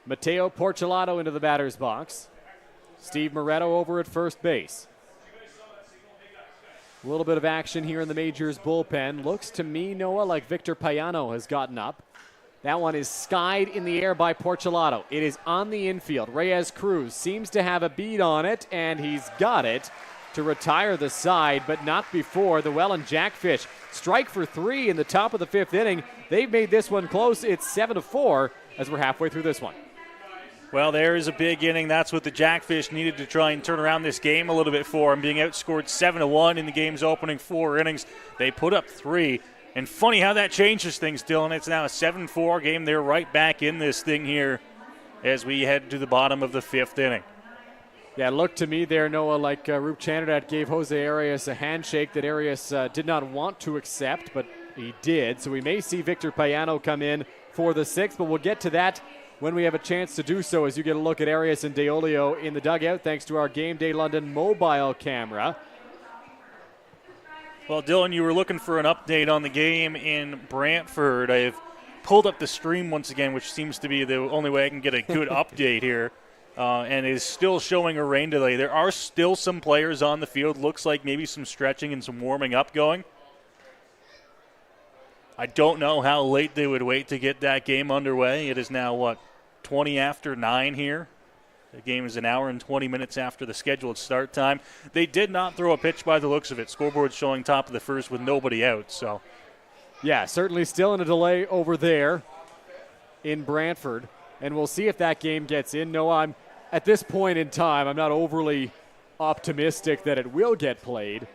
Matteo Porcelato into the batter's box. Steve Moretto over at first base. A little bit of action here in the Majors bullpen. Looks to me, Noah, like Victor Payano has gotten up. That one is skied in the air by Porcelato. It is on the infield. Reyes Cruz seems to have a bead on it, and he's got it. to retire the side, but not before the Welland Jackfish strike for 3 in the top of the 5th inning. They've made this one close. It's 7-4 as we're halfway through this one. Well, there is a big inning. That's what the Jackfish needed to try and turn around this game a little bit for them, being outscored 7-1 in the game's opening 4 innings. They put up 3. And funny how that changes things, Dylan. It's now a 7-4 game. They're right back in this thing here as we head to the bottom of the 5th inning. Yeah, it looked to me there, Noah, like Roop Chanderdat gave Jose Arias a handshake that Arias did not want to accept, but he did. So we may see Victor Payano come in for the 6th, but we'll get to that when we have a chance to do so as you get a look at Arias and DeOlio in the dugout thanks to our Game Day London mobile camera. Well, Dylan, you were looking for an update on the game in Brantford. I've pulled up the stream once again, which seems to be the only way I can get a good update here, and is still showing a rain delay. There are still some players on the field. Looks like maybe some stretching and some warming up going. I don't know how late they would wait to get that game underway. It is now, 20 after 9 here. The game is an hour and 20 minutes after the scheduled start time. They did not throw a pitch by the looks of it. Scoreboard showing top of the 1st with nobody out. So, yeah, certainly still in a delay over there in Brantford. And we'll see if that game gets in. No, at this point in time, I'm not overly optimistic that it will get played.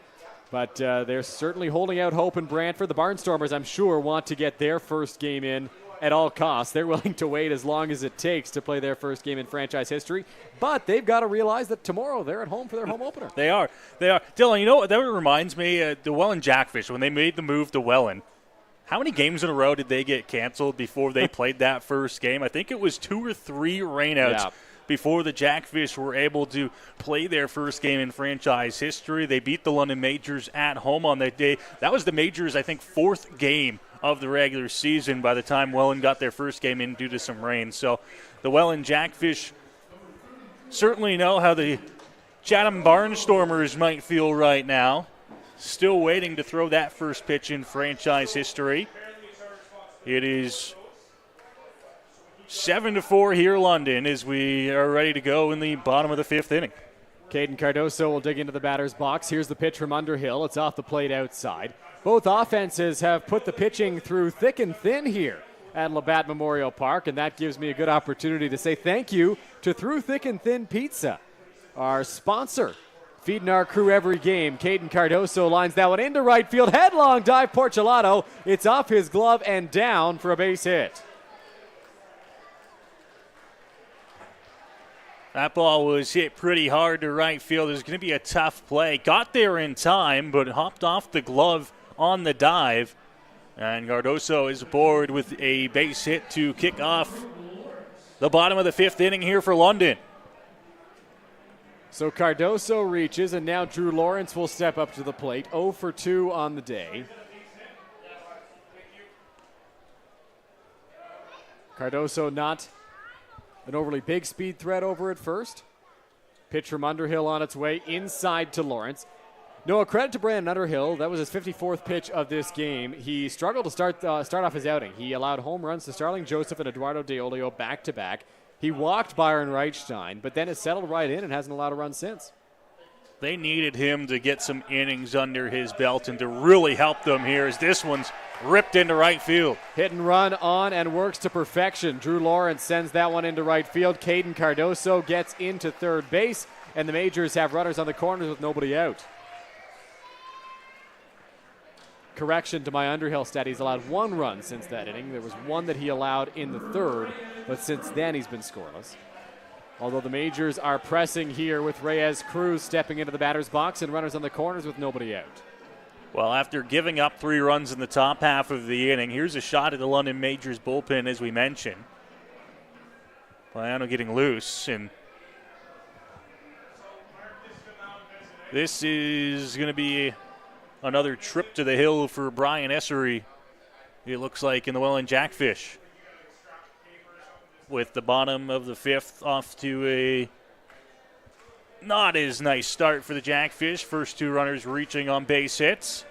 But they're certainly holding out hope in Brantford. The Barnstormers, I'm sure, want to get their first game in at all costs. They're willing to wait as long as it takes to play their first game in franchise history. But they've got to realize that tomorrow they're at home for their home opener. They are. Dylan, you know what? That reminds me, the Welland Jackfish, when they made the move to Welland, how many games in a row did they get canceled before they played that first game? I think it was 2 or 3 rainouts before the Jackfish were able to play their first game in franchise history. They beat the London Majors at home on that day. That was the Majors, I think, 4th game of the regular season by the time Welland got their first game in due to some rain. So the Welland Jackfish certainly know how the Chatham Barnstormers might feel right now. Still waiting to throw that first pitch in franchise history. It is 7-4 here, London, as we are ready to go in the bottom of the 5th inning. Caden Cardoso will dig into the batter's box. Here's the pitch from Underhill. It's off the plate outside. Both offenses have put the pitching through thick and thin here at Labatt Memorial Park, and that gives me a good opportunity to say thank you to Through Thick and Thin Pizza, our sponsor, feeding our crew every game. Caden Cardoso lines that one into right field. Headlong dive, Porcelato. It's off his glove and down for a base hit. That ball was hit pretty hard to right field. It was going to be a tough play. Got there in time, but hopped off the glove on the dive. And Cardoso is aboard with a base hit to kick off the bottom of the 5th inning here for London. So Cardoso reaches, and now Drew Lawrence will step up to the plate. 0 for 2 on the day. Cardoso not an overly big speed threat over at first. Pitch from Underhill on its way inside to Lawrence. No, a credit to Brandon Underhill. That was his 54th pitch of this game. He struggled to start off his outing. He allowed home runs to Starling Joseph and Eduardo DeOlio back-to-back. He walked Byron Reichstein, but then has settled right in and hasn't allowed a run since. They needed him to get some innings under his belt and to really help them here as this one's ripped into right field. Hit and run on and works to perfection. Drew Lawrence sends that one into right field. Caden Cardoso gets into third base, and the Majors have runners on the corners with nobody out. Correction to my Underhill stat, he's allowed 1 run since that inning. There was 1 that he allowed in the 3rd, but since then he's been scoreless. Although the Majors are pressing here with Reyes Cruz stepping into the batter's box and runners on the corners with nobody out. Well, after giving up 3 runs in the top half of the inning, here's a shot at the London Majors bullpen, as we mentioned. Payano getting loose, and this is going to be another trip to the hill for Brian Essery, it looks like, in the Welland Jackfish. With the bottom of the 5th off to a not as nice start for the Jackfish. First 2 runners reaching on base hits.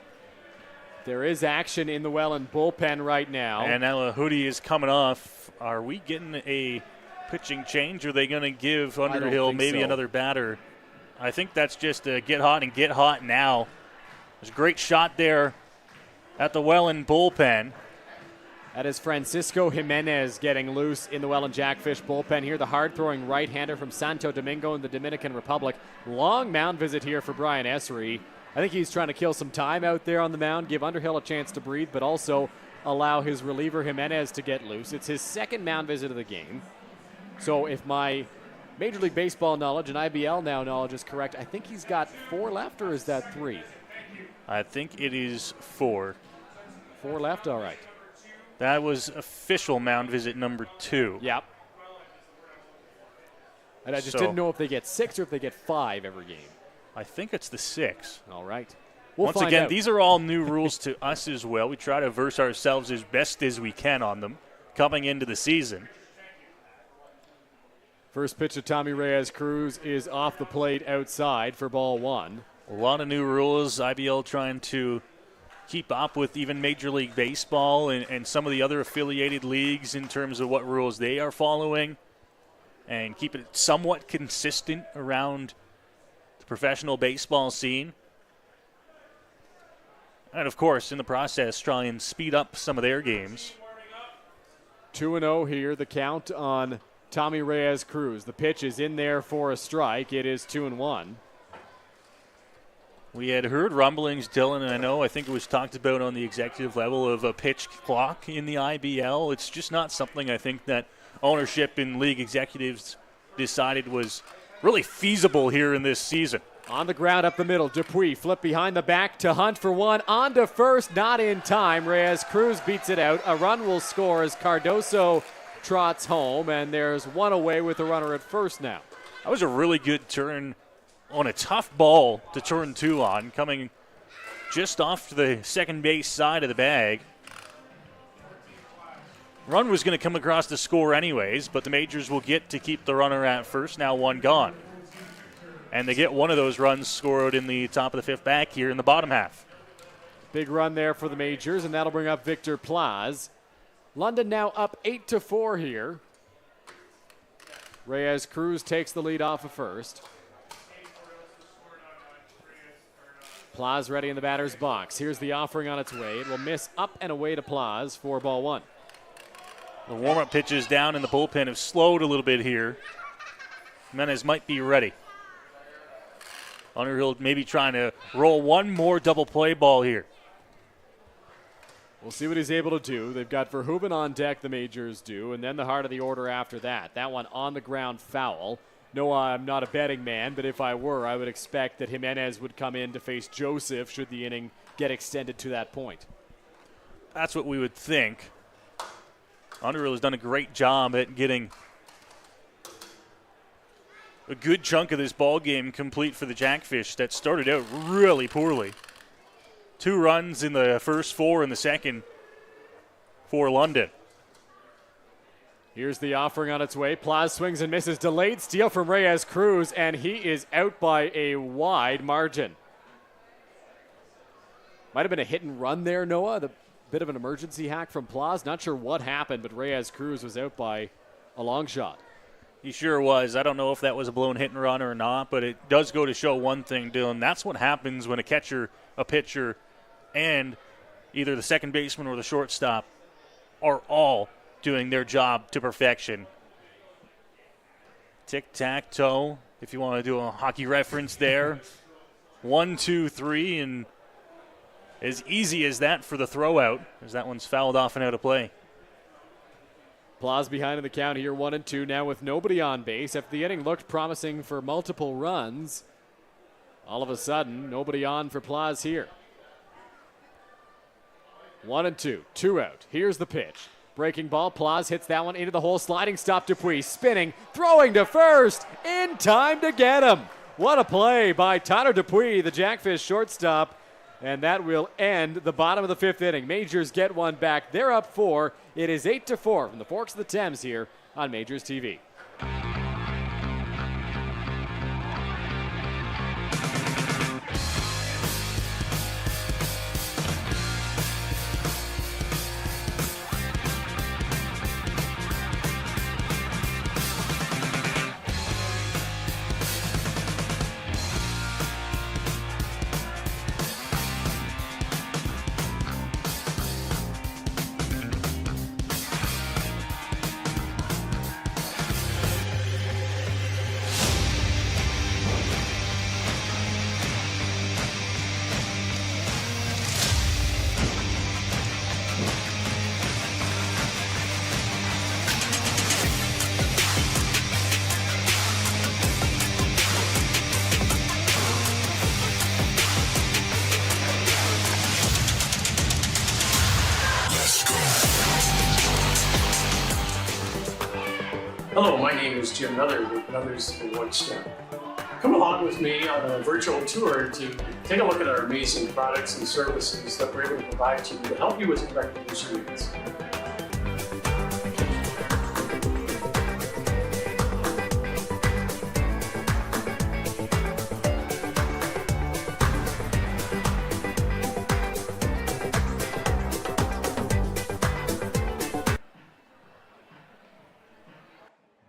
There is action in the Welland bullpen right now. And now a hoodie is coming off. Are we getting a pitching change, or are they going to give Underhill maybe another batter I think that's just a get hot and get hot now. There's a great shot there at the Welland bullpen. That is Francisco Jimenez getting loose in the Welland Jackfish bullpen here. The hard-throwing right-hander from Santo Domingo in the Dominican Republic. Long mound visit here for Brian Essery. I think he's trying to kill some time out there on the mound, give Underhill a chance to breathe, but also allow his reliever Jimenez to get loose. It's his second mound visit of the game. So if my Major League Baseball knowledge and IBL now knowledge is correct, I think he's got 4 left, or is that 3? I think it is 4. 4 left, all right. That was official mound visit number 2. Yep. And I just didn't know if they get 6 or if they get 5 every game. I think it's the 6. All right. Once again, these are all new rules to us as well. We try to verse ourselves as best as we can on them coming into the season. First pitch to Tommy Reyes Cruz is off the plate outside for ball 1. A lot of new rules. IBL trying to keep up with even Major League Baseball and some of the other affiliated leagues in terms of what rules they are following and keep it somewhat consistent around the professional baseball scene. And, of course, in the process, try and speed up some of their games. 2-0 here, the count on Tommy Reyes Cruz. The pitch is in there for a strike. It is 2-1. We had heard rumblings, Dylan, and I think it was talked about on the executive level of a pitch clock in the IBL. It's just not something I think that ownership and league executives decided was really feasible here in this season. On the ground up the middle, Dupuis flip behind the back to hunt for one. On to first, not in time. Reyes Cruz beats it out. A run will score as Cardoso trots home, and there's one away with the runner at first now. That was a really good turn on a tough ball to turn 2 on, coming just off to the second base side of the bag. Run was going to come across the score anyways, but the Majors will get to keep the runner at first, now 1 gone. And they get one of those runs scored in the top of the 5th back here in the bottom half. Big run there for the Majors, and that'll bring up Victor Plaz. London now up 8-4 here. Reyes Cruz takes the lead off of first. Plaz ready in the batter's box. Here's the offering on its way. It will miss up and away to Plaz for ball 1. The warm-up pitches down in the bullpen have slowed a little bit here. Jimenez might be ready. Underhill maybe trying to roll one more double play ball here. We'll see what he's able to do. They've got Verhoeven on deck, the Majors do, and then the heart of the order after that. That one on the ground foul. No, I'm not a betting man, but if I were, I would expect that Jimenez would come in to face Joseph should the inning get extended to that point. That's what we would think. Underhill has done a great job at getting a good chunk of this ball game complete for the Jackfish that started out really poorly. 2 runs in the first, 4 in the second for London. Here's the offering on its way. Plaz swings and misses. Delayed steal from Reyes Cruz, and he is out by a wide margin. Might have been a hit and run there, Noah. The bit of an emergency hack from Plaz. Not sure what happened, but Reyes Cruz was out by a long shot. He sure was. I don't know if that was a blown hit and run or not, but it does go to show one thing, Dylan. That's what happens when a catcher, a pitcher, and either the second baseman or the shortstop are all doing their job to perfection. Tic-tac-toe, if you want to do a hockey reference there. 1, 2, 3, and as easy as that for the throw out, as that one's fouled off and out of play. Plaz behind in the count here, 1-2, now with nobody on base. After the inning looked promising for multiple runs, all of a sudden, nobody on for Plaz here. 1-2, 2 out. Here's the pitch. Breaking ball, Plaz hits that one into the hole. Sliding stop, Dupuis spinning, throwing to first, in time to get him. What a play by Tyler Dupuis, the Jackfish shortstop. And that will end the bottom of the 5th inning. Majors get one back. They're up 4. It is 8-4 from the Forks of the Thames here on Majors TV. my name is Jim Nutter with Nutters for One Star. Come along with me on a virtual tour to take a look at our amazing products and services that we're able to provide to you to help you with your recreation needs.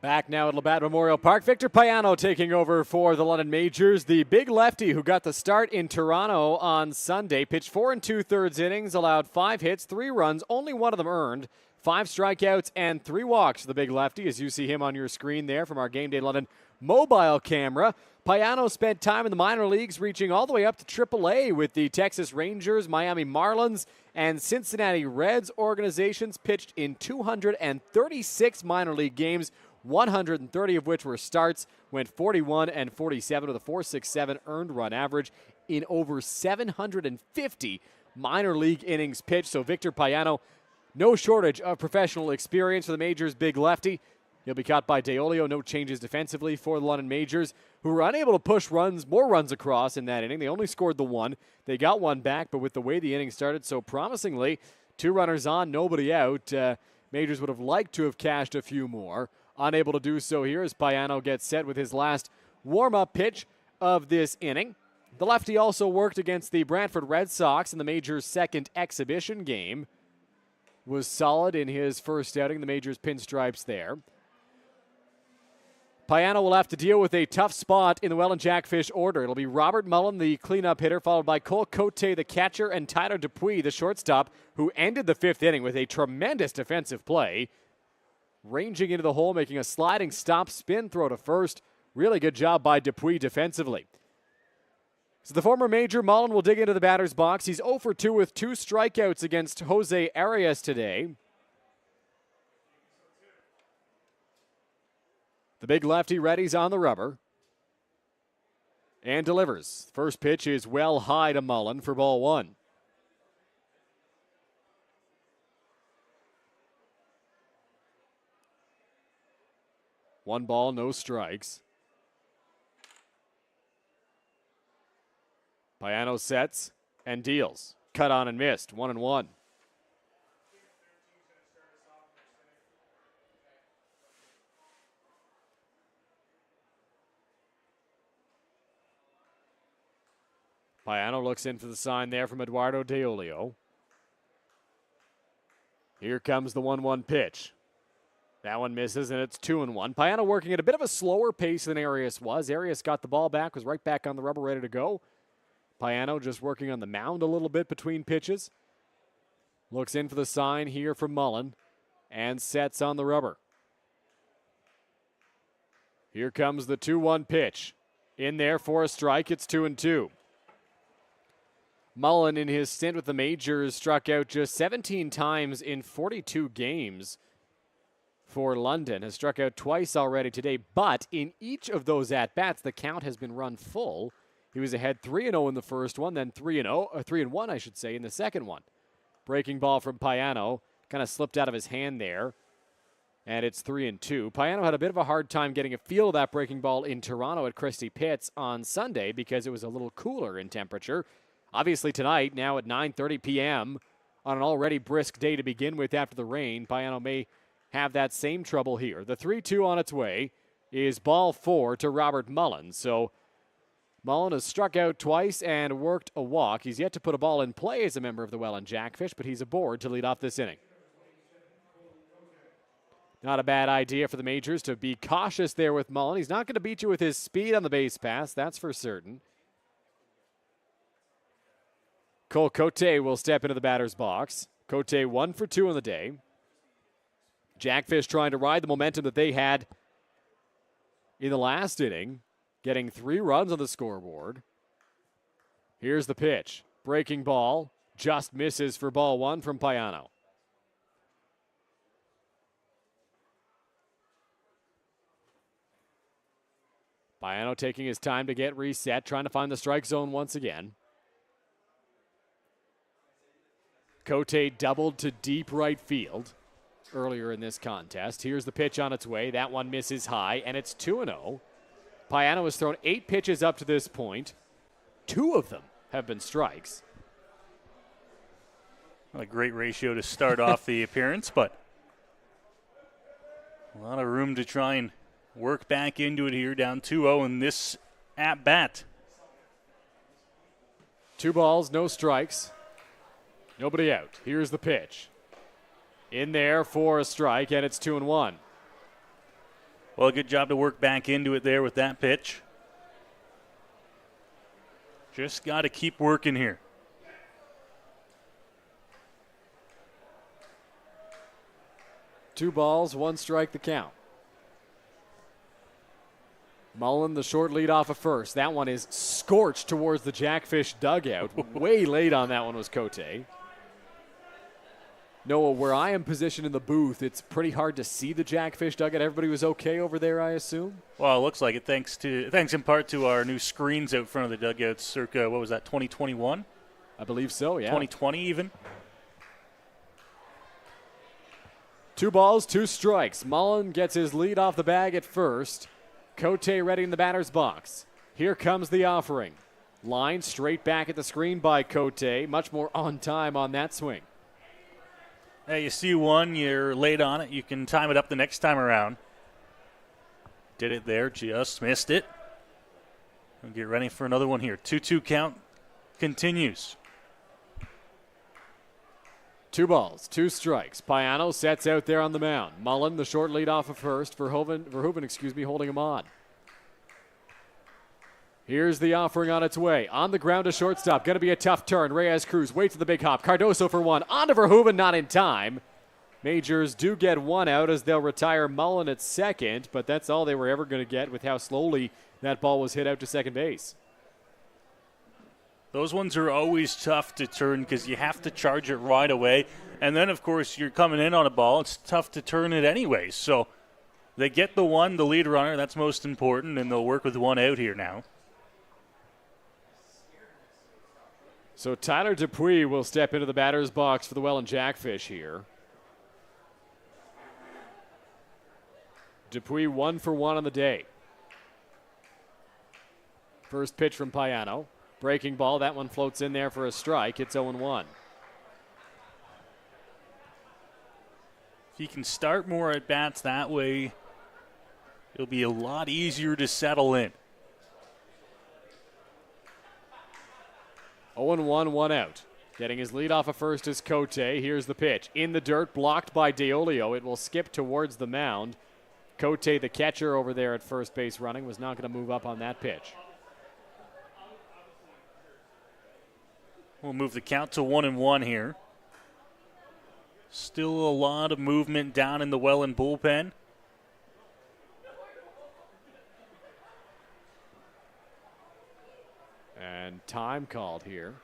Back now at Labatt Memorial Park, Victor Payano taking over for the London Majors. The big lefty who got the start in Toronto on Sunday pitched 4 2/3 innings, allowed 5 hits, 3 runs, only one of them earned, 5 strikeouts and 3 walks. The big lefty, as you see him on your screen there from our Game Day London mobile camera. Payano spent time in the minor leagues, reaching all the way up to AAA with the Texas Rangers, Miami Marlins, and Cincinnati Reds organizations. Pitched in 236 minor league games, 130 of which were starts, went 41 and 47 with a 4.67 earned run average in over 750 minor league innings pitched. So Victor Payano, no shortage of professional experience for the Majors' big lefty. He'll be caught by Deolio. No changes defensively for the London Majors, who were unable to push more runs across in that inning. They only scored the 1. They got 1 back, but with the way the inning started so promisingly, 2 runners on, nobody out. Majors would have liked to have cashed a few more. Unable to do so here as Payano gets set with his last warm-up pitch of this inning. The lefty also worked against the Brantford Red Sox in the Majors' second exhibition game. Was solid in his first outing, the Majors' pinstripes there. Payano will have to deal with a tough spot in the Welland Jackfish order. It'll be Robert Mullen, the cleanup hitter, followed by Cole Cote, the catcher, and Tyler Dupuis, the shortstop, who ended the 5th inning with a tremendous defensive play. Ranging into the hole, making a sliding stop spin throw to first. Really good job by Dupuis defensively. So the former Major Mullen will dig into the batter's box. He's 0 for 2 with 2 strikeouts against Jose Arias today. The big lefty readies on the rubber and delivers. First pitch is well high to Mullen for ball 1. One ball, no strikes. Payano sets and deals. Cut on and missed. 1-1. Payano looks in for the sign there from Eduardo Deolio. Here comes the 1-1 pitch. That one misses, and it's 2-1. Payano working at a bit of a slower pace than Arias was. Arias got the ball back, was right back on the rubber, ready to go. Payano just working on the mound a little bit between pitches. Looks in for the sign here from Mullen, and sets on the rubber. Here comes the 2-1 pitch. In there for a strike, it's 2-2. Mullen, in his stint with the Majors, struck out just 17 times in 42 games. For London, has struck out twice already today, but in each of those at-bats, the count has been run full. He was ahead 3-0 in the first one, then 3-1, I should say, in the second one. Breaking ball from Payano, kind of slipped out of his hand there, and it's 3-2. Payano had a bit of a hard time getting a feel of that breaking ball in Toronto at Christie Pitts on Sunday because it was a little cooler in temperature. Obviously tonight, now at 9:30 p.m., on an already brisk day to begin with after the rain, Payano may have that same trouble here. The 3-2 on its way is ball 4 to Robert Mullen. So Mullen has struck out twice and worked a walk. He's yet to put a ball in play as a member of the Welland Jackfish, but he's aboard to lead off this inning. Not a bad idea for the Majors to be cautious there with Mullen. He's not going to beat you with his speed on the base pass, that's for certain. Cole Cote will step into the batter's box. Cote 1 for 2 on the day. Jackfish trying to ride the momentum that they had in the last inning, getting 3 runs on the scoreboard. Here's the pitch. Breaking ball. Just misses for ball 1 from Payano. Payano taking his time to get reset, trying to find the strike zone once again. Cote doubled to deep right field. earlier in this contest. Here's the pitch on its way. That one misses high, and it's 2-0. Payano has thrown 8 pitches up to this point. 2 of them have been strikes. Not a great ratio to start off the appearance, but a lot of room to try and work back into it here, down 2-0 in this at-bat. 2 balls, no strikes. Nobody out. Here's the pitch. In there for a strike, and it's 2-1. Well, good job to work back into it there with that pitch. Just got to keep working here. Two balls, 1 strike, the count. Mullen, the short lead off of first. That one is scorched towards the Jackfish dugout. Way late on that one was Cote. Noah, where I am positioned in the booth, it's pretty hard to see the Jackfish dugout. Everybody was okay over there, I assume? Well, it looks like it thanks in part to our new screens out front of the dugouts circa, what was that, 2021? I believe so, yeah. 2020 even. 2 balls, 2 strikes. Mullen gets his lead off the bag at first. Cote ready in the batter's box. Here comes the offering. Line straight back at the screen by Cote. Much more on time on that swing. Hey, you see one, you're late on it. You can time it up the next time around. Did it there, just missed it. We'll get ready for another one here. 2-2 count continues. 2 balls, 2 strikes. Payano sets out there on the mound. Mullen, the short lead off of first. Verhoeven, holding him on. Here's the offering on its way. On the ground to shortstop. Going to be a tough turn. Reyes Cruz waits for the big hop. Cardoso for 1. On to Verhoeven, not in time. Majors do get 1 out as they'll retire Mullen at second, but that's all they were ever going to get with how slowly that ball was hit out to second base. Those ones are always tough to turn because you have to charge it right away. And then, of course, you're coming in on a ball. It's tough to turn it anyway. So they get the lead runner. That's most important, and they'll work with 1 out here now. So Tyler Dupuis will step into the batter's box for the Welland Jackfish here. Dupuis 1 for 1 on the day. First pitch from Payano. Breaking ball, that one floats in there for a strike. It's 0-1. If he can start more at bats that way, it'll be a lot easier to settle in. 0-1, 1 out. Getting his lead off of first is Cote. Here's the pitch. In the dirt, blocked by DeOlio. It will skip towards the mound. Cote, the catcher over there at first base running, was not going to move up on that pitch. We'll move the count to 1-1 here. Still a lot of movement down in the Welland bullpen. And time called here.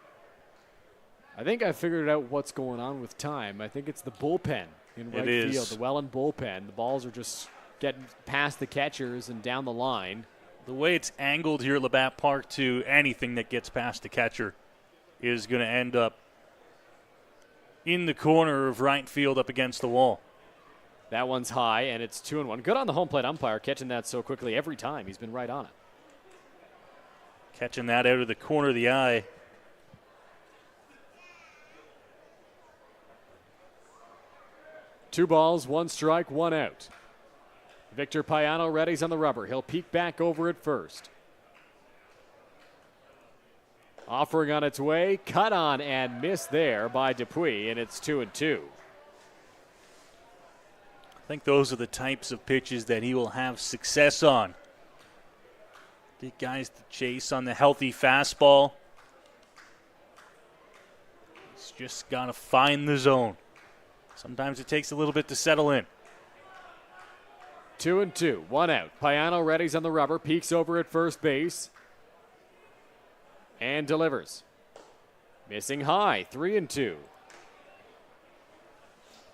I think I figured out what's going on with time. I think it's the bullpen in right field, the Welland bullpen. The balls are just getting past the catchers and down the line. The way it's angled here at Labatt Park to anything that gets past the catcher is going to end up in the corner of right field up against the wall. That one's high, and it's 2-1. Good on the home plate umpire catching that so quickly every time. He's been right on it. Catching that out of the corner of the eye. Two balls, 1 strike, 1 out. Victor Payano ready's on the rubber. He'll peek back over at first. Offering on its way, cut on and missed there by Dupuis, and it's 2-2. I think those are the types of pitches that he will have success on. Get guys to chase on the healthy fastball. He's just got to find the zone. Sometimes it takes a little bit to settle in. 2-2, 1 out. Payano ready's on the rubber, peeks over at first base. And delivers. Missing high, 3-2.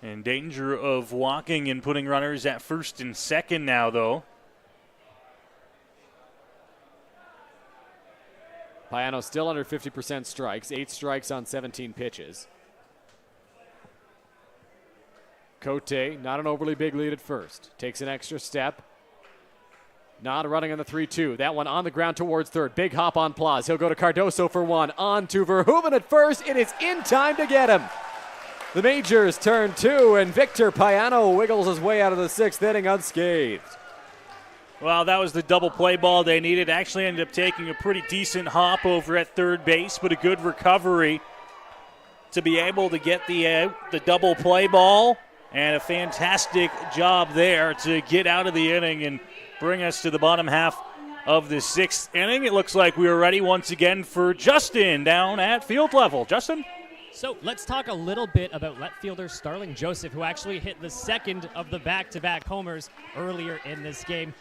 In danger of walking and putting runners at first and second now, though. Payano still under 50% strikes, 8 strikes on 17 pitches. Cote, not an overly big lead at first. Takes an extra step. Not running on the 3-2. That one on the ground towards third. Big hop on Plaus. He'll go to Cardoso for one. On to Verhoeven at first. It is in time to get him. The Majors turn 2, and Victor Payano wiggles his way out of the 6th inning unscathed. Well, that was the double play ball they needed. Actually ended up taking a pretty decent hop over at third base, but a good recovery to be able to get the double play ball, and a fantastic job there to get out of the inning and bring us to the bottom half of the 6th inning. It looks like we are ready once again for Justin down at field level. Justin? So let's talk a little bit about left fielder Starling Joseph, who actually hit the second of the back-to-back homers earlier in this game.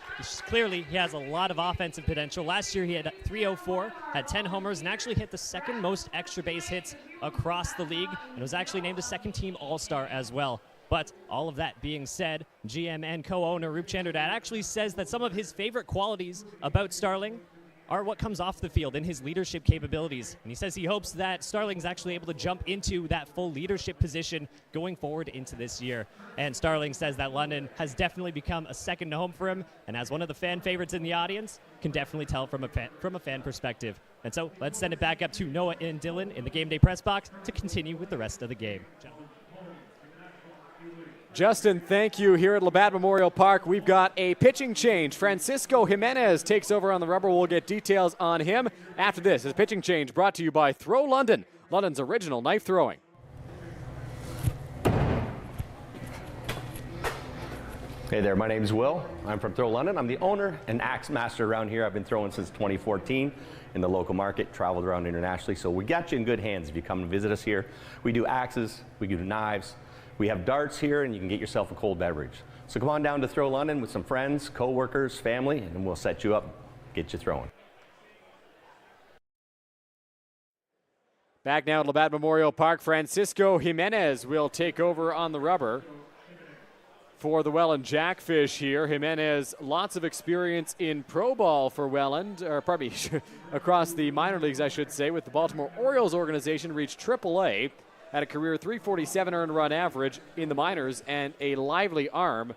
Clearly, he has a lot of offensive potential. Last year, he had 304, had 10 homers, and actually hit the second most extra base hits across the league, and was actually named a second-team All-Star as well. But all of that being said, GM and co-owner Roop Chanderdad actually says that some of his favorite qualities about Starling are what comes off the field in his leadership capabilities. And he says he hopes that Starling's actually able to jump into that full leadership position going forward into this year. And Starling says that London has definitely become a second home for him, and as one of the fan favorites in the audience, can definitely tell from a fan perspective. And so let's send it back up to Noah and Dylan in the game day press box to continue with the rest of the game. Justin, thank you. Here at Labatt Memorial Park, we've got a pitching change. Francisco Jimenez takes over on the rubber. We'll get details on him after this. His pitching change brought to you by Throw London, London's original knife throwing. Hey there, my name's Will. I'm from Throw London. I'm the owner and axe master around here. I've been throwing since 2014 in the local market, traveled around internationally. So we got you in good hands if you come and visit us here. We do axes, we do knives. We have darts here, and you can get yourself a cold beverage. So come on down to Throw London with some friends, co-workers, family, and we'll set you up, get you throwing. Back now at Labatt Memorial Park, Francisco Jimenez will take over on the rubber for the Welland Jackfish here. Jimenez, lots of experience in pro ball for Welland, or pardon me, across the minor leagues, I should say, with the Baltimore Orioles organization, reached AAA. Had a career 347 earned run average in the minors and a lively arm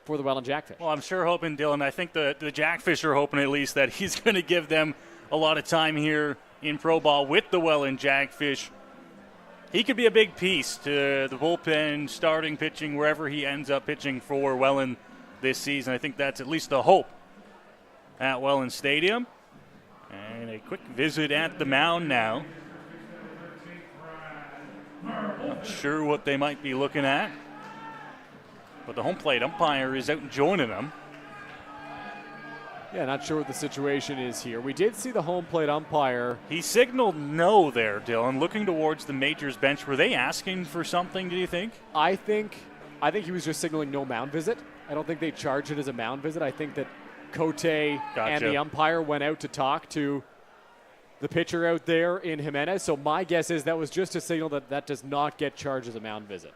for the Welland Jackfish. Well, I'm sure hoping, Dylan, I think the Jackfish are hoping at least that he's going to give them a lot of time here in pro ball with the Welland Jackfish. He could be a big piece to the bullpen, starting pitching, wherever he ends up pitching for Welland this season. I think that's at least the hope at Welland Stadium. And a quick visit at the mound now. Not sure what they might be looking at, but the home plate umpire is out joining them. Yeah, not sure what the situation is here. We did see the home plate umpire. He signaled no there, Dylan, looking towards the Majors bench. Were they asking for something, do you think? I think he was just signaling no mound visit. I don't think they charged it as a mound visit. I think that Cote and the umpire went out to talk to the pitcher out there in Jimenez. So my guess is that was just a signal that does not get charged as a mound visit.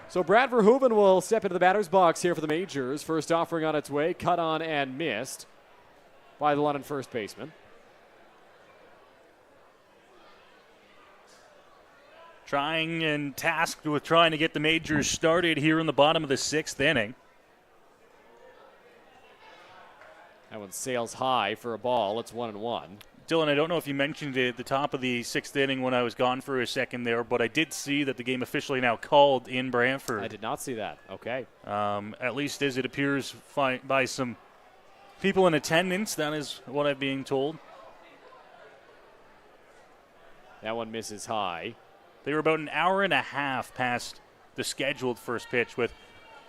So Brad Verhoeven will step into the batter's box here for the Majors. First offering on its way, cut on and missed by the London first baseman. Trying and tasked with trying to get the Majors started here in the bottom of the 6th inning. That one sails high for a ball. It's 1-1. Dylan, I don't know if you mentioned it at the top of the 6th inning when I was gone for a second there, but I did see that the game officially now called in Brantford. I did not see that. Okay. At least as it appears by some people in attendance. That is what I'm being told. That one misses high. They were about an hour and a half past the scheduled first pitch,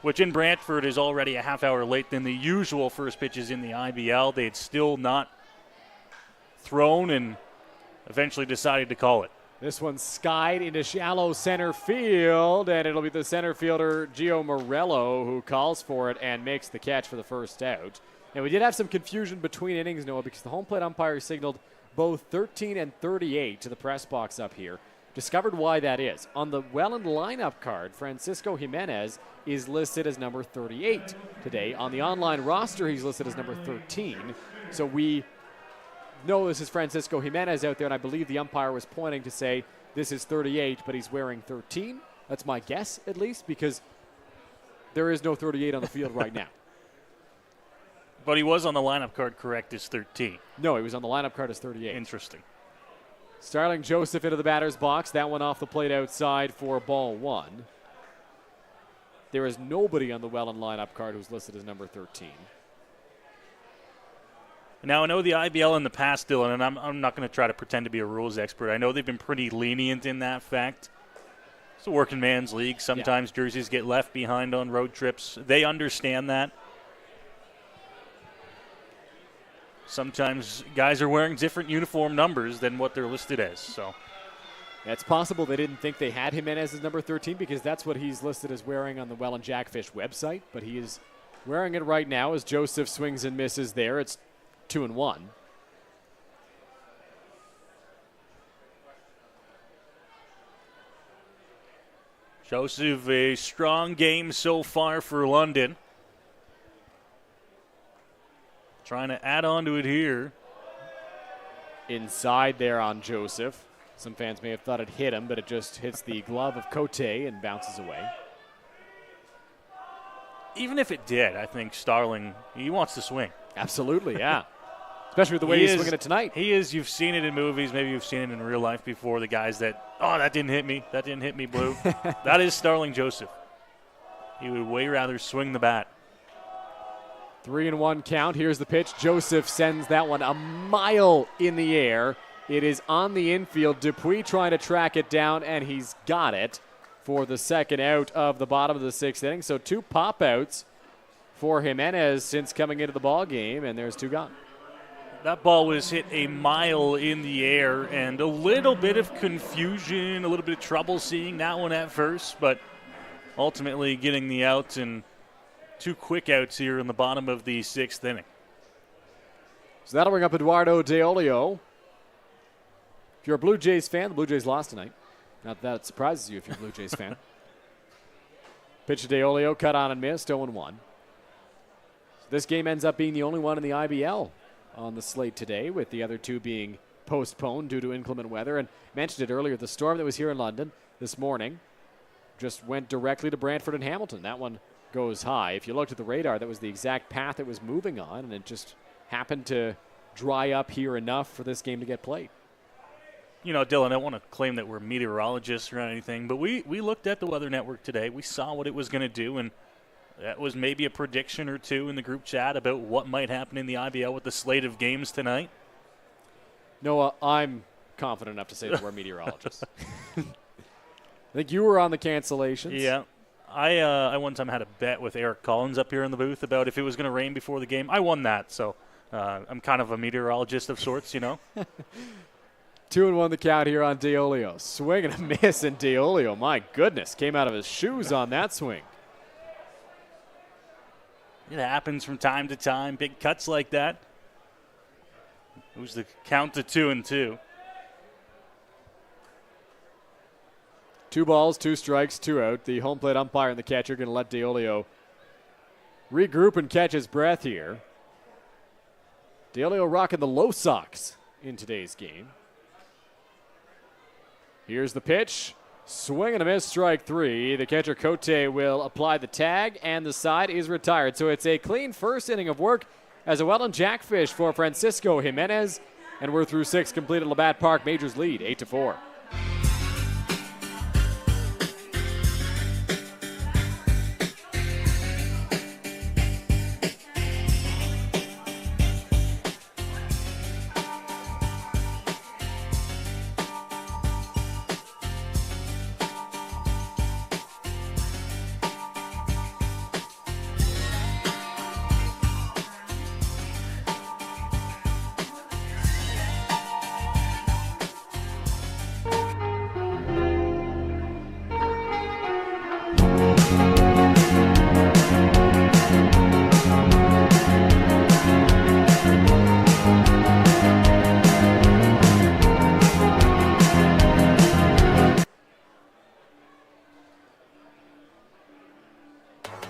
which in Brantford is already a half hour late than the usual first pitches in the IBL. They had still not thrown and eventually decided to call it. This one skied into shallow center field, and it'll be the center fielder, Gio Morello, who calls for it and makes the catch for the first out. And we did have some confusion between innings, Noah, because the home plate umpire signaled both 13 and 38 to the press box up here. Discovered why that is. On the Welland lineup card, Francisco Jimenez is listed as number 38 today. On the online roster, he's listed as number 13. So we know this is Francisco Jimenez out there, and I believe the umpire was pointing to say this is 38, but he's wearing 13. That's my guess, at least, because there is no 38 on the field right now. But he was on the lineup card correct as 13. No, he was on the lineup card as 38. Interesting. Starling Joseph into the batter's box. That one off the plate outside for ball 1. There is nobody on the Welland lineup card who's listed as number 13. Now, I know the IBL in the past, Dylan, and I'm not going to try to pretend to be a rules expert. I know they've been pretty lenient in that fact. It's a working man's league. Sometimes jerseys get left behind on road trips. They understand that. Sometimes guys are wearing different uniform numbers than what they're listed as. So it's possible they didn't think they had Jimenez as number 13 because that's what he's listed as wearing on the Welland Jackfish website. But he is wearing it right now as Joseph swings and misses there. It's 2-1. Joseph, a strong game so far for London. Trying to add on to it here. Inside there on Joseph. Some fans may have thought it hit him, but it just hits the glove of Cote and bounces away. Even if it did, I think Starling, he wants to swing. Absolutely, yeah. Especially with the way he's swinging it tonight. He is. You've seen it in movies. Maybe you've seen it in real life before. The guys that, that didn't hit me. That didn't hit me, Blue. That is Starling Joseph. He would way rather swing the bat. 3-1 count. Here's the pitch. Joseph sends that one a mile in the air. It is on the infield. Dupuis trying to track it down, and he's got it for the second out of the bottom of the 6th inning. So 2 pop-outs for Jimenez since coming into the ball game, and there's 2 gone. That ball was hit a mile in the air, and a little bit of confusion, a little bit of trouble seeing that one at first, but ultimately getting the out, and 2 quick outs here in the bottom of the 6th inning. So that'll bring up Eduardo Deolio. If you're a Blue Jays fan, the Blue Jays lost tonight. Not that it surprises you if you're a Blue Jays fan. Pitch to Deolio, cut on and missed, 0-1. So this game ends up being the only one in the IBL on the slate today, with the other 2 being postponed due to inclement weather. And mentioned it earlier, the storm that was here in London this morning just went directly to Brantford and Hamilton. That one goes high. If you looked at the radar, that was the exact path it was moving on, and it just happened to dry up here enough for this game to get played. You know, Dylan, I don't want to claim that we're meteorologists or anything, but we looked at the Weather Network today. We saw what it was going to do, and that was maybe a prediction or 2 in the group chat about what might happen in the IBL with the slate of games tonight. Noah, I'm confident enough to say that we're meteorologists. I think you were on the cancellations. Yeah. I one time had a bet with Eric Collins up here in the booth about if it was going to rain before the game. I won that, so I'm kind of a meteorologist of sorts, you know. 2-1 the count here on Deolio. Swing and a miss, and Deolio, my goodness, came out of his shoes on that swing. It happens from time to time, big cuts like that. It was the count to 2-2. 2 balls, 2 strikes, 2 out. The home plate umpire and the catcher going to let Deolio regroup and catch his breath here. Deolio rocking the low socks in today's game. Here's the pitch. Swing and a miss, strike 3. The catcher, Cote, will apply the tag, and the side is retired. So it's a clean first inning of work as a Welland Jackfish for Francisco Jimenez. And we're through 6 completed. Labatt Park Majors lead 8-4.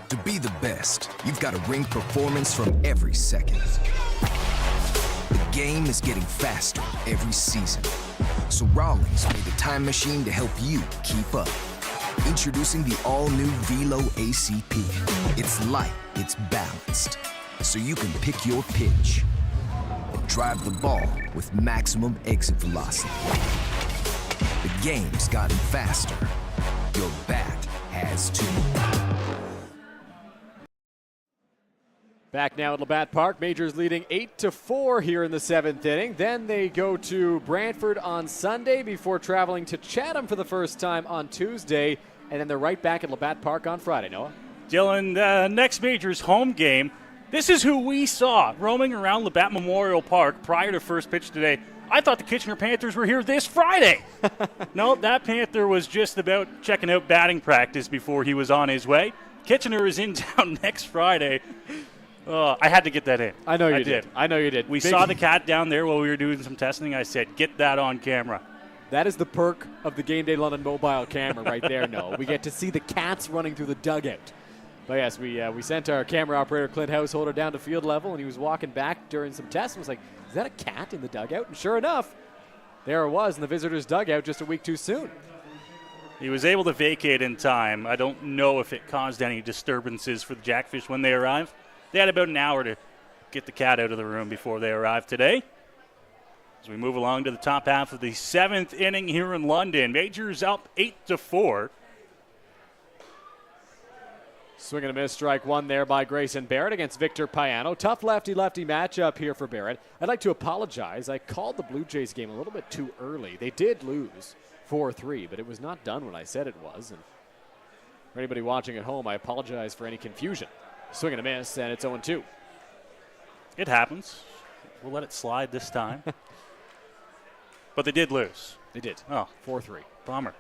To be the best, you've got to ring performance from every second. The game is getting faster every season. So Rawlings made the time machine to help you keep up. Introducing the all-new Velo ACP. It's light, it's balanced, so you can pick your pitch and drive the ball with maximum exit velocity. The game's gotten faster. Your bat has too. Back now at Labatt Park, Majors leading 8-4 here in the 7th inning. Then they go to Brantford on Sunday before traveling to Chatham for the first time on Tuesday. And then they're right back at Labatt Park on Friday, Noah. Dylan, next Majors home game. This is who we saw roaming around Labatt Memorial Park prior to first pitch today. I thought the Kitchener Panthers were here this Friday. No, that Panther was just about checking out batting practice before he was on his way. Kitchener is in town next Friday. I had to get that in. I know you did. I know you did. We saw the cat down there while we were doing some testing. I said, get that on camera. That is the perk of the Game Day London mobile camera right there, Noah. We get to see the cats running through the dugout. But yes, we sent our camera operator, Clint Householder, down to field level, and he was walking back during some tests and was like, is that a cat in the dugout? And sure enough, there it was in the visitors' dugout just a week too soon. He was able to vacate in time. I don't know if it caused any disturbances for the Jackfish when they arrived. They had about an hour to get the cat out of the room before they arrived today. As we move along to the top half of the 7th inning here in London, Majors up 8-4. Swing and a miss, strike one there by Grayson Barrett against Victor Payano. Tough lefty-lefty matchup here for Barrett. I'd like to apologize. I called the Blue Jays game a little bit too early. They did lose 4-3, but it was not done when I said it was. And for anybody watching at home, I apologize for any confusion. Swing and a miss, and it's 0-2. It happens. We'll let it slide this time. But they did lose. They did. Oh, 4-3. Bummer.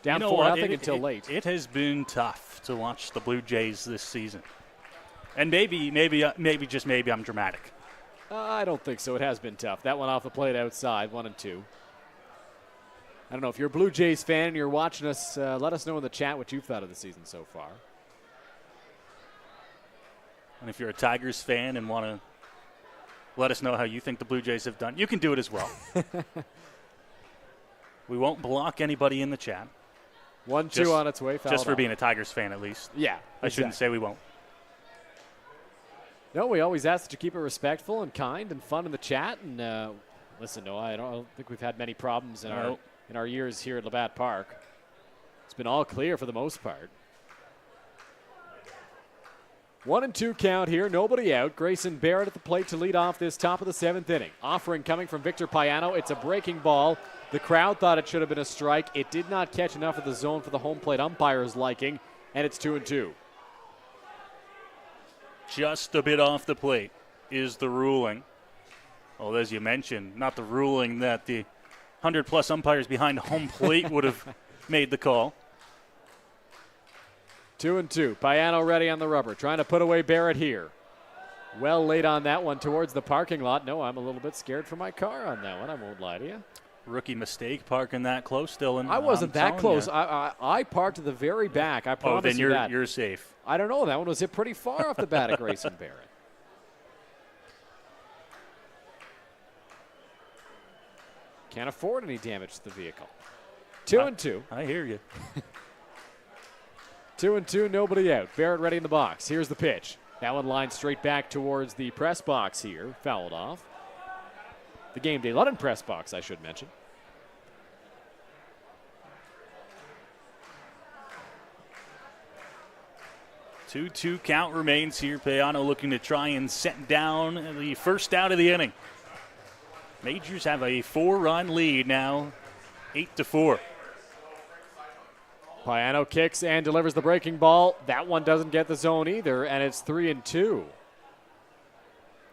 Down 4-0 until late. It has been tough to watch the Blue Jays this season. And maybe I'm dramatic. I don't think so. It has been tough. That one off the plate outside, 1-2. I don't know. If you're a Blue Jays fan and you're watching us, let us know in the chat what you've thought of the season so far. And if you're a Tigers fan and want to let us know how you think the Blue Jays have done, you can do it as well. We won't block anybody in the chat. 1-2 on its way. Just for being a Tigers fan, at least. Yeah. I shouldn't say we won't. No, we always ask that you keep it respectful and kind and fun in the chat. And listen, no, I don't think we've had many problems in our years here at Labatt Park. It's been all clear for the most part. 1-2 count here, nobody out. Grayson Barrett at the plate to lead off this top of the 7th inning. Offering coming from Victor Payano. It's a breaking ball. The crowd thought it should have been a strike. It did not catch enough of the zone for the home plate umpire's liking, and it's 2-2. Just a bit off the plate is the ruling. Well, as you mentioned, not the ruling that the 100-plus umpires behind home plate would have made the call. 2-2. Payano ready on the rubber, trying to put away Barrett here. Well late on that one towards the parking lot. No, I'm a little bit scared for my car on that one. I won't lie to you. Rookie mistake parking that close, Dylan. I wasn't that close. I parked to the very back. I promise you that. You're safe. I don't know. That one was hit pretty far off the bat at Grayson Barrett. Can't afford any damage to the vehicle. 2-2. I hear you. 2-2, nobody out. Barrett ready in the box. Here's the pitch. That one lined straight back towards the press box here. Fouled off. The Game Day London press box, I should mention. Two count remains here. Payano looking to try and set down the first out of the inning. Majors have a 4-run lead now, 8-4. Payano kicks and delivers the breaking ball. That one doesn't get the zone either, and it's 3-2.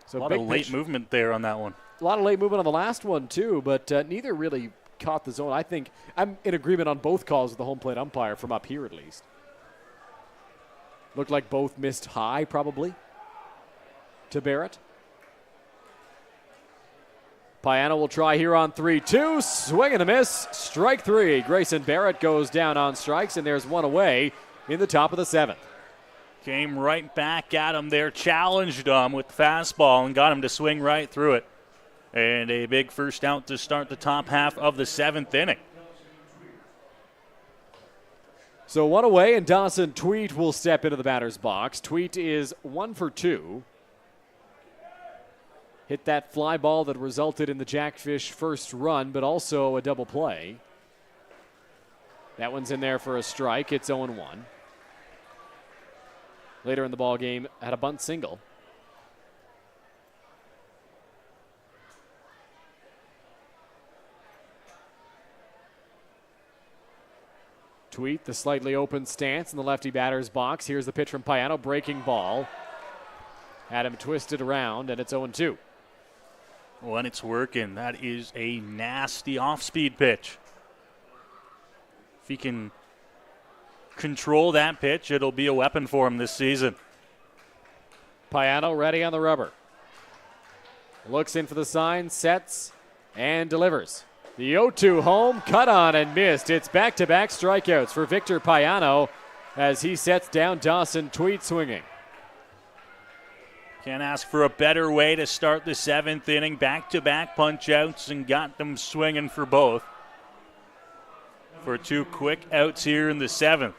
So a lot of late movement there on that one. A lot of late movement on the last one, too, but neither really caught the zone. I think I'm in agreement on both calls with the home plate umpire from up here at least. Looked like both missed high, probably, to Barrett. Payano will try here on 3-2. Swing and a miss. Strike three. Grayson Barrett goes down on strikes, and there's one away in the top of the 7th. Came right back at him there, challenged him with the fastball and got him to swing right through it. And a big first out to start the top half of the 7th inning. So one away, and Dawson Tweet will step into the batter's box. Tweet is 1 for 2. Hit that fly ball that resulted in the Jackfish first run, but also a double play. That one's in there for a strike. It's 0-1. Later in the ball game, had a bunt single. Tweet, the slightly open stance in the lefty batter's box. Here's the pitch from Payano, breaking ball. Had him twisted around, and it's 0-2. Well, and it's working. That is a nasty off-speed pitch. If he can control that pitch, it'll be a weapon for him this season. Payano ready on the rubber. Looks in for the sign, sets, and delivers. The 0-2 home, cut on and missed. It's back-to-back strikeouts for Victor Payano as he sets down Dawson Tweet swinging. Can't ask for a better way to start the 7th inning. Back-to-back punch-outs and got them swinging for both. For 2 quick outs here in the 7th.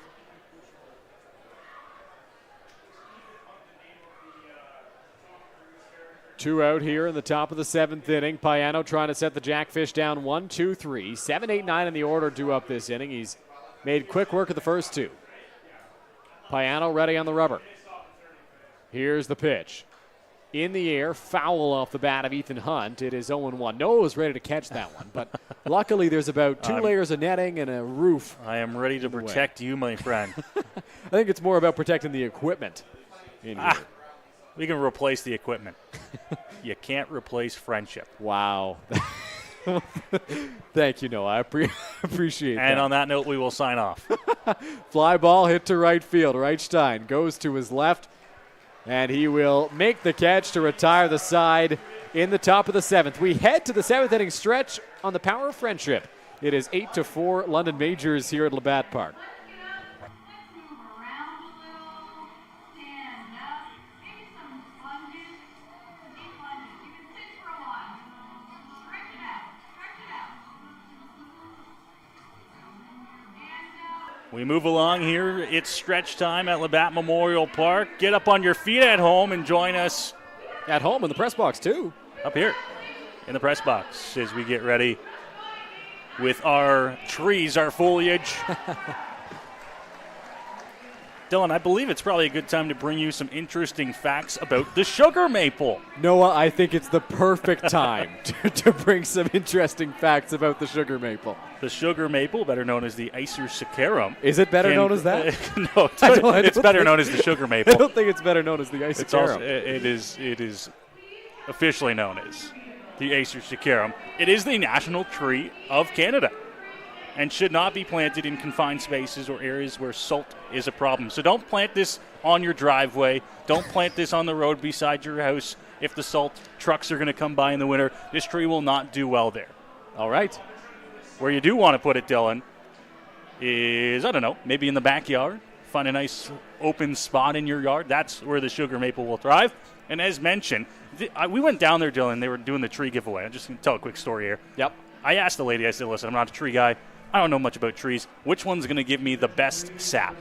Two out here in the top of the 7th inning. Payano trying to set the Jackfish down 1, 2, 3. 7, 8, 9 in the order due up this inning. He's made quick work of the first 2. Payano ready on the rubber. Here's the pitch. In the air, foul off the bat of Ethan Hunt. It is 0-1. Noah was ready to catch that one, but luckily there's about 2 layers of netting and a roof. I am ready to protect you, my friend. I think it's more about protecting the equipment in here. We can replace the equipment. You can't replace friendship. Wow. Thank you, Noah. I appreciate that. And on that note, we will sign off. Fly ball hit to right field. Reichstein goes to his left, and he will make the catch to retire the side in the top of the 7th. We head to the 7th inning stretch on the power of friendship. It is 8-4 London Majors here at Labatt Park. We move along here. It's stretch time at Labatt Memorial Park. Get up on your feet at home and join us. At home in the press box, too. Up here in the press box as we get ready with our trees, our foliage. Dylan, I believe it's probably a good time to bring you some interesting facts about the sugar maple. Noah, I think it's the perfect time to bring some interesting facts about the sugar maple. The sugar maple, better known as the Icer saccharum. Is it better known as that? No, it's better known as the sugar maple. I don't think it's better known as the Icer saccharum. It is officially known as the Icer saccharum. It is the national tree of Canada and should not be planted in confined spaces or areas where salt is a problem. So don't plant this on your driveway. Don't plant this on the road beside your house. If the salt trucks are going to come by in the winter, this tree will not do well there. All right. Where you do want to put it, Dylan, is, I don't know, maybe in the backyard. Find a nice open spot in your yard. That's where the sugar maple will thrive. And as mentioned, we went down there, Dylan. They were doing the tree giveaway. I'm just going to tell a quick story here. Yep. I asked the lady, I said, listen, I'm not a tree guy. I don't know much about trees. Which one's going to give me the best sap?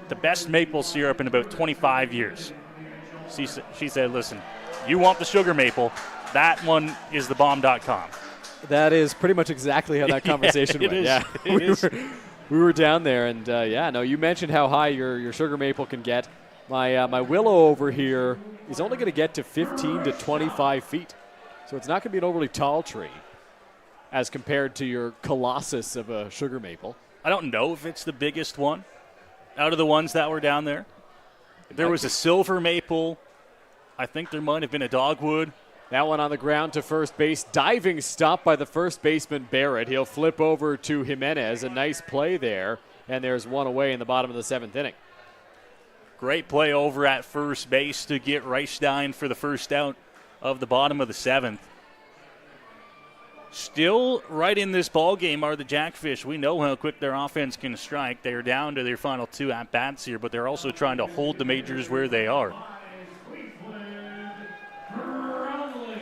The best maple syrup in about 25 years. She said, listen, you want the sugar maple. That one is thebomb.com. That is pretty much exactly how that conversation went. Yeah, we were down there, and you mentioned how high your sugar maple can get. My willow over here is only going to get to 15 to 25 feet, so it's not going to be an overly tall tree as compared to your colossus of a sugar maple. I don't know if it's the biggest one out of the ones that were down there. There was a silver maple. I think there might have been a dogwood. That one on the ground to first base. Diving stop by the first baseman, Barrett. He'll flip over to Jimenez. A nice play there. And there's one away in the bottom of the 7th inning. Great play over at first base to get Reichstein for the first out of the bottom of the 7th. Still right in this ball game are the Jackfish. We know how quick their offense can strike. They're down to their final 2 at-bats here, but they're also trying to hold the Majors where they are.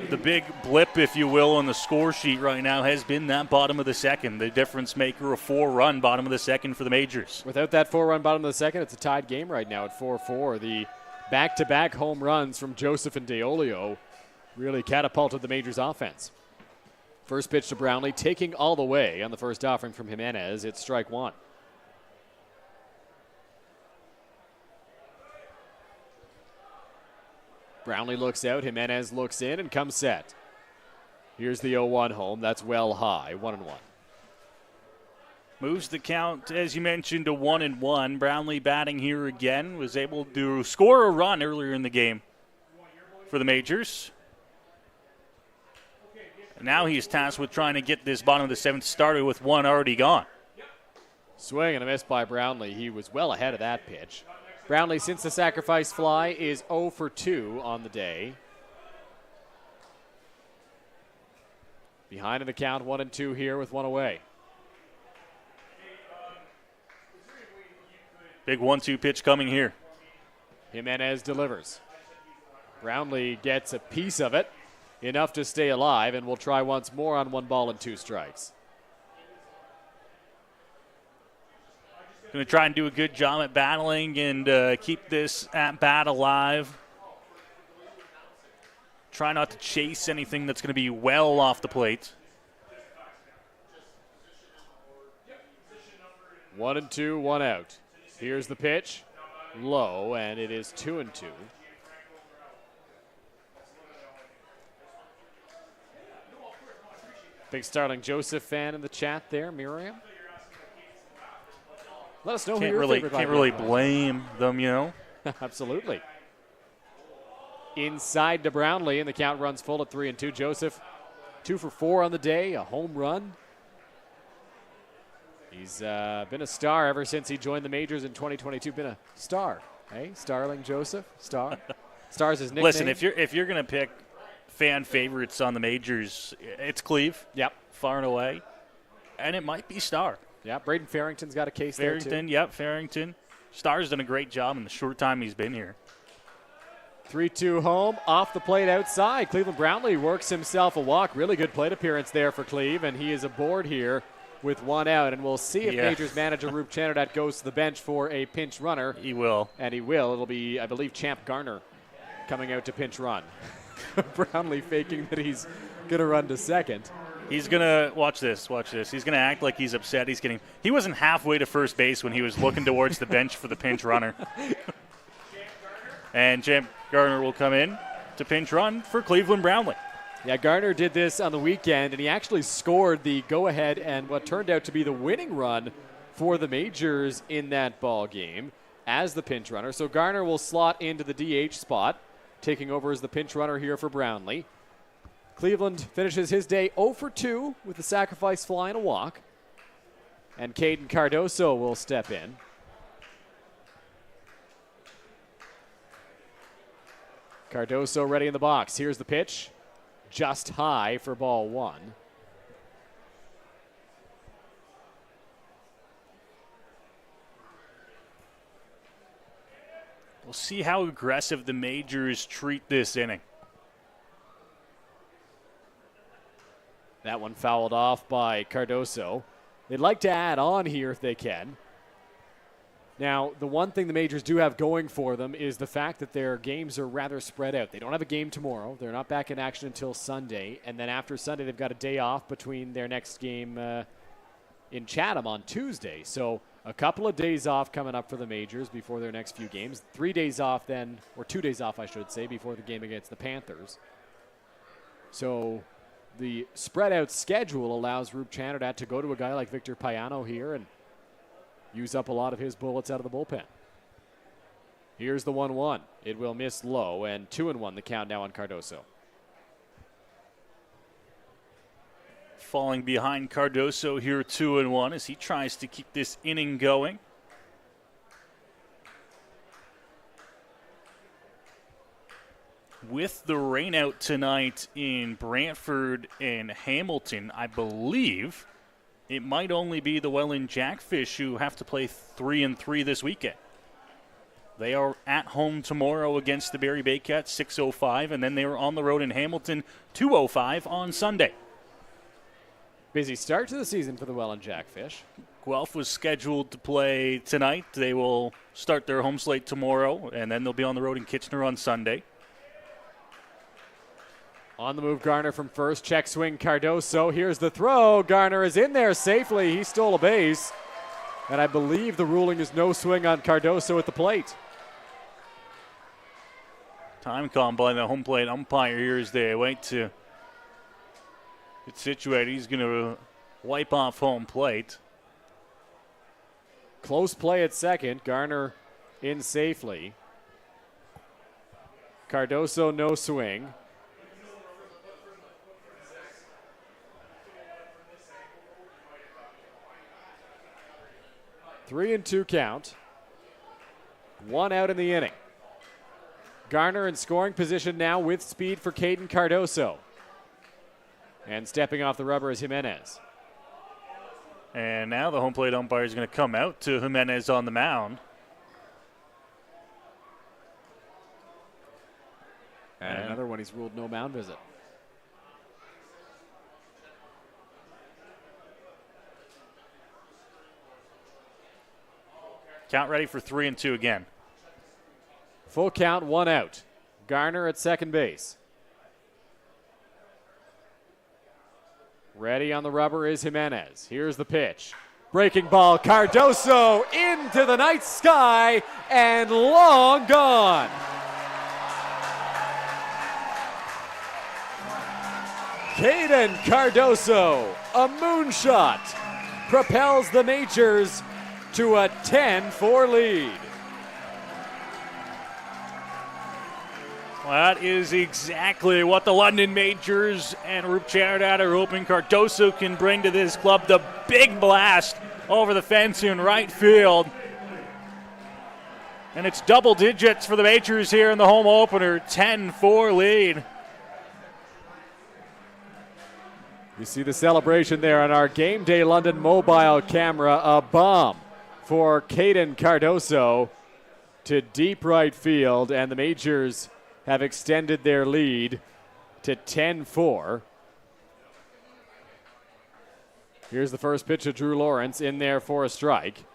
The big blip, if you will, on the score sheet right now has been that bottom of the second. The difference maker, a 4-run bottom of the second for the Majors. Without that 4-run bottom of the second, it's a tied game right now at 4-4. The back-to-back home runs from Joseph and DeOlio really catapulted the Majors offense. First pitch to Brownlee, taking all the way on the first offering from Jimenez. It's strike one. Brownlee looks out, Jimenez looks in and comes set. Here's the 0-1 home. That's well high, 1-1. Moves the count, as you mentioned, to 1-1. Brownlee batting here again, was able to score a run earlier in the game for the Majors. And now he's tasked with trying to get this bottom of the seventh started with one already gone. Swing and a miss by Brownlee. He was well ahead of that pitch. Brownlee, since the sacrifice fly, is 0 for 2 on the day. Behind in the count, 1-2 here with one away. Big 1-2 pitch coming here. Jimenez delivers. Brownlee gets a piece of it, enough to stay alive, and will try once more on 1 ball and 2 strikes. Going to try and do a good job at battling and keep this at bat alive. Try not to chase anything that's going to be well off the plate. 1-2, 1 out. Here's the pitch. Low, and it is 2-2. Big Starling Joseph fan in the chat there, Miriam. Let us know who your favorite can't really blame them, you know. Absolutely. Inside to Brownlee, and the count runs full at 3-2. Joseph, 2 for 4 on the day, a home run. He's been a star ever since he joined the Majors in 2022. Been a star, hey? Starling Joseph, star. Star's his nickname. Listen, if you're going to pick fan favorites on the Majors, it's Cleve. Yep. Far and away. And it might be Star. Yeah, Braden Farrington's got a case there, too. Farrington. Star's done a great job in the short time he's been here. 3-2 home, off the plate outside. Cleveland Brownlee works himself a walk. Really good plate appearance there for Cleve, and he is aboard here with 1 out. And we'll see if Majors manager Roop Channerdat goes to the bench for a pinch runner. He will. And he will. It'll be, I believe, Champ Garner coming out to pinch run. Brownlee faking that he's going to run to second. He's going to, watch this. He's going to act like he's upset. He wasn't halfway to first base when he was looking towards the bench for the pinch runner. And Champ Garner will come in to pinch run for Cleveland Brownlee. Yeah, Garner did this on the weekend, and he actually scored the go-ahead and what turned out to be the winning run for the Majors in that ball game as the pinch runner. So Garner will slot into the DH spot, taking over as the pinch runner here for Brownlee. Cleveland finishes his day 0 for 2 with the sacrifice fly and a walk. And Caden Cardoso will step in. Cardoso ready in the box. Here's the pitch. Just high for ball 1. We'll see how aggressive the Majors treat this inning. That one fouled off by Cardoso. They'd like to add on here if they can. Now, the one thing the Majors do have going for them is the fact that their games are rather spread out. They don't have a game tomorrow. They're not back in action until Sunday. And then after Sunday, they've got a day off between their next game in Chatham on Tuesday. So a couple of days off coming up for the Majors before their next few games. 3 days off then, or 2 days off, I should say, before the game against the Panthers. So the spread out schedule allows Roop Channerdat to go to a guy like Victor Payano here and use up a lot of his bullets out of the bullpen. Here's the 1-1. It will miss low, and 2-1 the count now on Cardoso. Falling behind Cardoso here 2-1 as he tries to keep this inning going. With the rain out tonight in Brantford and Hamilton, I believe it might only be the Welland Jackfish who have to play 3-3 this weekend. They are at home tomorrow against the Barrie Baycats, 6:05, and then they were on the road in Hamilton, 2:05 on Sunday. Busy start to the season for the Welland Jackfish. Guelph was scheduled to play tonight. They will start their home slate tomorrow, and then they'll be on the road in Kitchener on Sunday. On the move, Garner from first. Check swing, Cardoso. Here's the throw. Garner is in there safely. He stole a base. And I believe the ruling is no swing on Cardoso at the plate. Time call by the home plate umpire here as they wait to get situated. He's going to wipe off home plate. Close play at second. Garner in safely. Cardoso no swing. Three and two count. One out in the inning. Garner in scoring position now with speed for Caden Cardoso. And stepping off the rubber is Jimenez. And now the home plate umpire is going to come out to Jimenez on the mound. And another one he's ruled no mound visit. Count ready for 3 and 2 again. Full count, one out. Garner at second base. Ready on the rubber is Jimenez. Here's the pitch. Breaking ball, Cardoso into the night sky and long gone. Caden Cardoso, a moonshot, propels the Majors to a 10-4 lead. Well, that is exactly what the London Majors and Roop Charidad are hoping Cardoso can bring to this club. The big blast over the fence in right field. And it's double digits for the Majors here in the home opener, 10-4 lead. You see the celebration there on our Game Day London mobile camera. A bomb for Caden Cardoso to deep right field, and the Majors have extended their lead to 10-4. Here's the first pitch of Drew Lawrence in there for a strike.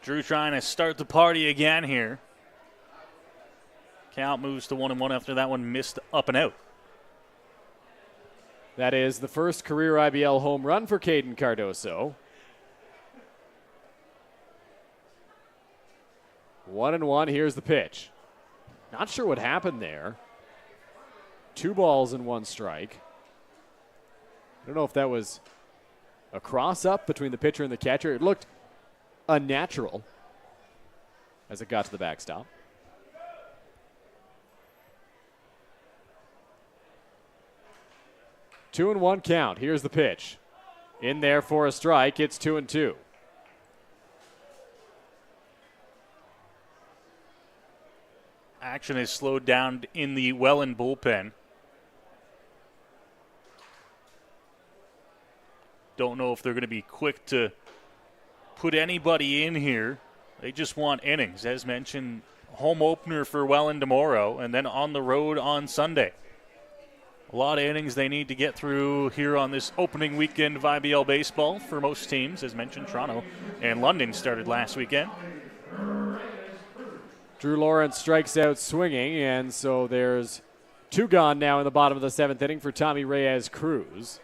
Drew trying to start the party again here. Count moves to 1-1 after that one missed up and out. That is the first career IBL home run for Caden Cardoso. 1-1, here's the pitch. Not sure what happened there. 2 balls and 1 strike. I don't know if that was a cross-up between the pitcher and the catcher. It looked unnatural as it got to the backstop. Two and 1 count. Here's the pitch. In there for a strike. It's 2-2. Action is slowed down in the Welland bullpen. Don't know if they're going to be quick to put anybody in here. They just want innings. As mentioned, home opener for Welland tomorrow and then on the road on Sunday. A lot of innings they need to get through here on this opening weekend of IBL baseball for most teams. As mentioned, Toronto and London started last weekend. Drew Lawrence strikes out swinging, and so there's 2 gone now in the bottom of the 7th inning for Tommy Reyes-Cruz.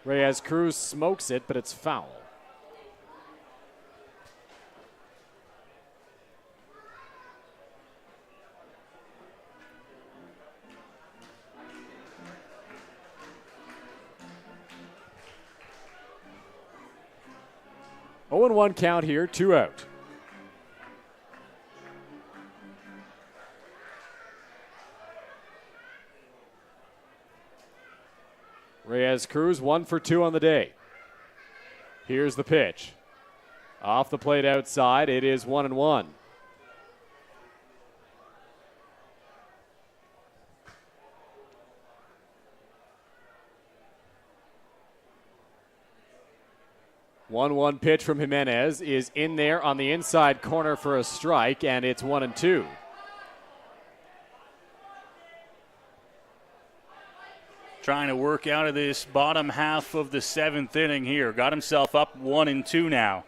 Reyes-Cruz smokes it, but it's foul. Oh and 1 count here, 2 out. Reyes-Cruz 1 for 2 on the day. Here's the pitch. Off the plate outside, it is 1-1. 1-1 pitch from Jimenez is in there on the inside corner for a strike, and it's 1-2. Trying to work out of this bottom half of the 7th inning here. Got himself up 1-2 now.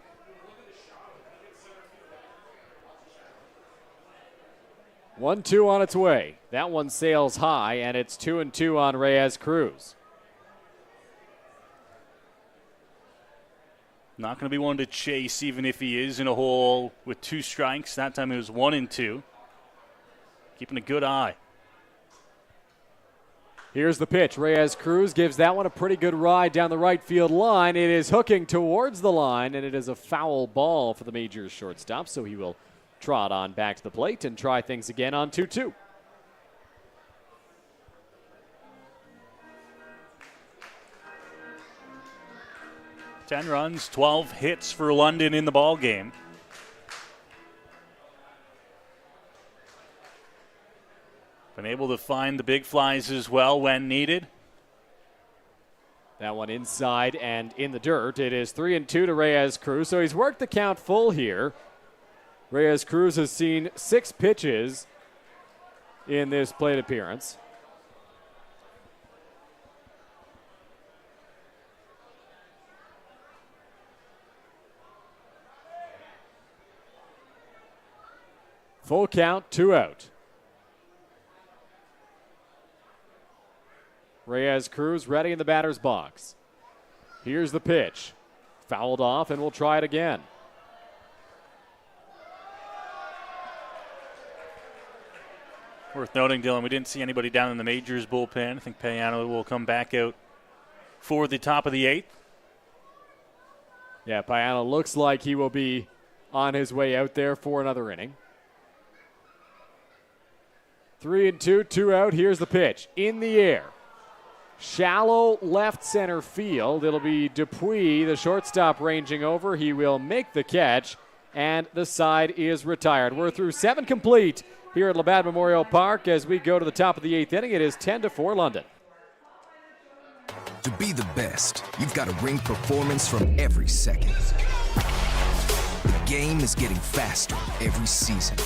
One-two on its way. That one sails high, and it's 2-2 on Reyes Cruz. Not going to be one to chase, even if he is in a hole with 2 strikes. That time it was 1-2. Keeping a good eye. Here's the pitch. Reyes Cruz gives that one a pretty good ride down the right field line. It is hooking towards the line, and it is a foul ball for the Majors shortstop, so he will trot on back to the plate and try things again on 2-2. Ten runs, 12 hits for London in the ball game. Been able to find the big flies as well when needed. That one inside and in the dirt. It is 3-2 to Reyes Cruz, so he's worked the count full here. Reyes Cruz has seen 6 pitches in this plate appearance. Full count, 2 out. Reyes Cruz ready in the batter's box. Here's the pitch. Fouled off, and we'll try it again. Worth noting, Dylan, we didn't see anybody down in the Majors bullpen. I think Payano will come back out for the top of the 8th. Yeah, Payano looks like he will be on his way out there for another inning. 3-2, 2 out. Here's the pitch. In the air. Shallow left center field. It'll be Dupuis, the shortstop, ranging over. He will make the catch, and the side is retired. We're through 7 complete here at Labatt Memorial Park as we go to the top of the 8th inning. It is 10-4 London. To be the best, you've got to bring performance from every second. The game is getting faster every season.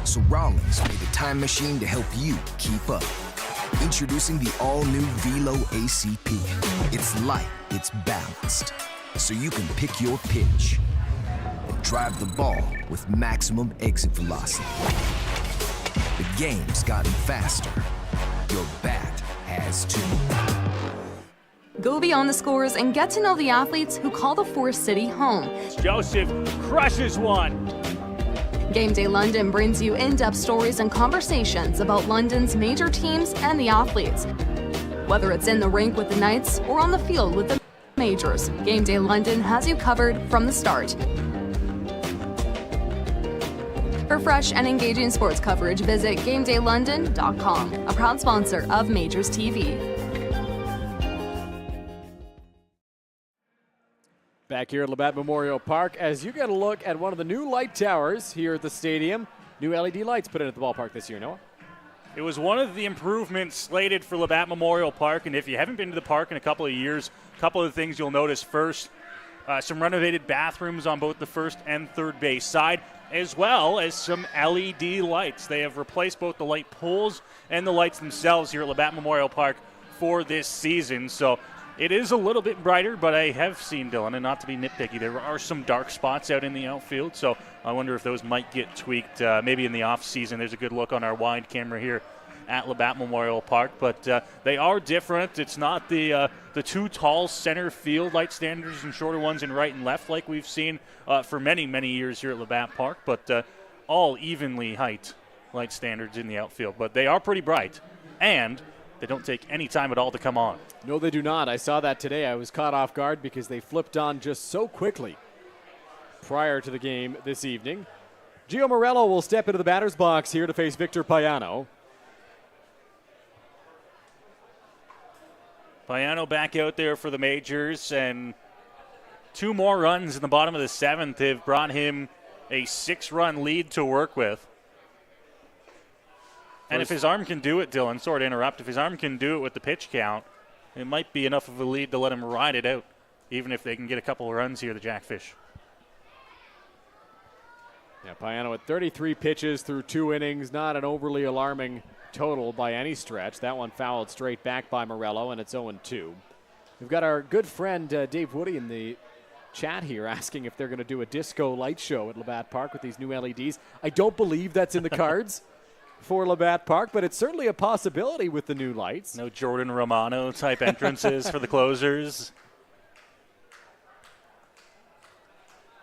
So Rawlings made a time machine to help you keep up. Introducing the all-new Velo ACP. It's light, it's balanced, so you can pick your pitch and drive the ball with maximum exit velocity. The game's gotten faster. Your bat has too. Go beyond the scores and get to know the athletes who call the Forest City home. Joseph crushes one. Game Day London brings you in-depth stories and conversations about London's major teams and the athletes. Whether it's in the rink with the Knights or on the field with the Majors, Game Day London has you covered from the start. For fresh and engaging sports coverage, visit GameDayLondon.com, a proud sponsor of MajorsTV. Back here at Labatt Memorial Park as you get a look at one of the new light towers here at the stadium. New LED lights put in at the ballpark this year, Noah. It was one of the improvements slated for Labatt Memorial Park, and if you haven't been to the park in a couple of years, a couple of things you'll notice. First, some renovated bathrooms on both the first and third base side, as well as some LED lights. They have replaced both the light poles and the lights themselves here at Labatt Memorial Park for this season. So it is a little bit brighter, but I have seen, Dylan, and not to be nitpicky, there are some dark spots out in the outfield, so I wonder if those might get tweaked maybe in the off-season. There's a good look on our wide camera here at Labatt Memorial Park, but they are different. It's not the 2 tall center field light standards and shorter ones in right and left like we've seen for many, many years here at Labatt Park, but all evenly height light standards in the outfield. But they are pretty bright, and they don't take any time at all to come on. No, they do not. I saw that today. I was caught off guard because they flipped on just so quickly prior to the game this evening. Gio Morello will step into the batter's box here to face Victor Payano. Payano back out there for the Majors, and 2 more runs in the bottom of the 7th have brought him a 6-run lead to work with. And if his arm can do it, Dylan, sorry to interrupt, if his arm can do it with the pitch count, it might be enough of a lead to let him ride it out even if they can get a couple of runs here, the Jackfish. Yeah, Payano at 33 pitches through 2 innings, not an overly alarming total by any stretch. That one fouled straight back by Morello, and it's 0-2. We've got our good friend Dave Woody in the chat here asking if they're going to do a disco light show at Labatt Park with these new LEDs. I don't believe that's in the cards for Labatt Park, but it's certainly a possibility with the new lights. No Jordan Romano type entrances for the closers.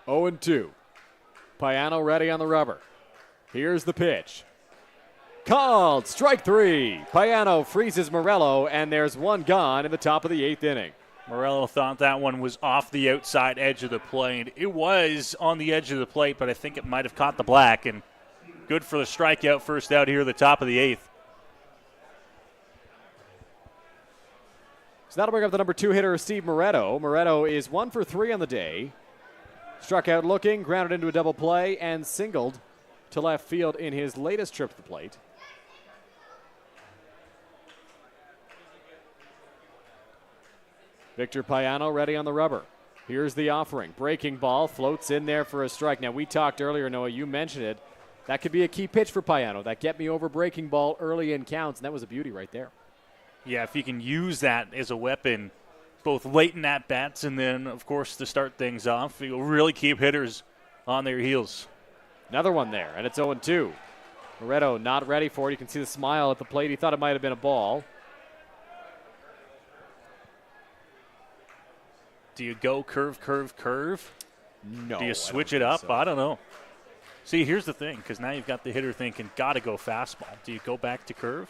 0-2. Payano ready on the rubber. Here's the pitch. Called. Strike 3. Payano freezes Morello, and there's one gone in the top of the 8th inning. Morello thought that one was off the outside edge of the plate. It was on the edge of the plate, but I think it might have caught the black, and good for the strikeout first out here at the top of the 8th. So that'll bring up the number 2 hitter, Steve Moretto. Moretto is 1 for 3 on the day. Struck out looking, grounded into a double play, and singled to left field in his latest trip to the plate. Victor Payano ready on the rubber. Here's the offering. Breaking ball, floats in there for a strike. Now, we talked earlier, Noah, you mentioned it. That could be a key pitch for Payano. That get me over breaking ball early in counts, and that was a beauty right there. Yeah, if you can use that as a weapon, both late in at-bats and then, of course, to start things off, you'll really keep hitters on their heels. Another one there, and it's 0-2. Moretto not ready for it. You can see the smile at the plate. He thought it might have been a ball. Do you go curve, curve, curve? No. Do you switch it up? So. I don't know. See, here's the thing, because now you've got the hitter thinking, got to go fastball. Do you go back to curve?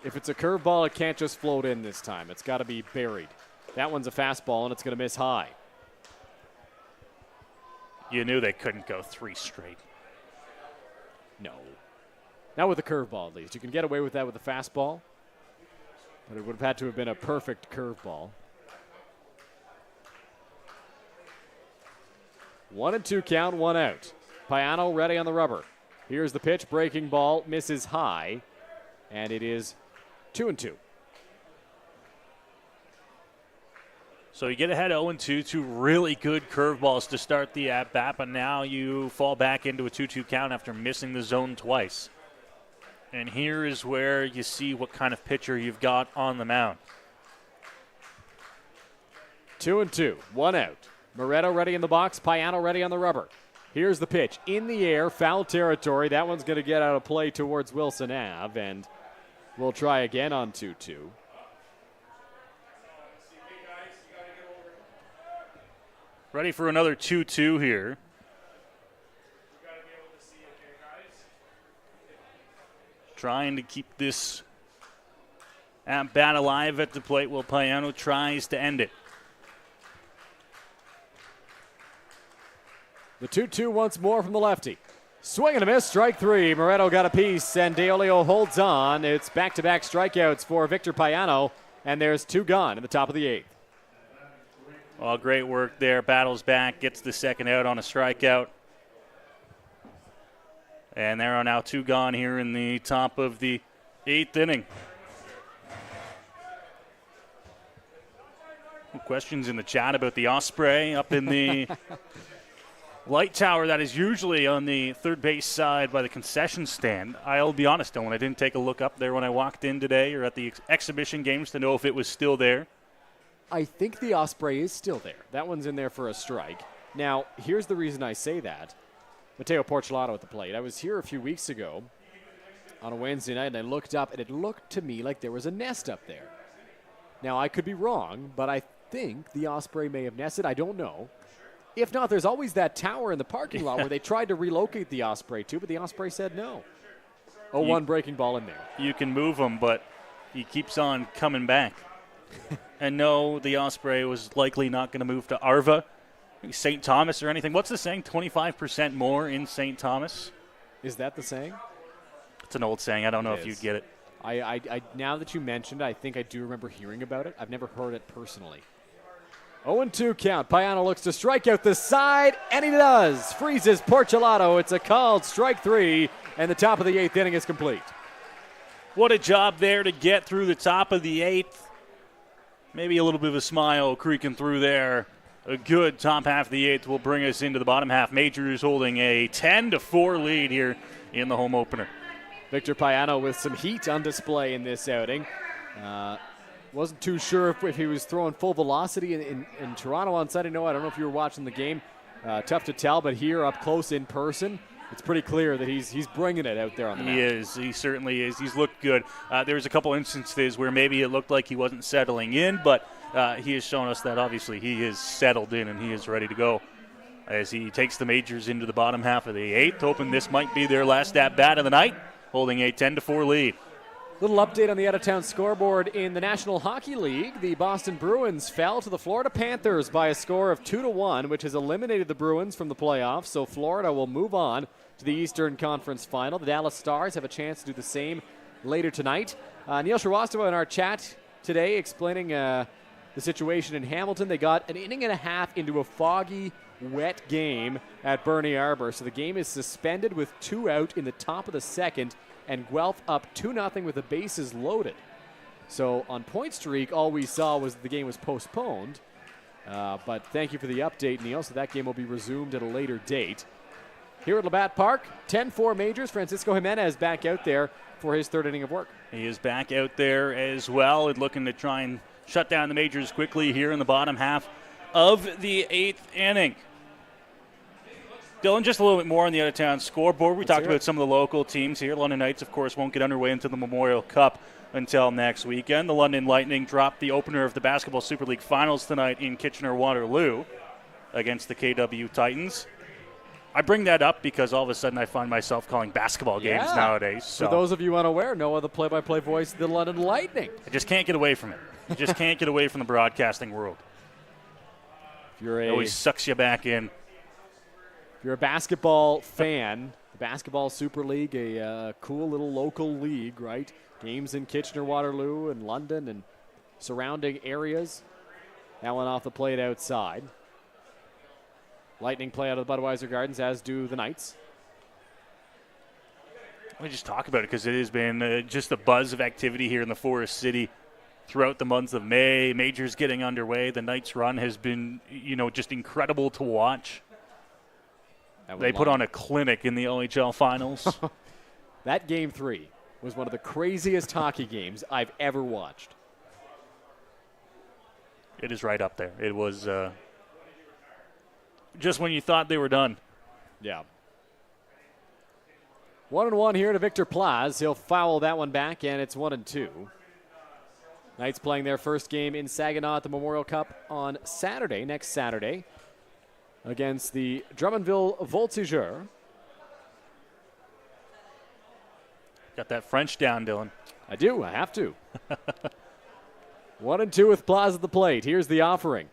If it's a curveball, it can't just float in this time. It's got to be buried. That one's a fastball, and it's going to miss high. You knew they couldn't go 3 straight. No. Not with a curveball, at least. You can get away with that with a fastball, but it would have had to have been a perfect curveball. 1-2 count, 1 out. Payano ready on the rubber. Here's the pitch, breaking ball, misses high, and it is 2-2. So you get ahead 0-2, 2 really good curveballs to start the at-bat, but now you fall back into a 2-2 count after missing the zone twice. And here is where you see what kind of pitcher you've got on the mound. 2-2, 1 out. Moretto ready in the box, Payano ready on the rubber. Here's the pitch, in the air, foul territory. That one's going to get out of play towards Wilson Ave, and we'll try again on 2-2. Ready for another 2-2 here. Trying to keep this at-bat alive at the plate while Payano tries to end it. The 2-2 once more from the lefty. Swing and a miss, strike 3. Moretto got a piece, and Deolio holds on. It's back-to-back strikeouts for Victor Payano, and there's 2 gone in the top of the 8th. Well, great work there. Battles back, gets the second out on a strikeout. And there are now 2 gone here in the top of the 8th inning. Questions in the chat about the Osprey up in the light tower that is usually on the third base side by the concession stand. I'll be honest, Dylan, I didn't take a look up there when I walked in today or at the exhibition games to know if it was still there. I think the Osprey is still there. That one's in there for a strike. Now, here's the reason I say that. Matteo Porcelato at the plate. I was here a few weeks ago on a Wednesday night, and I looked up, and it looked to me like there was a nest up there. Now, I could be wrong, but I think the Osprey may have nested. I don't know. If not, there's always that tower in the parking lot where they tried to relocate the Osprey to, but the Osprey said no. 0-1 breaking ball in there. You can move him, but he keeps on coming back. And no, the Osprey was likely not going to move to Arva, St. Thomas or anything. What's the saying? 25% more in St. Thomas? Is that the saying? It's an old saying. I don't know if you'd get it. I now that you mentioned it, I think I do remember hearing about it. I've never heard it personally. 0-2 count. Payano looks to strike out the side, and he does. Freezes Porcelato. It's a called strike 3, and the top of the 8th inning is complete. What a job there to get through the top of the 8th. Maybe a little bit of a smile creaking through there a good top half of the 8th will bring us into the bottom half. Majors holding a 10-4 lead here in the home opener. Victor Payano with some heat on display in this outing. Wasn't too sure if he was throwing full velocity in Toronto on Sunday. No, I don't know if you were watching the game. Tough to tell, but here up close in person, it's pretty clear that he's bringing it out there on the mound. He is. He certainly is. He's looked good. There was a couple instances where maybe it looked like he wasn't settling in, but he has shown us that obviously he is settled in and he is ready to go as he takes the Majors into the bottom half of the 8th, hoping this might be their last at-bat of the night, holding a 10-4 lead. Little update on the out-of-town scoreboard in the National Hockey League. The Boston Bruins fell to the Florida Panthers by a score of 2-1, which has eliminated the Bruins from the playoffs. So Florida will move on to the Eastern Conference Final. The Dallas Stars have a chance to do the same later tonight. Neil Shrivastava in our chat today explaining the situation in Hamilton. They got an inning and a half into a foggy, wet game at Bernie Arbor. So the game is suspended with 2 out in the top of the second, and Guelph up 2-0 with the bases loaded. So on Point Streak, all we saw was the game was postponed. But thank you for the update, Neil. So that game will be resumed at a later date. Here at Labatt Park, 10-4 Majors. Francisco Jimenez back out there for his 3rd inning of work. He is back out there as well and looking to try and shut down the Majors quickly here in the bottom half of the 8th inning. Dylan, just a little bit more on the out-of-town scoreboard. We talked about some of the local teams here. London Knights, of course, won't get underway into the Memorial Cup until next weekend. The London Lightning dropped the opener of the Basketball Super League Finals tonight in Kitchener-Waterloo against the KW Titans. I bring that up because all of a sudden I find myself calling basketball games nowadays. So. For those of you unaware, no other play-by-play voice than the London Lightning. I just can't get away from it. You just can't get away from the broadcasting world. It always sucks you back in. If you're a basketball fan, the Basketball Super League, a cool little local league, right? Games in Kitchener-Waterloo and London and surrounding areas. That one off the plate outside. Lightning play out of the Budweiser Gardens, as do the Knights. Let me just talk about it because it has been just a buzz of activity here in the Forest City throughout the months of May. Majors getting underway. The Knights' run has been, just incredible to watch. They put on a clinic in the OHL Finals. That Game 3 was one of the craziest hockey games I've ever watched. It is right up there. It was just when you thought they were done. Yeah. 1-1 here to Victor Plaz. He'll foul that one back, and it's 1-2. Knights playing their first game in Saginaw at the Memorial Cup on Saturday, next Saturday, against the Drummondville Voltigeurs. Got that French down, Dylan. I do. I have to. 1-2 with Plaz at the plate. Here's the offering.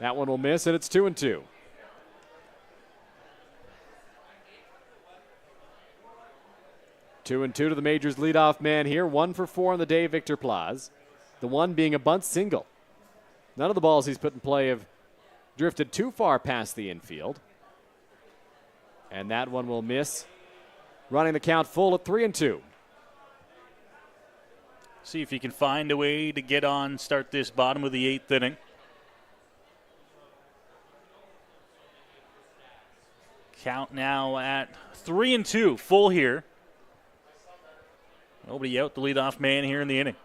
That one will miss, and it's 2-2. Two and two to the Majors leadoff man here. 1 for 4 on the day, Victor Plaz. The one being a bunt single. None of the balls he's put in play have drifted too far past the infield. And that one will miss. Running the count full at 3-2. See if he can find a way to get on, start this bottom of the 8th inning. Count now at 3-2, full here. Nobody out, the leadoff man here in the inning.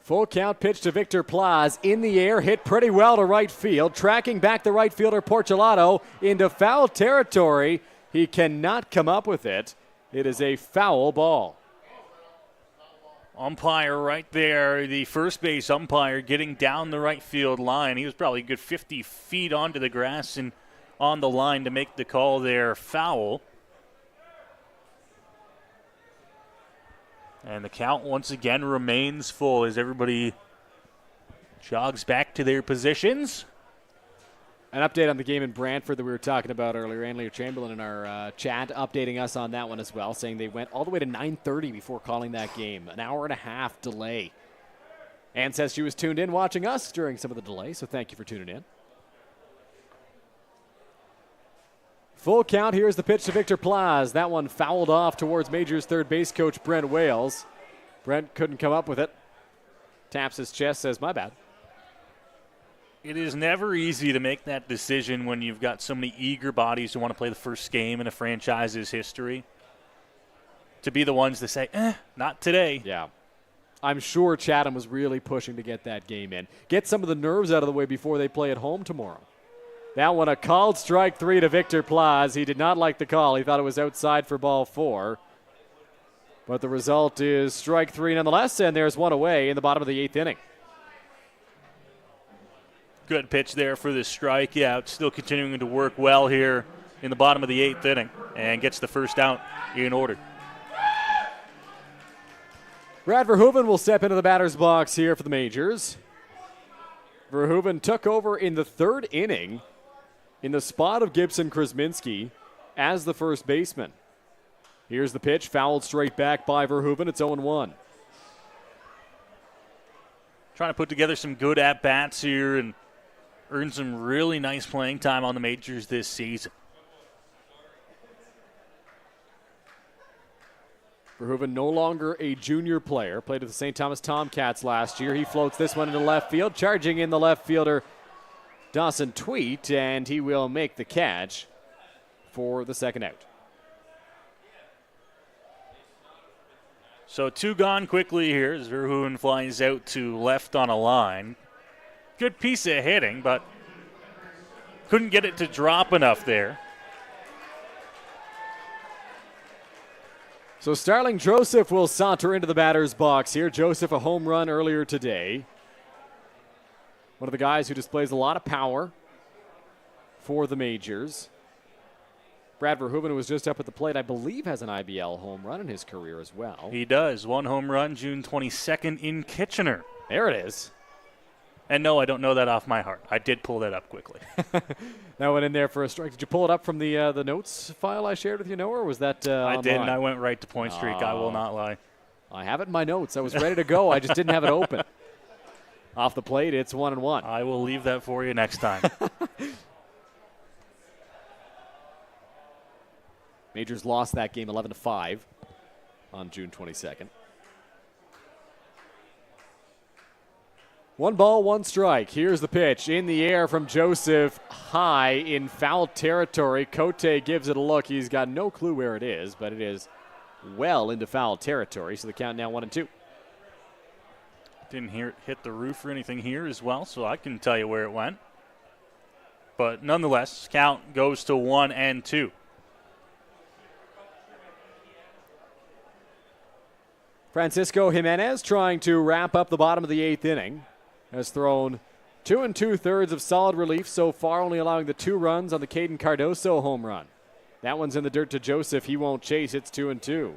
Full count pitch to Victor Plaz in the air, hit pretty well to right field. Tracking back the right fielder Porcelato into foul territory. He cannot come up with it. It is a foul ball. Umpire right there, the first base umpire getting down the right field line. He was probably a good 50 feet onto the grass and on the line to make the call there, foul. And the count once again remains full as everybody jogs back to their positions. An update on the game in Brantford that we were talking about earlier. Anne Chamberlain in our chat updating us on that one as well, saying they went all the way to 9:30 before calling that game. An hour and a half delay. Anne says she was tuned in watching us during some of the delay, so thank you for tuning in. Full count. Here's the pitch to Victor Plaz. That one fouled off towards Majors third base coach Brent Wales. Brent couldn't come up with it. Taps his chest, says, my bad. It is never easy to make that decision when you've got so many eager bodies who want to play the first game in a franchise's history. To be the ones that say, not today. Yeah. I'm sure Chatham was really pushing to get that game in. Get some of the nerves out of the way before they play at home tomorrow. That one, a called strike 3 to Victor Plaz. He did not like the call. He thought it was outside for ball 4. But the result is strike 3 nonetheless, and there's one away in the bottom of the 8th inning. Good pitch there for this strikeout. Still continuing to work well here in the bottom of the 8th inning and gets the first out in order. Brad Verhoeven will step into the batter's box here for the Majors. Verhoeven took over in the 3rd inning in the spot of Gibson Krasminski as the first baseman. Here's the pitch, fouled straight back by Verhoeven. It's 0-1. Trying to put together some good at-bats here and earn some really nice playing time on the Majors this season. Verhoeven no longer a junior player. Played at the St. Thomas Tomcats last year. He floats this one into left field. Charging in the left fielder, Dawson Tweet, and he will make the catch for the second out. So 2 gone quickly here as Verhoeven flies out to left on a line. Good piece of hitting, but couldn't get it to drop enough there. So Starling Joseph will saunter into the batter's box here. Joseph, a home run earlier today. One of the guys who displays a lot of power for the Majors. Brad Verhoeven, who was just up at the plate, I believe has an IBL home run in his career as well. He does. 1 home run, June 22nd in Kitchener. There it is. And no, I don't know that off my heart. I did pull that up quickly. That went in there for a strike. Did you pull it up from the notes file I shared with you, Noah, or was that I online? didn't. I went right to Point Streak. I will not lie. I have it in my notes. I was ready to go. I just didn't have it open. Off the plate, it's 1-1. I will leave that for you next time. Majors lost that game 11-5 on June 22nd. 1 ball, 1 strike. Here's the pitch in the air from Joseph, high in foul territory. Cote gives it a look. He's got no clue where it is, but it is well into foul territory. So the count now 1-2. Didn't hear it hit the roof or anything here as well, so I can tell you where it went. But nonetheless, count goes to 1-2. Francisco Jimenez trying to wrap up the bottom of the 8th inning. Has thrown 2 2/3 of solid relief so far, only allowing the 2 runs on the Caden Cardoso home run. That one's in the dirt to Joseph. He won't chase. It's 2-2.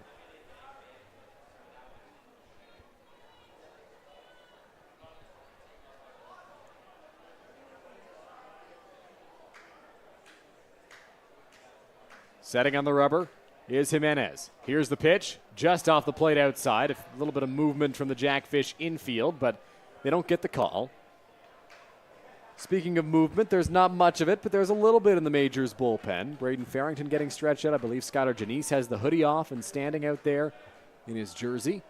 Setting on the rubber is Jimenez. Here's the pitch, just off the plate outside. A little bit of movement from the Jackfish infield, but they don't get the call. Speaking of movement, there's not much of it, but there's a little bit in the Majors bullpen. Braden Farrington getting stretched out. I believe Skylar Janice has the hoodie off and standing out there in his jersey.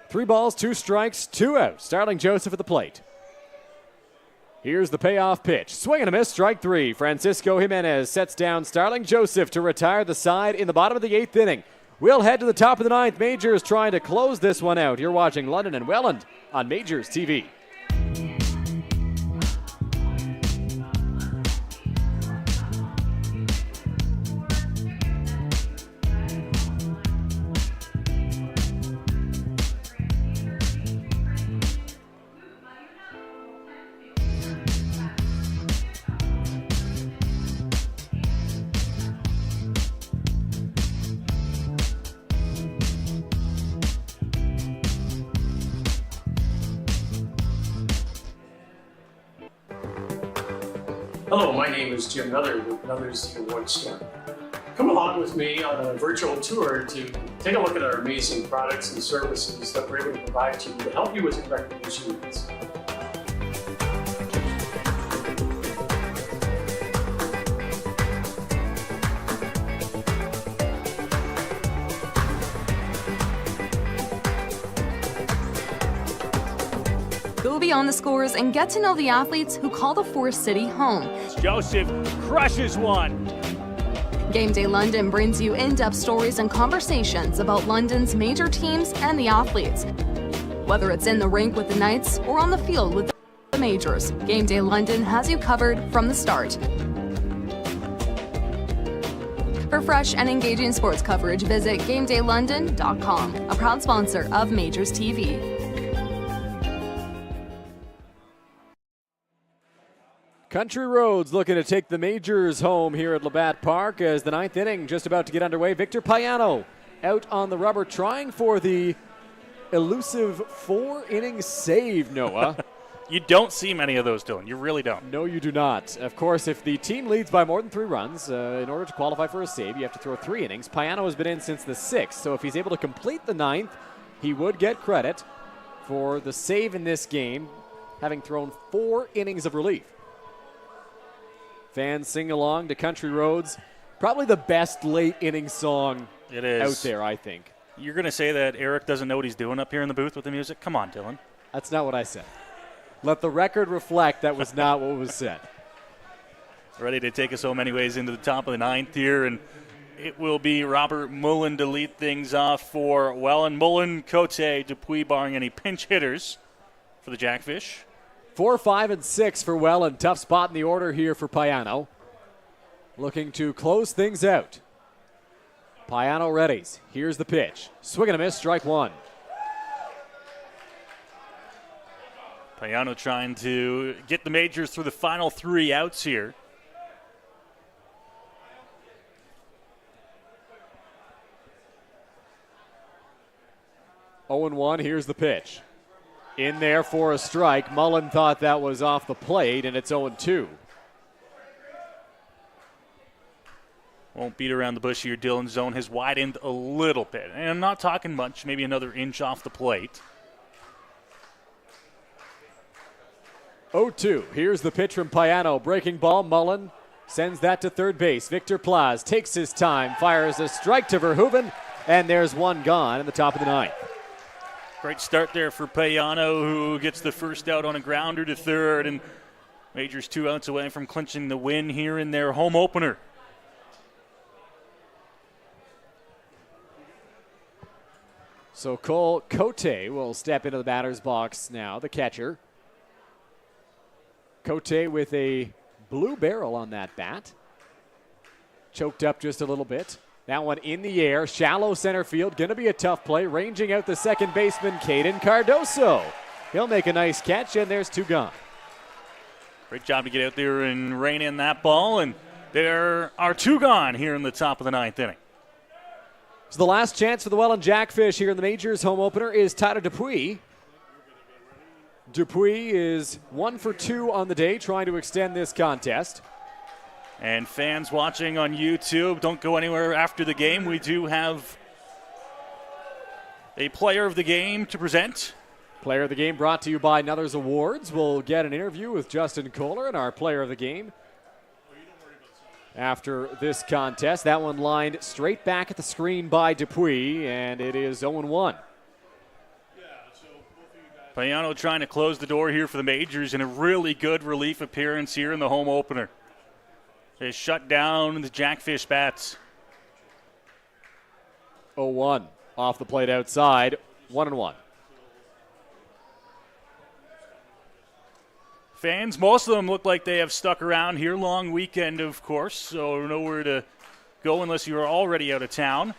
3 balls, 2 strikes, 2 outs. Starling Joseph at the plate. Here's the payoff pitch. Swing and a miss, strike 3. Francisco Jimenez sets down Starling Joseph to retire the side in the bottom of the 8th inning. We'll head to the top of the 9th. Majors trying to close this one out. You're watching London and Welland on Majors TV. Hello, my name is Jim Miller with Another's Even One Store. Come along with me on a virtual tour to take a look at our amazing products and services that we're able to provide to you to help you with your recreation needs. Go beyond the scores and get to know the athletes who call the Forest City home. Joseph crushes one. Game Day London brings you in-depth stories and conversations about London's major teams and the athletes. Whether it's in the rink with the Knights or on the field with the Majors, Game Day London has you covered from the start. For fresh and engaging sports coverage, visit GameDayLondon.com, a proud sponsor of MajorsTV. Country Roads looking to take the Majors home here at Labatt Park as the ninth inning just about to get underway. Victor Payano out on the rubber trying for the elusive 4-inning save, Noah. You don't see many of those, Dylan. You really don't. No, you do not. Of course, if the team leads by more than 3 runs, in order to qualify for a save, you have to throw 3 innings. Payano has been in since the 6th, so if he's able to complete the 9th, he would get credit for the save in this game, having thrown 4 innings of relief. Fans sing along to Country Roads. Probably the best late inning song it is out there, I think. You're going to say that Eric doesn't know what he's doing up here in the booth with the music? Come on, Dylan. That's not what I said. Let the record reflect that was not what was said. Ready to take us home anyways into the top of the 9th here, and it will be Robert Mullen to lead things off for Welland. Mullen, Cote, Dupuis barring any pinch hitters for the Jackfish. 4, 5, and 6 for Welland. Tough spot in the order here for Payano. Looking to close things out. Payano readies. Here's the pitch. Swing and a miss, strike 1. Payano trying to get the Majors through the final 3 outs here. Oh and 1, here's the pitch. In there for a strike. Mullen thought that was off the plate, and it's 0-2. Won't beat around the bush here. Dylan's zone has widened a little bit. And I'm not talking much, maybe another inch off the plate. 0-2. Here's the pitch from Payano. Breaking ball. Mullen sends that to third base. Victor Plaz takes his time, fires a strike to Verhoeven, and there's one gone in the top of the 9th. Great start there for Payano, who gets the first out on a grounder to third, and Majors 2 outs away from clinching the win here in their home opener. So Cole Cote will step into the batter's box now, the catcher. Cote with a blue barrel on that bat. Choked up just a little bit. That one in the air, shallow center field. Going to be a tough play. Ranging out the second baseman, Caden Cardoso. He'll make a nice catch, and there's 2 gone. Great job to get out there and rein in that ball, and there are 2 gone here in the top of the 9th inning. So the last chance for the Welland Jackfish here in the Majors home opener is Tyler Dupuis. Dupuis is 1 for 2 on the day, trying to extend this contest. And fans watching on YouTube, don't go anywhere after the game. We do have a player of the game to present. Player of the game brought to you by Nuthers Awards. We'll get an interview with Justin Koehler and our player of the game after this contest. That one lined straight back at the screen by Dupuis, and it is 0-1. Payano trying to close the door here for the Majors in a really good relief appearance here in the home opener. They shut down the Jackfish bats. 0-1 off the plate outside, 1-1. Fans, most of them look like they have stuck around here. Long weekend, of course, so nowhere to go unless you are already out of town.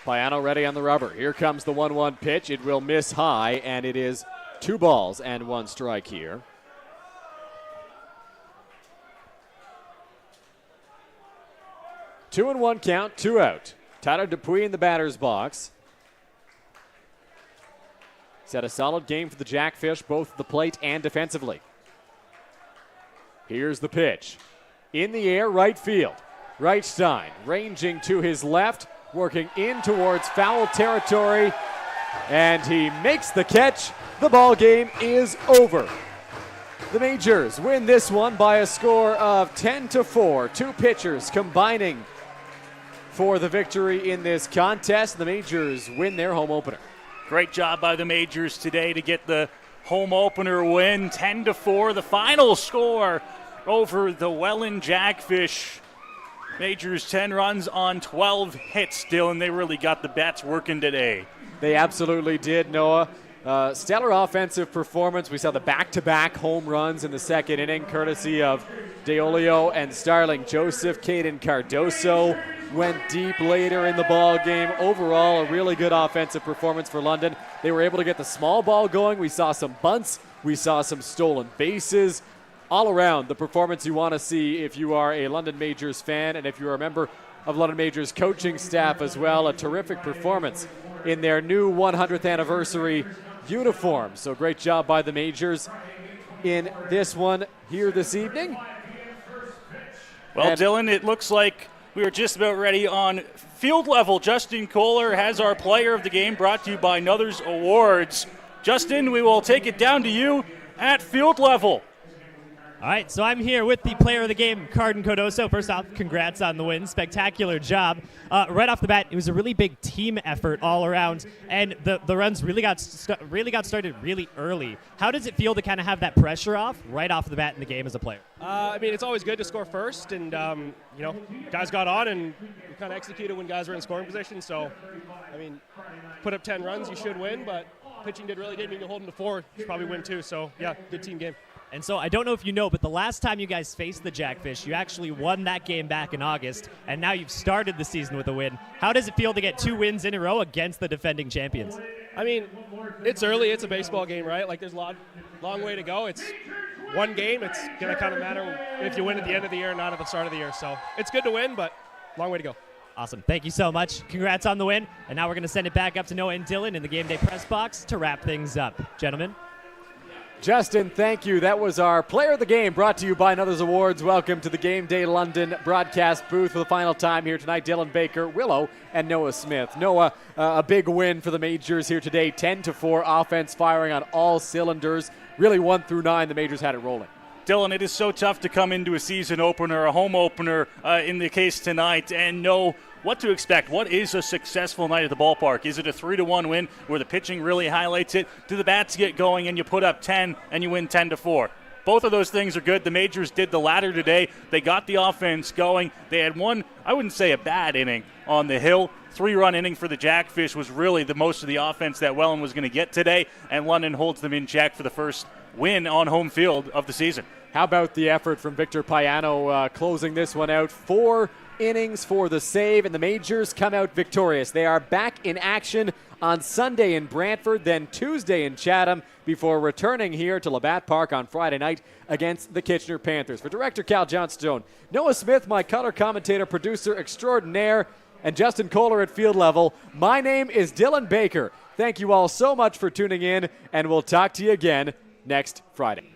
Payano ready on the rubber. Here comes the 1-1 pitch. It will miss high, and it is 2 balls and 1 strike here. Two and 1 count, 2 out. Tyler Dupuis in the batter's box. He's had a solid game for the Jackfish, both at the plate and defensively. Here's the pitch. In the air, right field. Reichstein ranging to his left, working in towards foul territory, and he makes the catch. The ball game is over. The Majors win this one by a score of 10-4. 2 pitchers combining for the victory in this contest. The Majors win their home opener. Great job by the Majors today to get the home opener win. 10-4, the final score over the Welland Jackfish. Majors 10 runs on 12 hits, Dylan. They really got the bats working today. They absolutely did, Noah. Stellar offensive performance. We saw the back-to-back home runs in the second inning, courtesy of Deolio and Starling Joseph. Caden Cardoso went deep later in the ball game. Overall, a really good offensive performance for London. They were able to get the small ball going. We saw some bunts. We saw some stolen bases. All around, the performance you want to see if you are a London Majors fan and if you are a member of London Majors coaching staff as well. A terrific performance in their new 100th anniversary uniform. So great job by the Majors in this one here this evening. Well, Dylan, it looks like we are just about ready on field level. Justin Koehler has our player of the game, brought to you by Nothers Awards. Justin, we will take it down to you at field level. All right, so I'm here with the player of the game, Caden Cardoso. First off, congrats on the win. Spectacular job. Right off the bat, it was a really big team effort all around, and the runs really got started really early. How does it feel to kind of have that pressure off right off the bat in the game as a player? I mean, it's always good to score first, and guys got on and we kind of executed when guys were in scoring position. So, I mean, put up 10 runs, you should win, but pitching did really good. I mean, you hold them to 4, you should probably win too. So, yeah, good team game. And so I don't know if you know, but the last time you guys faced the Jackfish, you actually won that game back in August, and now you've started the season with a win. How does it feel to get 2 wins in a row against the defending champions? I mean, it's early. It's a baseball game, right? Like, there's a long way to go. It's one game. It's going to kind of matter if you win at the end of the year or not at the start of the year. So it's good to win, but long way to go. Awesome. Thank you so much. Congrats on the win. And now we're going to send it back up to Noah and Dylan in the game day press box to wrap things up. Gentlemen. Justin, thank you. That was our player of the game, brought to you by Nothers Awards. Welcome to the Game Day London broadcast booth for the final time here tonight. Dylan Baker, Willow, and Noah Smith. Noah, a big win for the Majors here today. 10-4 offense firing on all cylinders. Really 1 through 9, the Majors had it rolling. Dylan, it is so tough to come into a season opener, a home opener in the case tonight, and know what to expect. What is a successful night at the ballpark? Is it a 3-1 win where the pitching really highlights it? Do the bats get going and you put up 10 and you win 10-4? Both of those things are good. The Majors did the latter today. They got the offense going. They had one, I wouldn't say a bad inning on the hill. 3-run inning for the Jackfish was really the most of the offense that Welland was going to get today, and London holds them in check for the first win on home field of the season. How about the effort from Victor Payano closing this one out? 4 innings for the save, and the Majors come out victorious. They are back in action on Sunday in Brantford, then Tuesday in Chatham, before returning here to Labatt Park on Friday night against the Kitchener Panthers. For Director Cal Johnstone, Noah Smith, my color commentator, producer extraordinaire, and Justin Koehler at field level, my name is Dylan Baker. Thank you all so much for tuning in, and we'll talk to you again next Friday.